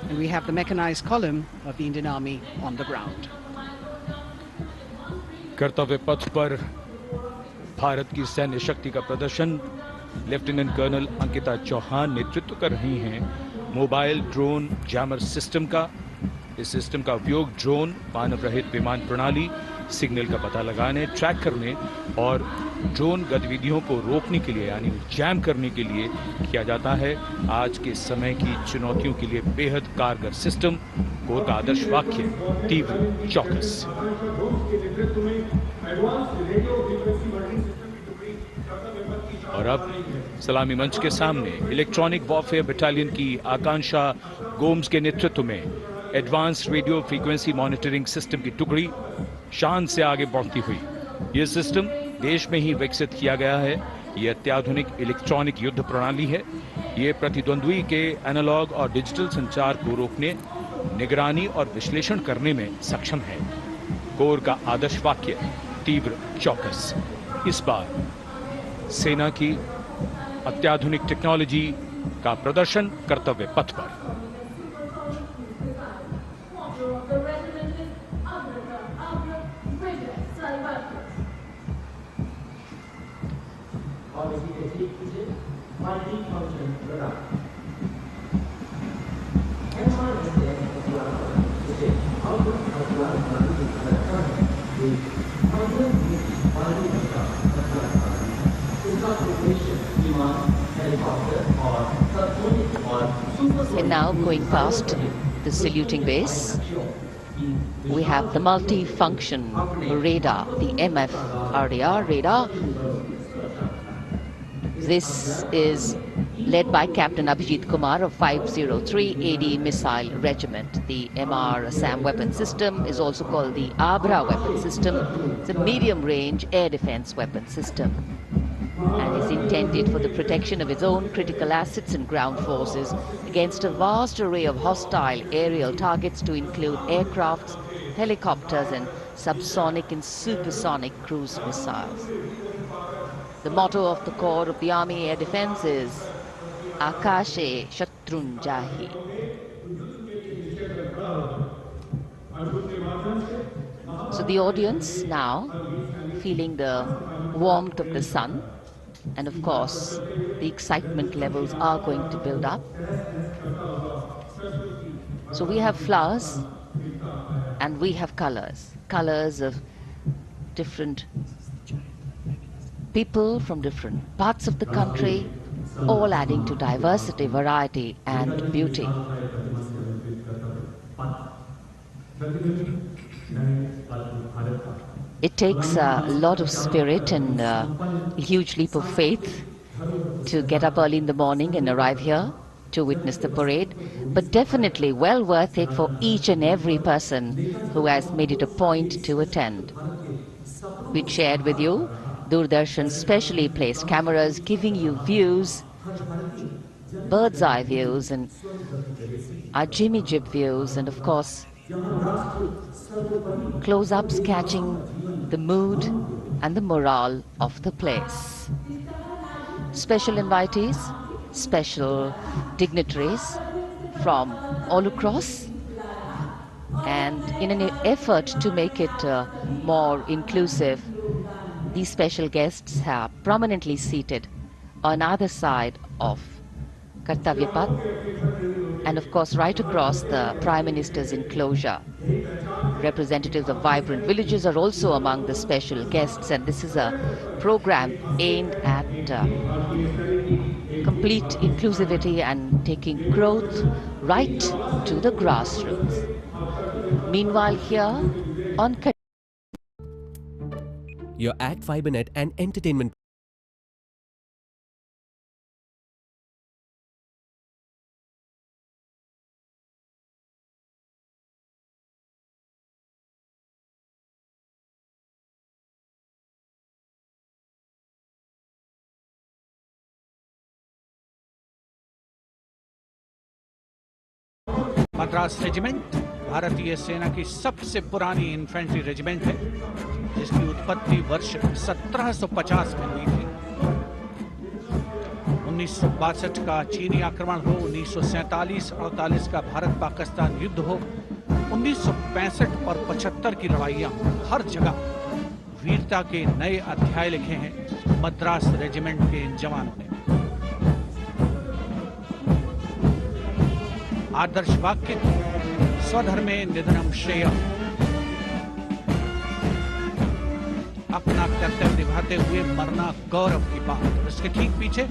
Speaker 9: and we have the mechanized column of the Indian Army on the ground.
Speaker 10: कर्तव्य पथ पर भारत की सैन्य शक्ति का प्रदर्शन lieutenant colonel Ankita Chauhan नेतृत्व कर रही हैं मोबाइल ड्रोन जैमर सिस्टम का। इस सिस्टम का उपयोग ड्रोन, मानव रहित विमान प्रणाली, सिग्नल का पता लगाने, ट्रैक करने और ड्रोन गतिविधियों को रोकने के लिए यानी जैम करने के लिए किया जाता है। आज के समय की चुनौतियों के लिए बेहद कारगर सिस्टम। कोर का आदर्श वाक्य तीव्र चौकस। और अब सलामी मंच के सामने इलेक्ट्रॉनिक वॉरफेयर बटालियन की आकांक्षा गोम्स के नेतृत्व में advance radio frequency monitoring system की टुकड़ी शान से आगे बढ़ती हुई। यह सिस्टम देश में ही विकसित किया गया है। यह अत्याधुनिक इलेक्ट्रॉनिक युद्ध प्रणाली है। यह प्रतिद्वंद्वी के एनालॉग और डिजिटल संचार को रोकने, निगरानी और विश्लेषण करने में सक्षम है। कोर का आदर्श वाक्य तीव्र चौकस। इस बार सेना की अत्याधुनिक टेक्नोलॉजी का प्रदर्शन कर्तव्य पथ पर।
Speaker 2: And now going past the saluting base, we have the multi-function radar, the MF RDR radar. This is led by Captain Abhijit Kumar of 503 AD Missile Regiment. The MR SAM weapon system is also called the Abra weapon system. It's a medium-range air defense weapon system and is intended for the protection of its own critical assets and ground forces against a vast array of hostile aerial targets to include aircrafts, helicopters and subsonic and supersonic cruise missiles. The motto of the Corps of the Army Air Defense is Akashe Shatrun Jahi. So the audience now feeling the warmth of the sun, and of course the excitement levels are going to build up. So we have flowers and we have colors of different people from different parts of the country, all adding to diversity, variety and beauty. It takes a lot of spirit and a huge leap of faith to get up early in the morning and arrive here to witness the parade, but definitely well worth it for each and every person who has made it a point to attend. We shared with you Doordarshan's specially placed cameras giving you views, bird's eye views and our Jimmy Jib views, and of course close-ups catching the mood and the morale of the place. Special invitees, special dignitaries from all across, and in an effort to make it more inclusive, these special guests are prominently seated on either side of Kartavya Path, and of course right across the Prime Minister's enclosure. Representatives of vibrant villages are also among the special guests, and this is a program aimed at complete inclusivity and taking growth right to the grassroots. Meanwhile here on
Speaker 12: your Act Fibernet and entertainment
Speaker 8: Madras regiment भारतीय सेना की सबसे पुरानी infantry regiment है, जिसकी उत्पत्ति वर्ष 1750 में हुई थी। 1962 का चीनी आक्रमण हो, 1947-48 का भारत पाकिस्तान युद्ध हो, 1965 और 75 की लड़ाइयां, हर जगह वीरता के नए अध्याय लिखे हैं मद्रास रेजिमेंट के इन जवानों ने। आदर्श वाक्य स्वधर्मे निधनम श्रेयः, अपना कर्तव्य निभाते हुए मरना गौरव की बात। इसके ठीक पीछे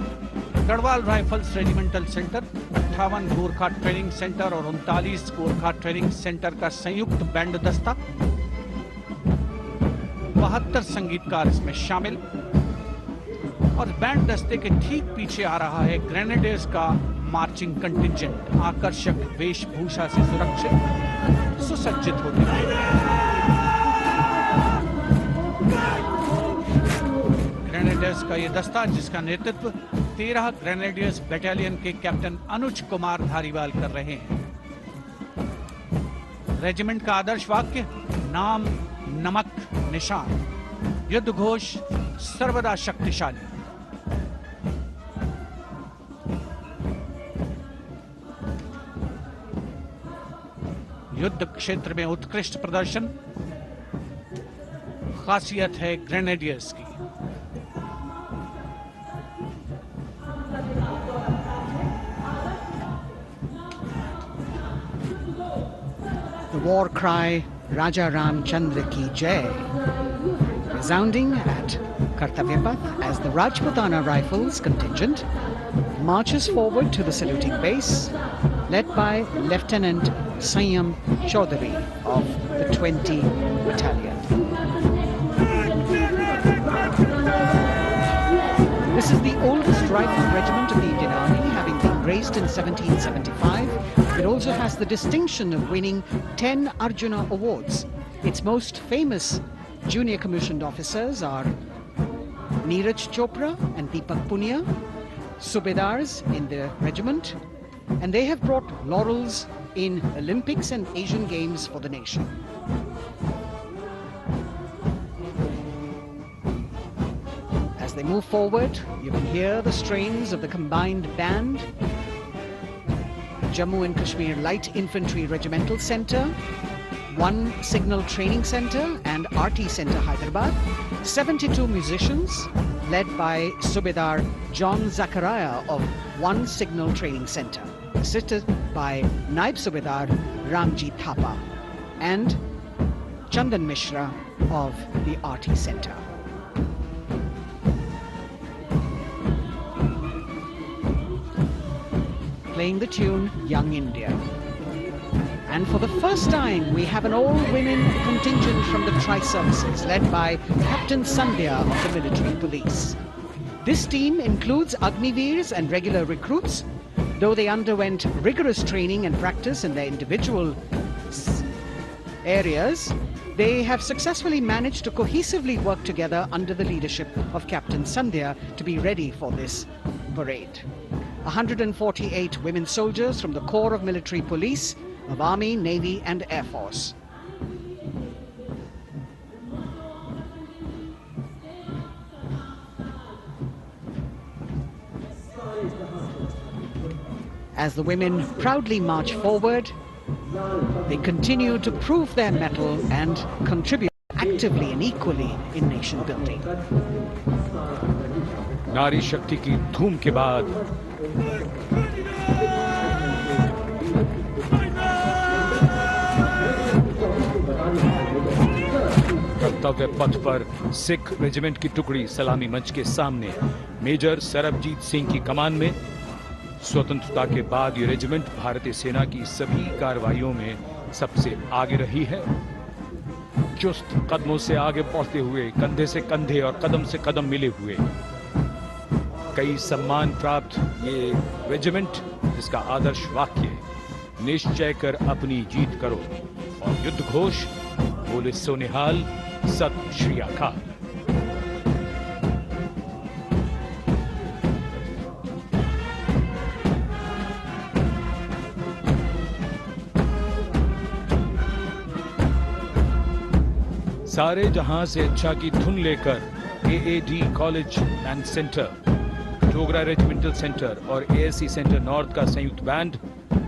Speaker 8: Garhwal rifles regimental centre, 58 Gorkha training centre और 39 गोरखा ट्रेनिंग सेंटर का संयुक्त बैंड दस्ता, 72 संगीतकार इसमें शामिल, और बैंड दस्ते के ठीक पीछे आ रहा है ग्रेनेडियर्स का मार्चिंग कंटिंजेंट, आकर्षक वेशभूषा से सुरक्षित सुसज्जित होते हुए। ग्रेनेडियर्स का ये दस्ता, जिसका नेतृत्व 13 ग्रेनेडियर्स बटालियन के कैप्टन अनुज कुमार धारीवाल कर रहे हैं। रेजिमेंट का आदर्श वाक्य नाम नमक निशान, युद्ध घोष सर्वदा शक्तिशाली। युद्ध क्षेत्र में उत्कृष्ट प्रदर्शन खासियत है ग्रेनेडियर्स की।
Speaker 9: The war cry Raja Ramchandra Ki Jai resounding at Kartavya Path as the Rajputana Rifles contingent marches forward to the saluting base, led by Lieutenant Sanyam Chaudhary of the 20 Battalion. This is the oldest rifle regiment of the Indian Army, having been raised in 1775. It also has the distinction of winning 10 Arjuna Awards. Its most famous junior commissioned officers are Neeraj Chopra and Deepak Punia, Subedars in the regiment, and they have brought laurels in Olympics and Asian Games for the nation. As they move forward, you can hear the strains of the combined band. Jammu and Kashmir Light Infantry Regimental Centre, 1 Signal Training Centre and RT Centre Hyderabad, 72 musicians led by Subedar John Zachariah of 1 Signal Training Centre, assisted by Naib Subedar Ramji Thapa and Chandan Mishra of the RT Centre. Playing the tune Young India. And for the first time, we have an all-women contingent from the Tri-Services, led by Captain Sandhya of the military police. This team includes Agniveers and regular recruits. Though they underwent rigorous training and practice in their individual areas, they have successfully managed to cohesively work together under the leadership of Captain Sandhya to be ready for this parade. 148 women soldiers from the Corps of Military Police, of Army, Navy and Air Force. As the women proudly march forward, they continue to prove their mettle and contribute actively and equally in nation building.
Speaker 10: नारी शक्ति की धूम के बाद कर्तव्य पथ पर Sikh regiment की टुकड़ी सलामी मंच के सामने मेजर सरबजीत सिंह की कमान में। स्वतंत्रता के बाद ये रेजिमेंट भारतीय सेना की सभी कार्रवाइयों में सबसे आगे रही है। चुस्त कदमों से आगे बढ़ते हुए, कंधे से कंधे और कदम से कदम मिले हुए कई सम्मान प्राप्त ये रेजिमेंट, जिसका आदर्श वाक्य निश्चय कर अपनी जीत करो और युद्ध घोष बोले सोनिहाल सत श्री अकाल। सारे जहां से अच्छा की धुन लेकर AAD college and centre, Dogra regimental centre और एएससी सेंटर नॉर्थ का संयुक्त बैंड,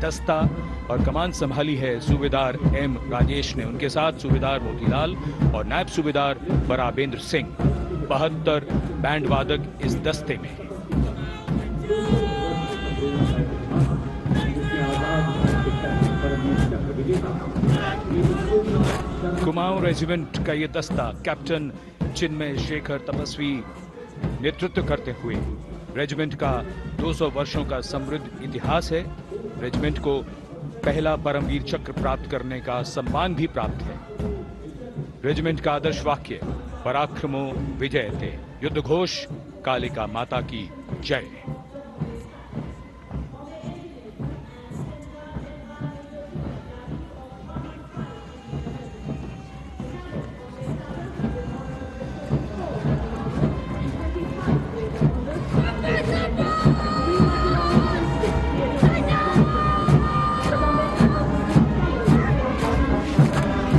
Speaker 10: दस्ता और कमान संभाली है सूबेदार एम राजेश ने। उनके साथ सूबेदार मोतीलाल और नायब सूबेदार बराबेंद्र सिंह। 72 बैंड वादक इस दस्ते में। कुमाऊं रेजिमेंट का ये दस्ता कैप्टन चिन्मय शेखर तपस्वी नेतृत्व करते हुए, रेजिमेंट का 200 वर्षों का समृद्ध इतिहास है। रेजिमेंट को पहला परमवीर चक्र प्राप्त करने का सम्मान भी प्राप्त है। रेजिमेंट का आदर्श वाक्य पराक्रमो विजयते, युद्ध घोष कालिका माता की जय।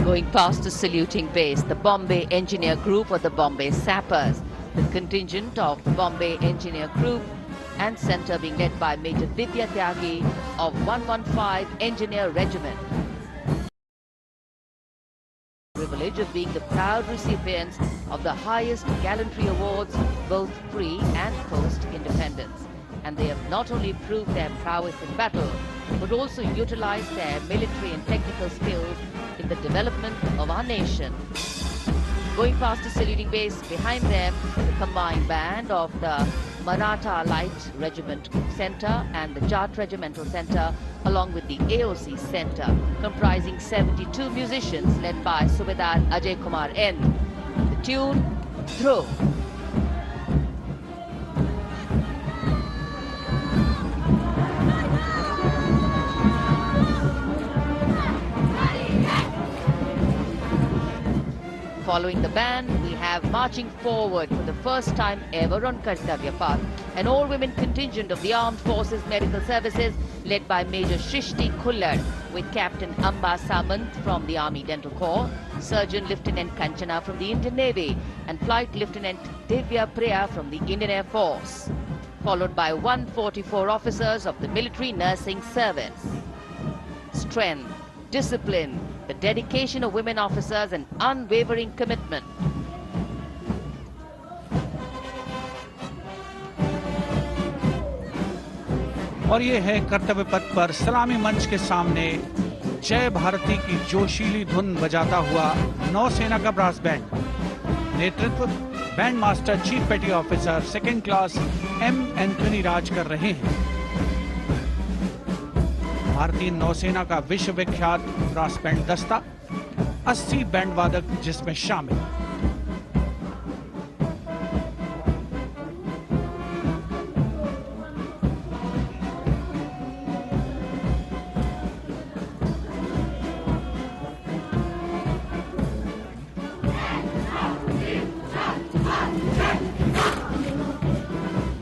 Speaker 2: Going past the saluting base, the Bombay Engineer Group or the Bombay Sappers, the contingent of the Bombay Engineer Group and Centre being led by Major Divya Tyagi of 115 Engineer Regiment. Privilege of being the proud recipients of the highest gallantry awards both pre and post independence. And they have not only proved their prowess in battle, but also utilized their military and technical skills in the development of our nation. Going past the saluting base, behind them, the combined band of the Maratha Light Regiment Centre and the Jat Regimental Centre, along with the AOC Centre, comprising 72 musicians led by Subedar Ajay Kumar N. The tune, Throw. Following the band, we have marching forward for the first time ever on Kartavya Path, an all-women contingent of the Armed Forces Medical Services led by Major Shrishti Khullar with Captain Amba Samant from the Army Dental Corps, Surgeon Lieutenant Kanchana from the Indian Navy and Flight Lieutenant Divya Priya from the Indian Air Force, followed by 144 officers of the Military Nursing Service. Strength, discipline, the dedication of women officers and unwavering commitment.
Speaker 8: और ये है कर्तव्य पथ पर सलामी मंच के सामने जय भारती की जोशीली धुन बजाता हुआ नौसेना का ब्रास बैंड। नेतृत्व band master chief petty officer second class M Anthony Raj कर रहे हैं। भारतीय नौसेना का विश्व विख्यात ब्रास बैंड दस्ता 80 बैंड वादक जिसमें शामिल।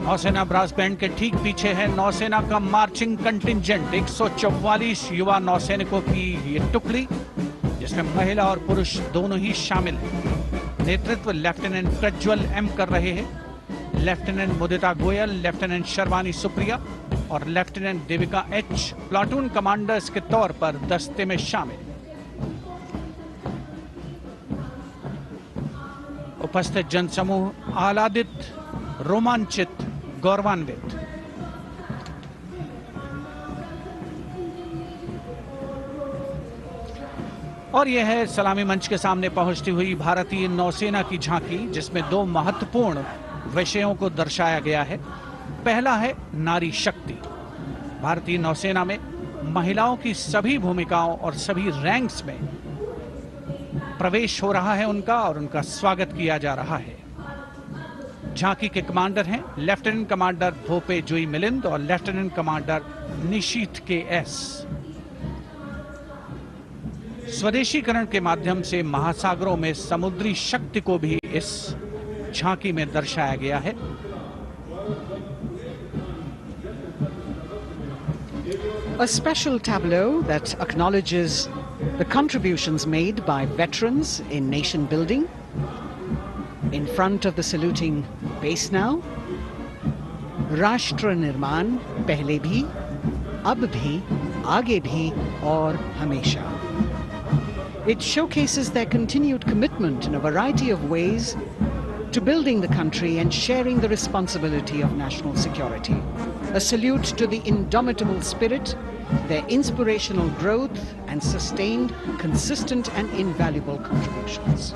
Speaker 8: नौसेना ब्रास बैंड के ठीक पीछे है नौसेना का मार्चिंग कंटिंजेंट 144 युवा नौसैनिकों की ये टुकड़ी जिसमें महिला और पुरुष दोनों ही शामिल हैं। नेतृत्व लेफ्टिनेंट प्रज्वल एम कर रहे हैं। लेफ्टिनेंट मुदिता गोयल, लेफ्टिनेंट शर्वानी सुप्रिया और lieutenant Devika H platoon commanders के तौर पर दस्ते में शामिल। उपस्थित जनसमूह आह्लादित, रोमांचित, गौरवान्वित। और यह है सलामी मंच के सामने पहुंचती हुई भारतीय नौसेना की झांकी जिसमें दो महत्वपूर्ण विषयों को दर्शाया गया है। पहला है नारी शक्ति। भारतीय नौसेना में महिलाओं की सभी भूमिकाओं और सभी रैंक्स में प्रवेश हो रहा है उनका और उनका स्वागत किया जा रहा है। झांकी के कमांडर हैं लेफ्टिनेंट कमांडर भोपे जुई मिलिंद और लेफ्टिनेंट कमांडर निशीथ के एस। स्वदेशीकरण के माध्यम से महासागरों में समुद्री शक्ति को भी इस झांकी में दर्शाया गया है।
Speaker 9: A special tableau that acknowledges the contributions made by veterans in nation building. In front of the saluting base now, Rashtra Nirman pehle bhi, ab bhi, aage bhi aur hamesha. It showcases their continued commitment in a variety of ways to building the country and sharing the responsibility of national security. A salute to the indomitable spirit, their inspirational growth and sustained, consistent and invaluable contributions.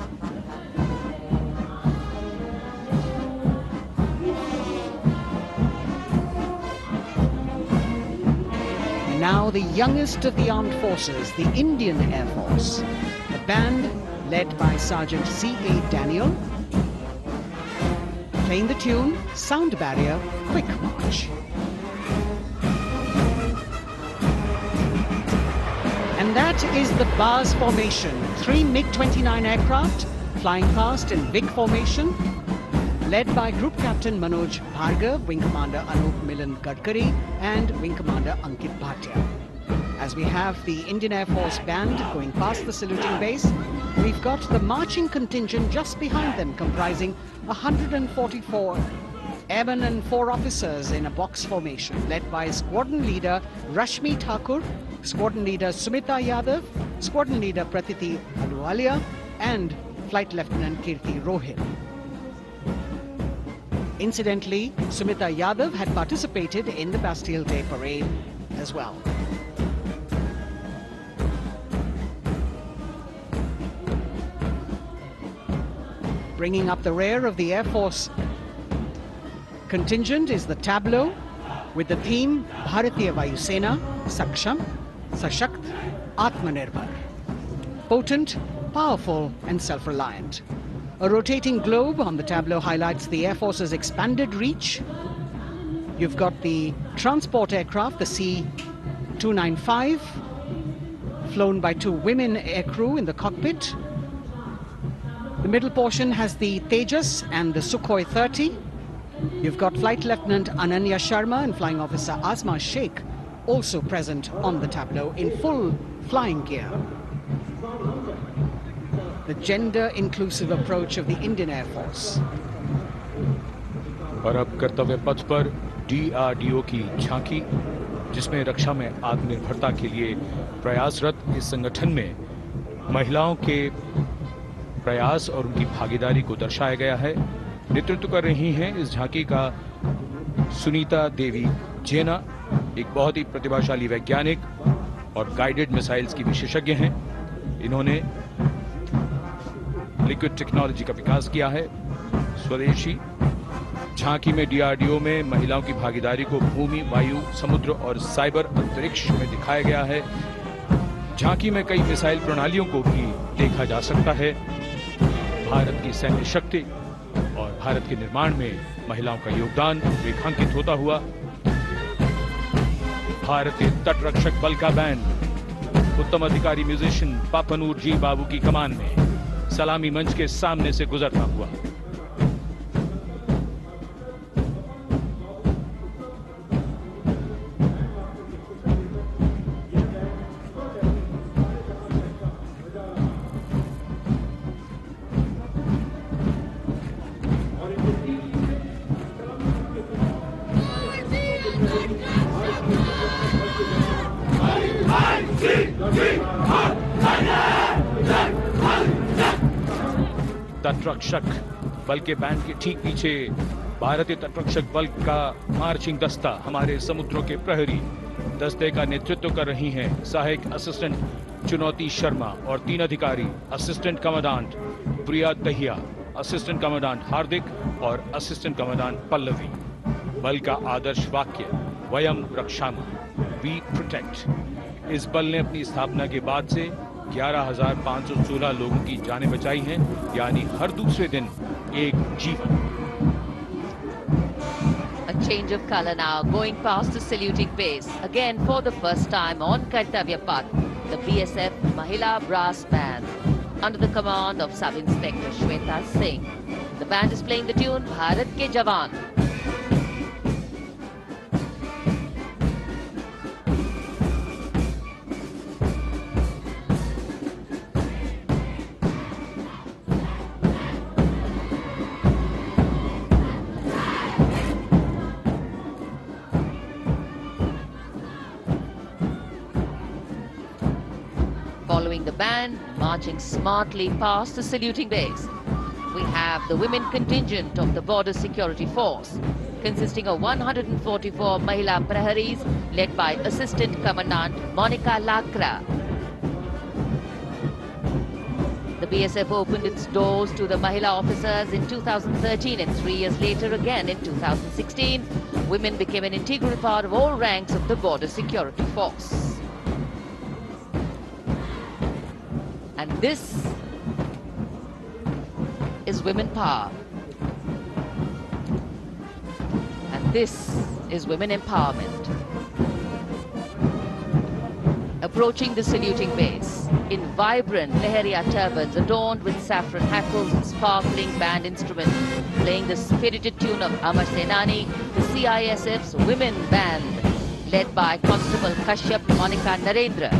Speaker 9: Now the youngest of the armed forces, the Indian Air Force, a band led by Sergeant C.A. Daniel, playing the tune Sound Barrier Quick March. And that is the Bars formation, 3 MiG-29 aircraft flying past in big formation, led by Group Captain Manoj Bhargav, Wing Commander Anup Milan Gadkari and Wing Commander Ankit Bhatia. As we have the Indian Air Force band going past the saluting base, we've got the marching contingent just behind them comprising 144 airmen and 4 officers in a box formation led by Squadron Leader Rashmi Thakur, Squadron Leader Sumita Yadav, Squadron Leader Pratiti Aluwalia and Flight Lieutenant Kirti Rohil. Incidentally, Sumita Yadav had participated in the Bastille Day parade as well. Bringing up the rear of the Air Force contingent is the tableau with the theme Bharatiya Vayu Sena, Saksham, Sashakt, Atmanirbhar. Potent, powerful and self-reliant. A rotating globe on the tableau highlights the Air Force's expanded reach. You've got the transport aircraft, the C-295, flown by 2 women aircrew in the cockpit. The middle portion has the Tejas and the Sukhoi 30. You've got Flight Lieutenant Ananya Sharma and Flying Officer Asma Sheikh also present on the tableau in full flying gear. The gender-inclusive approach of the Indian Air Force.
Speaker 10: और अब कर्तव्य पथ पर DRDO की झांकी, जिसमें रक्षा में आत्मनिर्भरता के लिए प्रयासरत इस संगठन में महिलाओं के प्रयास और उनकी भागीदारी को दर्शाया गया है। नेतृत्व कर रही हैं इस झांकी का सुनीता देवी जेना, एक बहुत ही प्रतिभाशाली वैज्ञानिक और गाइडेड मिसाइल्स की विशेषज्ञ हैं। इन्होंने लिक्विड टेक्नोलॉजी का विकास किया है, स्वदेशी। झांकी में DRDO में महिलाओं की भागीदारी को भूमि, वायु, समुद्र और साइबर अंतरिक्ष में दिखाया गया है। झांकी में कई मिसाइल प्रणालियों को भी देखा जा सकता है। भारत की सैन्य शक्ति और भारत के निर्माण में महिलाओं का योगदान रेखांकित होता हुआ। भारतीय तटरक्षक बल का बैंड उत्तम अधिकारी म्यूजिशियन पापनूर जी बाबू की कमान में सलामी मंच के सामने से गुजरता हुआ। तटरक्षक बल के बैंड के ठीक पीछे भारतीय तटरक्षक बल का मार्चिंग दस्ता, हमारे समुद्रों के प्रहरी दस्ते का नेतृत्व कर रही हैं सहायक असिस्टेंट चुनौती शर्मा और 3 अधिकारी, असिस्टेंट कमांडेंट प्रिया दहिया, असिस्टेंट कमांडेंट हार्दिक और असिस्टेंट कमांडेंट पल्लवी। बल का आदर्श वाक्य वयम रक्षामः, वी प्रोटेक्ट। इस बल ने अपनी स्थापना के बाद से 11,516 लोगों की जानें बचाई हैं, यानी हर दूसरे दिन एक जीवन।
Speaker 2: A change of color now, going past the saluting base. Again, for the first time on Kartavya Path, the BSF Mahila Brass Band, under the command of Sub-Inspector Shweta Singh. The band is playing the tune Bharat Ke Jawan. Following the band, marching smartly past the saluting base, we have the women contingent of the Border Security Force, consisting of 144 Mahila Praharis, led by Assistant Commandant Monica Lakra. The BSF opened its doors to the Mahila officers in 2013, and 3 years later again in 2016, women became an integral part of all ranks of the Border Security Force. And this is women power. And this is women empowerment. Approaching the saluting base in vibrant Leheria turbans adorned with saffron hackles and sparkling band instruments, playing the spirited tune of Amar Senani, the CISF's women band, led by Constable Kashyap Monica Narendra.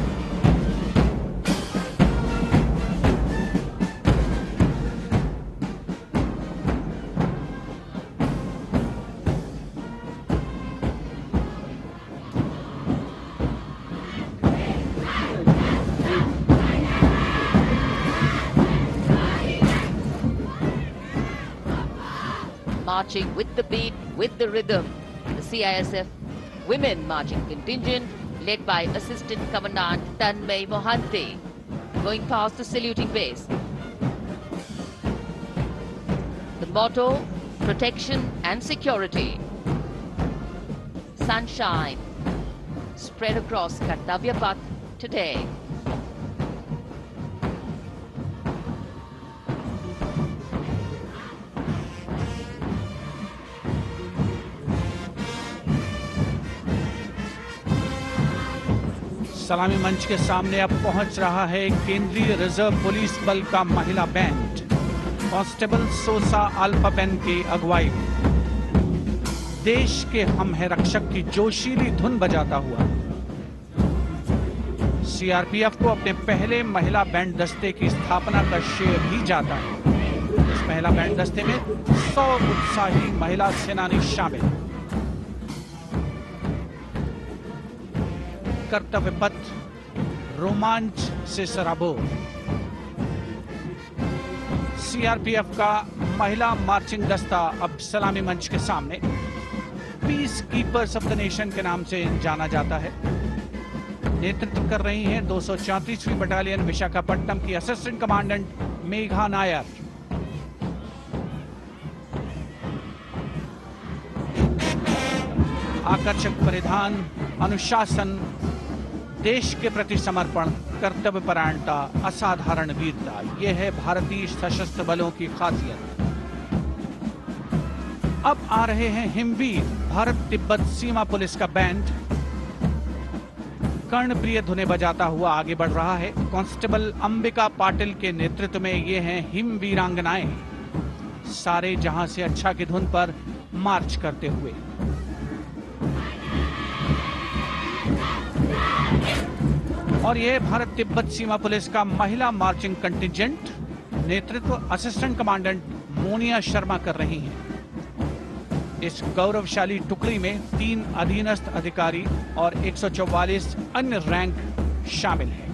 Speaker 2: Marching with the beat, with the rhythm, the CISF Women Marching Contingent, led by Assistant Commandant Tanmay Mohanty, going past the saluting base. The motto, protection and security. Sunshine spread across Kartavya Path today.
Speaker 8: सलामी मंच के सामने अब पहुंच रहा है केंद्रीय reserve police बल का महिला बैंड। कांस्टेबल सोसा अल्पापेन की अगुवाई में देश के हम है रक्षक की जोशीली धुन बजाता हुआ सीआरपीएफ को अपने पहले महिला बैंड दस्ते की स्थापना का श्रेय भी जाता है। इस महिला बैंड दस्ते में 100 उत्साही महिला सेनानी शामिल। कर्तव्य पथ रोमांच से सराबोर। सीआरपीएफ का महिला मार्चिंग दस्ता अब सलामी मंच के सामने peace keepers of the nation के नाम से जाना जाता है। नेतृत्व कर रही हैं 234वीं बटालियन विशाखापट्टनम की असिस्टेंट कमांडेंट मेघा नायर। आकर्षक परिधान, अनुशासन, देश के प्रति समर्पण, कर्तव्य परायणता, असाधारण वीरता, यह है भारतीय सशस्त्र बलों की खासियत। अब आ रहे हैं हिमवीर। भारत तिब्बत सीमा पुलिस का बैंड कर्णप्रिय धुनें बजाता हुआ आगे बढ़ रहा है। कांस्टेबल अंबिका पाटिल के नेतृत्व में ये हैं हिम वीरांगनाएं, सारे जहां से अच्छा की धुन पर मार्च करते हुए। और यह भारत तिब्बत सीमा पुलिस का महिला मार्चिंग कंटिजेंट, नेतृत्व असिस्टेंट कमांडेंट मोनिया शर्मा कर रही हैं। इस गौरवशाली टुकड़ी में 3 अधीनस्थ अधिकारी और 144 अन्य रैंक शामिल हैं।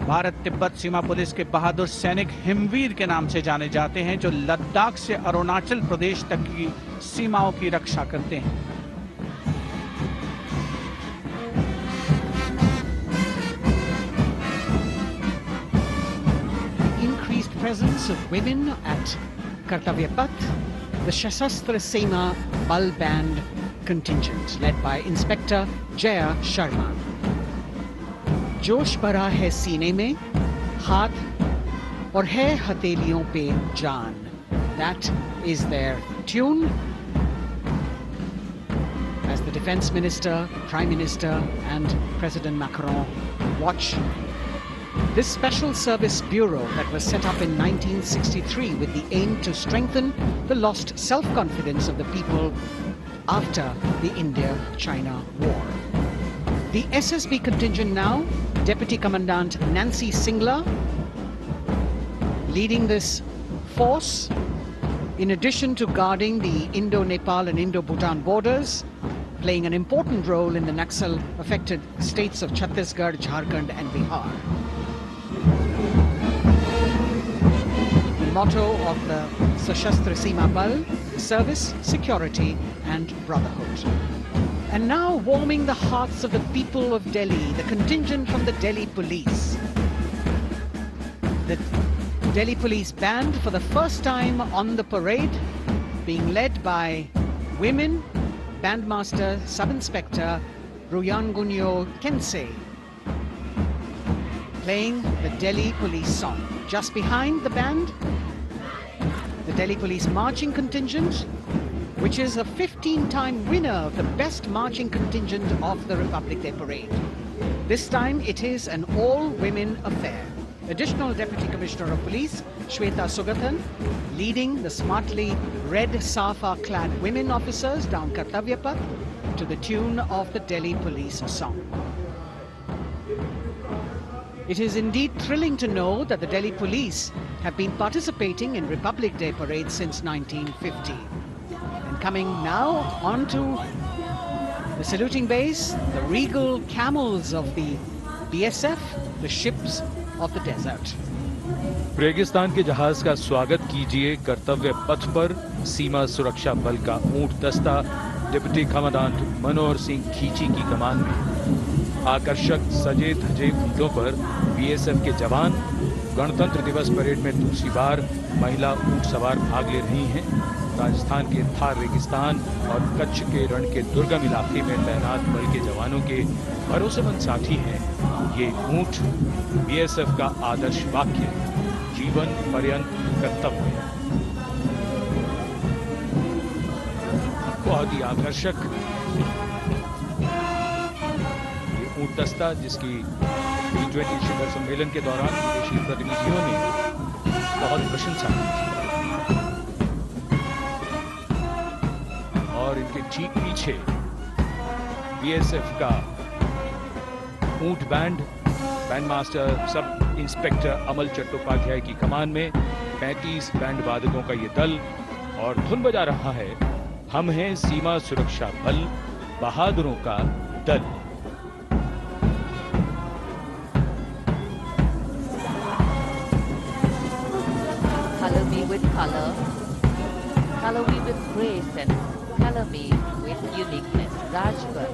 Speaker 8: भारत तिब्बत सीमा पुलिस के बहादुर सैनिक हिमवीर के नाम से जाने जाते हैं, जो लद्दाख से अरुणाचल प्रदेश तक की सीमाओं की रक्षा करते हैं।
Speaker 9: Increased presence of women at Kartavya Path, the Shasastra Sema Bal Band contingent led by Inspector Jaya Sharma. जोश भरा है सीने में, हाथ और है हथेलियों पे जान. That is their tune. As the Defense Minister, Prime Minister and President Macron watch this Special Service Bureau that was set up in 1963 with the aim to strengthen the lost self-confidence of the people after the India-China War. The SSB contingent now, Deputy Commandant Nancy Singla leading this force, in addition to guarding the Indo-Nepal and Indo-Bhutan borders, playing an important role in the Naxal-affected states of Chhattisgarh, Jharkhand and Bihar. The motto of the Sashastra Seema Bal, service, security and brotherhood. And now warming the hearts of the people of Delhi, the contingent from the Delhi Police. The Delhi Police Band for the first time on the parade, being led by women, Bandmaster Sub-Inspector Ruyangunyo Kensei, playing the Delhi Police song. Just behind the band, the Delhi Police marching contingent, which is a 15-time winner of the best marching contingent of the Republic Day Parade. This time it is an all-women affair. Additional Deputy Commissioner of Police, Shweta Sugathan, leading the smartly red safa-clad women officers down Kartavya Path to the tune of the Delhi Police song. It is indeed thrilling to know that the Delhi Police have been participating in Republic Day Parade since 1950. Coming now onto the saluting base, the regal camels of the BSF, the ships of the desert.
Speaker 10: रेगिस्तान के जहाज का स्वागत कीजिए कर्तव्य पथ पर सीमा सुरक्षा बल का ऊंट दस्ता डिप्टी कमांडेंट मनोहर सिंह खींची की कमान में। आकर्षक सजे धजे ऊंटों पर बीएसएफ के जवान गणतंत्र दिवस परेड में दूसरी बार महिला ऊंट सवार भाग ले रही हैं। राजस्थान के थार रेगिस्तान और कच्छ के रण के दुर्गम इलाके में तैनात बल के जवानों के भरोसेमंद साथी हैं। ये ऊंट बीएसएफ का आदर्श वाक्य, जीवन पर्यंत कर्तव्य। बहुत ही आकर्षक दस्ता जिसकी G20 शिखर सम्मेलन के दौरान विदेशी प्रतिनिधियों ने बहुत प्रशंसा की थी। और इनके ठीक पीछे BSF का ऊंट बैंड मास्टर सब इंस्पेक्टर अमल चट्टोपाध्याय की कमान में 35 बैंड वादकों का ये दल और धुन बजा रहा है हम हैं सीमा सुरक्षा बल बहादुरों का दल।
Speaker 2: Color me with color, color me with grace, and color me with uniqueness. Rajput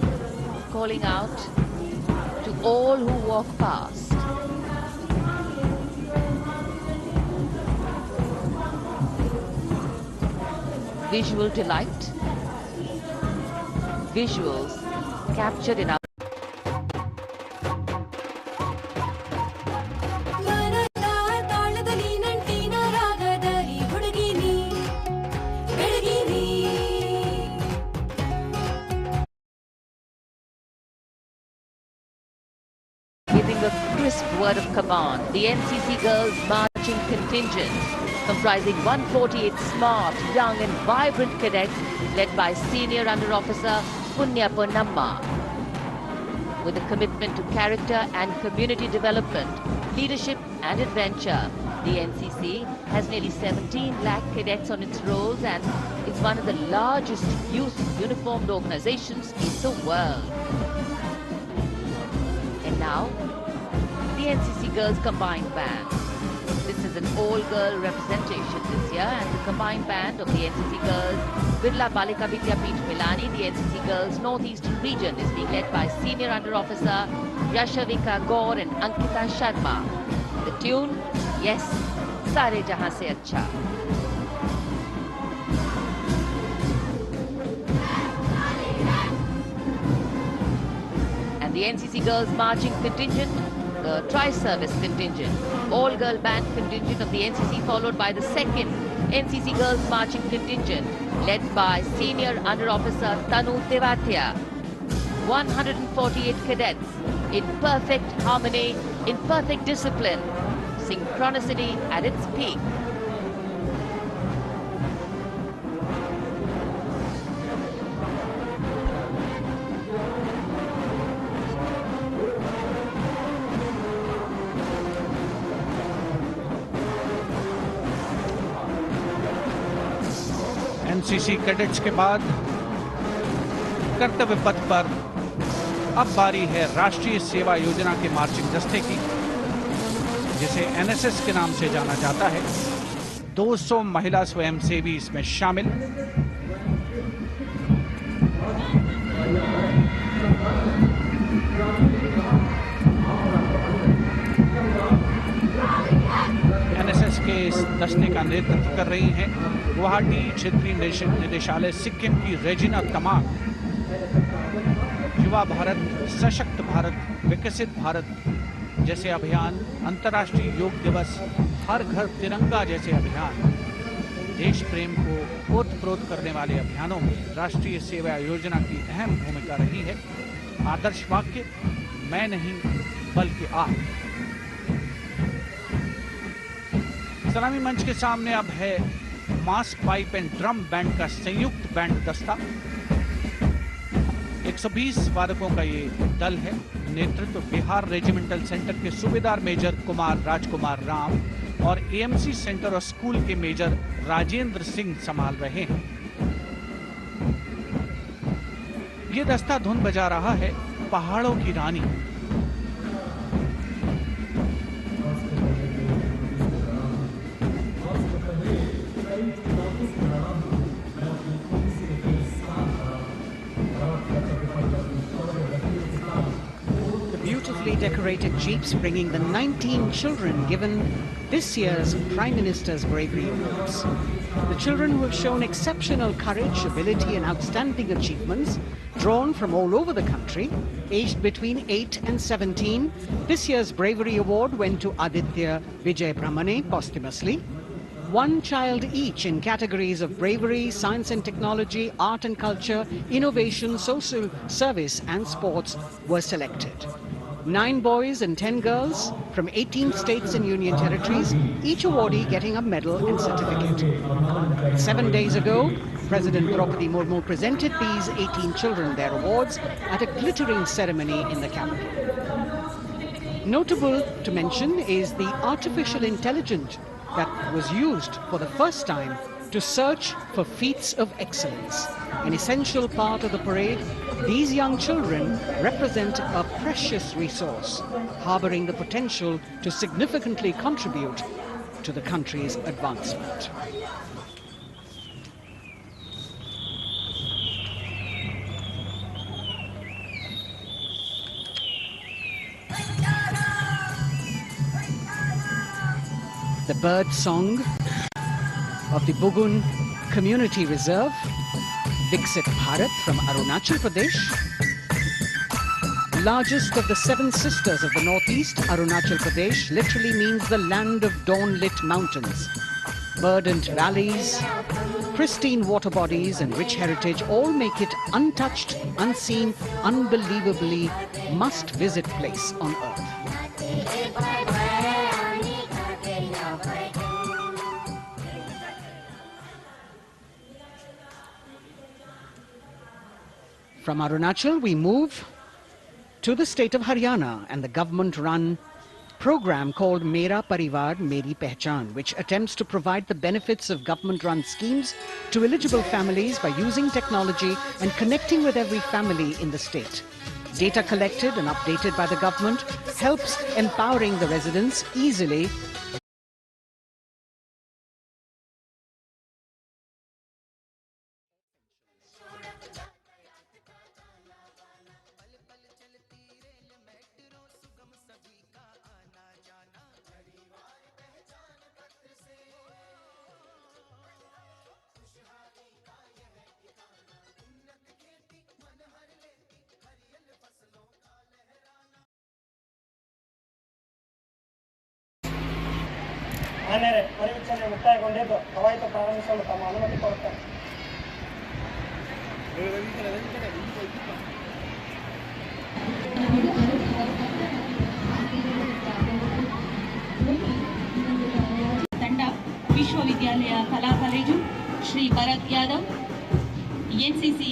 Speaker 2: calling out to all who walk past. Visual delight, visuals captured in our giving a crisp word of command. The NCC Girls Marching Contingent, comprising 148 smart, young and vibrant cadets led by Senior Under Officer Punya Ponnamma. With a commitment to character and community development, leadership and adventure, the NCC has nearly 17 lakh cadets on its rolls and is one of the largest youth uniformed organizations in the world. And now, the NCC Girls Combined Band. This is an all-girl representation this year, and the combined band of the NCC Girls Birla Balika Vidyapeeth Milani, the NCC Girls Northeastern region, is being led by Senior Under Officer Yashavika Gaur and Ankita Sharma. The tune, yes, Sare Jahan Se Acha. And the NCC Girls Marching Contingent, the Tri-Service Contingent, all-girl band contingent of the NCC, followed by the second NCC Girls Marching Contingent, led by Senior Under Officer Tanu Tevatia. 148 cadets in perfect harmony, in perfect discipline, synchronicity at its peak.
Speaker 8: NCC cadets के बाद कर्तव्य पथ पर अब बारी है राष्ट्रीय सेवा योजना के मार्चिंग दस्ते की, जिसे एनएसएस के नाम से जाना जाता है। 200 महिला स्वयंसेवी इसमें शामिल। एनएसएस के इस दस्ते का नेतृत्व कर रही हैं गुवाहाटी क्षेत्रीय निदेशालय सिक्किम की रेजिना तमांग। युवा भारत, सशक्त भारत, विकसित भारत जैसे अभियान, अंतर्राष्ट्रीय योग दिवस, हर घर तिरंगा जैसे अभियान, देश प्रेम को ओतप्रोत करने वाले अभियानों में राष्ट्रीय सेवा योजना की अहम भूमिका रही है। आदर्श वाक्य, मैं नहीं बल्कि आप। सलामी मंच के सामने अब है मास पाइप एंड ड्रम बैंड का संयुक्त बैंड दस्ता। 120 वादकों का ये दल है। नेतृत्व बिहार रेजिमेंटल सेंटर के सूबेदार मेजर कुमार राजकुमार राम और एएमसी सेंटर और स्कूल के मेजर राजेंद्र सिंह संभाल रहे हैं। ये दस्ता धुन बजा रहा है पहाड़ों की रानी।
Speaker 9: Decorated jeeps bringing the 19 children given this year's Prime Minister's Bravery Awards. The children who have shown exceptional courage, ability and outstanding achievements, drawn from all over the country, aged between 8 and 17. This year's Bravery Award went to Aditya Vijay Brahmane posthumously. One child each in categories of bravery, science and technology, art and culture, innovation, social service and sports were selected. 9 boys and 10 girls from 18 states and union territories, each awardee getting a medal and certificate. 7 days ago, President Draupadi Murmu presented these 18 children their awards at a glittering ceremony in the capital. Notable to mention is the artificial intelligence that was used for the first time to search for feats of excellence. An essential part of the parade, these young children represent a precious resource, harboring the potential to significantly contribute to the country's advancement. The bird song of the Bugun Community Reserve, Viksit Bharat from Arunachal Pradesh. Largest of the 7 sisters of the northeast, Arunachal Pradesh literally means the land of dawn-lit mountains. Verdant valleys, pristine water bodies and rich heritage all make it untouched, unseen, unbelievably must-visit place on earth. From Arunachal, we move to the state of Haryana and the government-run program called Mera Parivar Meri Pehchan, which attempts to provide the benefits of government-run schemes to eligible families by using technology and connecting with every family in the state. Data collected and updated by the government helps empowering the residents easily.
Speaker 13: ಪರಿವೀಕ್ಷಣೆ ಮುಕ್ತಾಯಗೊಂಡಿದ್ದು ಕವಾಯತು ಪ್ರಾರಂಭಿಸಲು ತಮ್ಮ ಅನುಮತಿ ಕೊಡುತ್ತಾರೆ.
Speaker 14: ತಂಡ ವಿಶ್ವವಿದ್ಯಾಲಯ ಕಲಾ college Shri Bharat Yadav NCC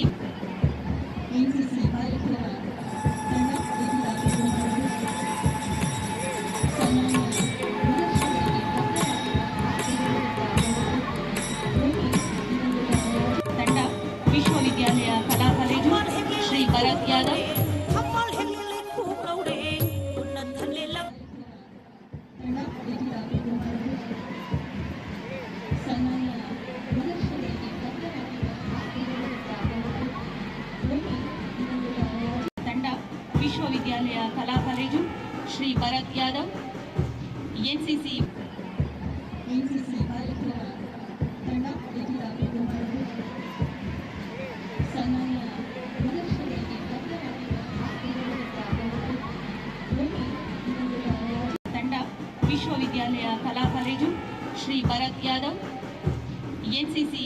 Speaker 14: ವಿಶ್ವವಿದ್ಯಾಲಯ ಕಲಾ college Shri Bharat Yadav ತಂಡ ವಿಶ್ವವಿದ್ಯಾಲಯ ಕಲಾ ಕಾಲೇಜು ಶ್ರೀ ಭರತ್ ಯಾದವ್ ಎನ್ಸಿಸಿ ವಿಶ್ವವಿದ್ಯಾಲಯ ಕಲಾ ಕಾಲೇಜು ಶ್ರೀ ಭರತ್ ಯಾದವ್ ಎನ್ಸಿಸಿ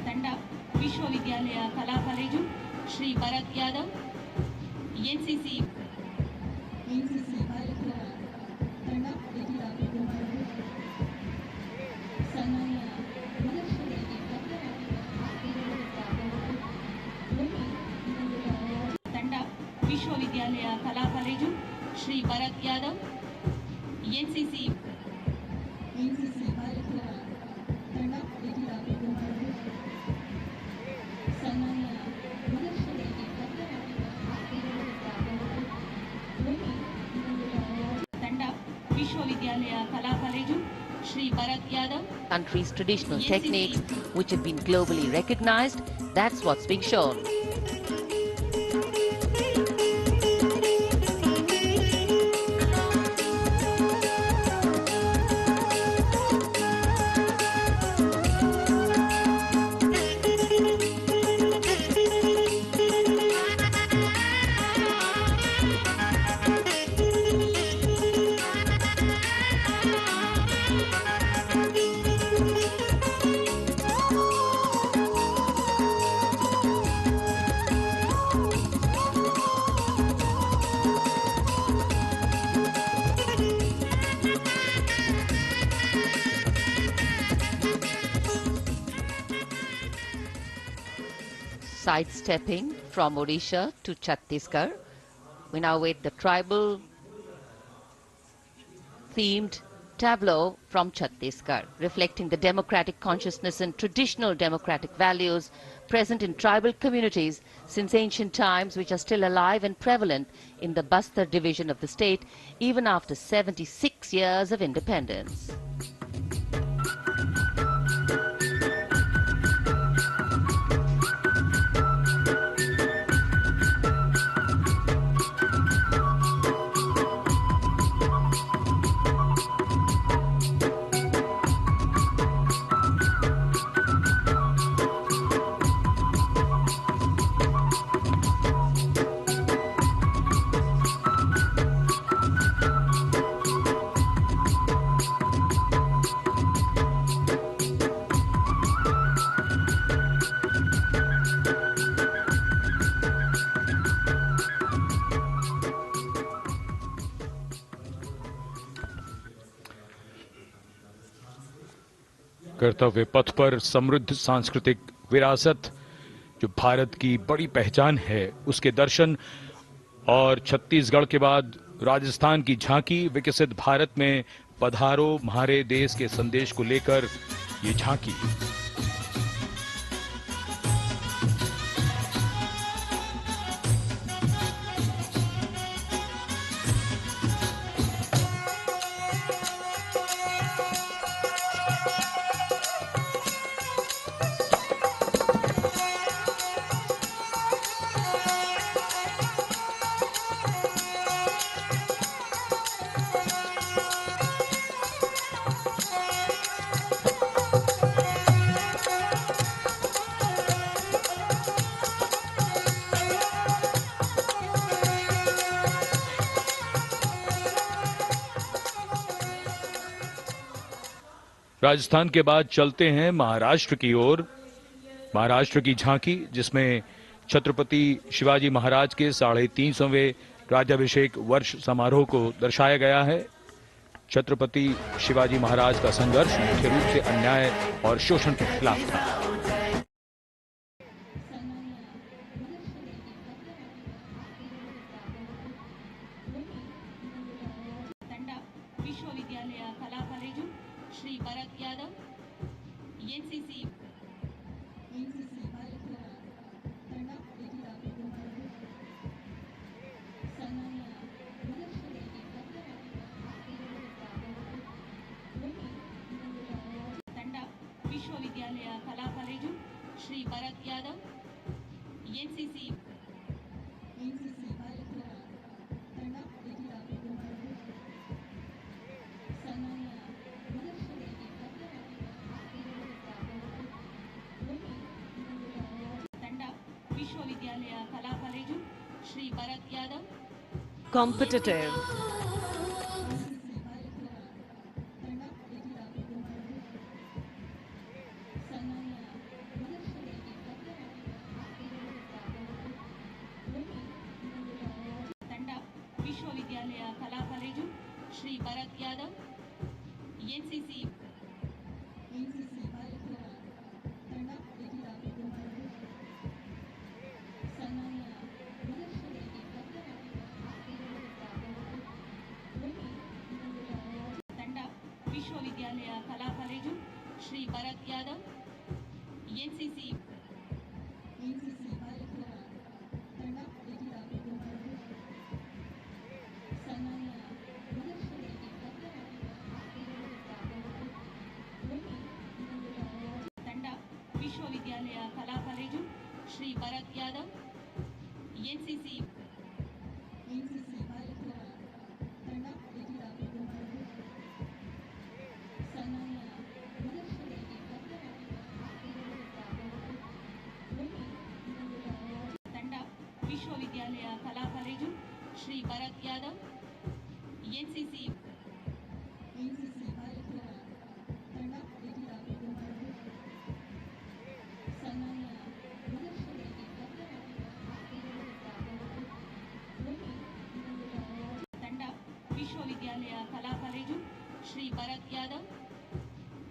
Speaker 14: ತಂಡ ವಿಶ್ವವಿದ್ಯಾಲಯ ಕಲಾ ಕಾಲೇಜು ಶ್ರೀ ಭರತ್ ಯಾದವ್ ಎನ್ಸಿಸಿ ವಿಶ್ವವಿದ್ಯಾಲಯ ಕಲಾ ಕಾಲೇಜು ಶ್ರೀ ಭರತ್ ಯಾದವ್ ಎನ್ಸಿಸಿ ತಂಡ ವಿಶ್ವವಿದ್ಯಾಲಯ ಕಲಾ college Shri Bharat Yadav
Speaker 2: country's traditional techniques which have been globally recognized. That's what's being shown. sidestepping from Odisha to Chhattisgarh. We now wait the tribal themed tableau from Chhattisgarh, reflecting the democratic consciousness and traditional democratic values present in tribal communities since ancient times, which are still alive and prevalent in the Bastar division of the state, even after 76 years of independence.
Speaker 10: कर्तव्य पथ पर समृद्ध सांस्कृतिक विरासत जो भारत की बड़ी पहचान है, उसके दर्शन और छत्तीसगढ़ के बाद राजस्थान की झांकी, विकसित भारत में पधारो म्हारे देश के संदेश को लेकर ये झांकी। राजस्थान के बाद चलते हैं महाराष्ट्र की ओर। महाराष्ट्र की झांकी, जिसमें छत्रपति शिवाजी महाराज के 350वें राज्याभिषेक वर्ष समारोह को दर्शाया गया है। छत्रपति शिवाजी महाराज का संघर्ष मुख्य रूप से अन्याय और शोषण के खिलाफ था।
Speaker 9: Competitive.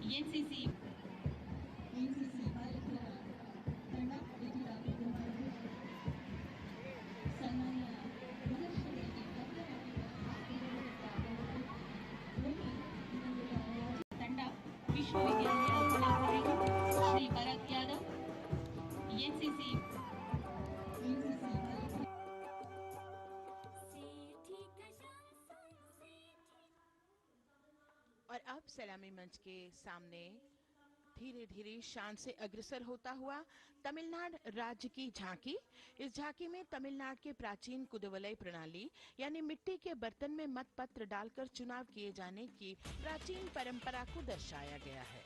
Speaker 14: NCC विश्वविद्यालय कला कॉलेज श्री भरत यादव, एनसीसी
Speaker 15: और अब सलामी मंच के सामने धीरे धीरे शान से अग्रसर होता हुआ तमिलनाडु राज्य की झांकी। इस झांकी में तमिलनाडु के प्राचीन कुदवलय प्रणाली यानी मिट्टी के बर्तन में मतपत्र डालकर चुनाव किए जाने की प्राचीन परंपरा को दर्शाया गया है।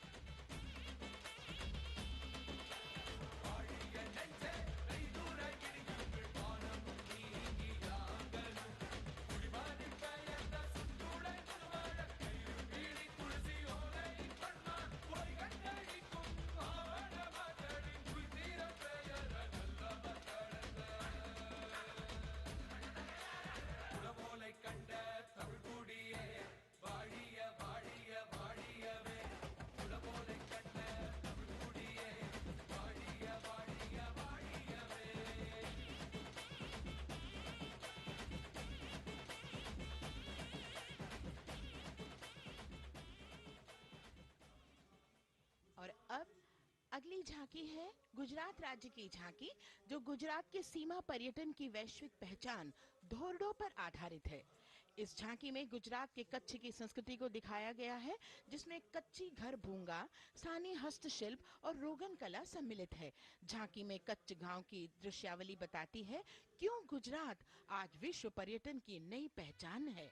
Speaker 15: और अब अगली झांकी है गुजरात राज्य की झांकी, जो गुजरात के सीमा पर्यटन की वैश्विक पहचान धोरडो पर आधारित है। इस झांकी में गुजरात के कच्छ की संस्कृति को दिखाया गया है, जिसमें कच्ची घर भूंगा, स्थानीय हस्तशिल्प और रोगन कला सम्मिलित है। झांकी में कच्छ गांव की दृश्यावली बताती है क्यों गुजरात आज विश्व पर्यटन की नई पहचान है।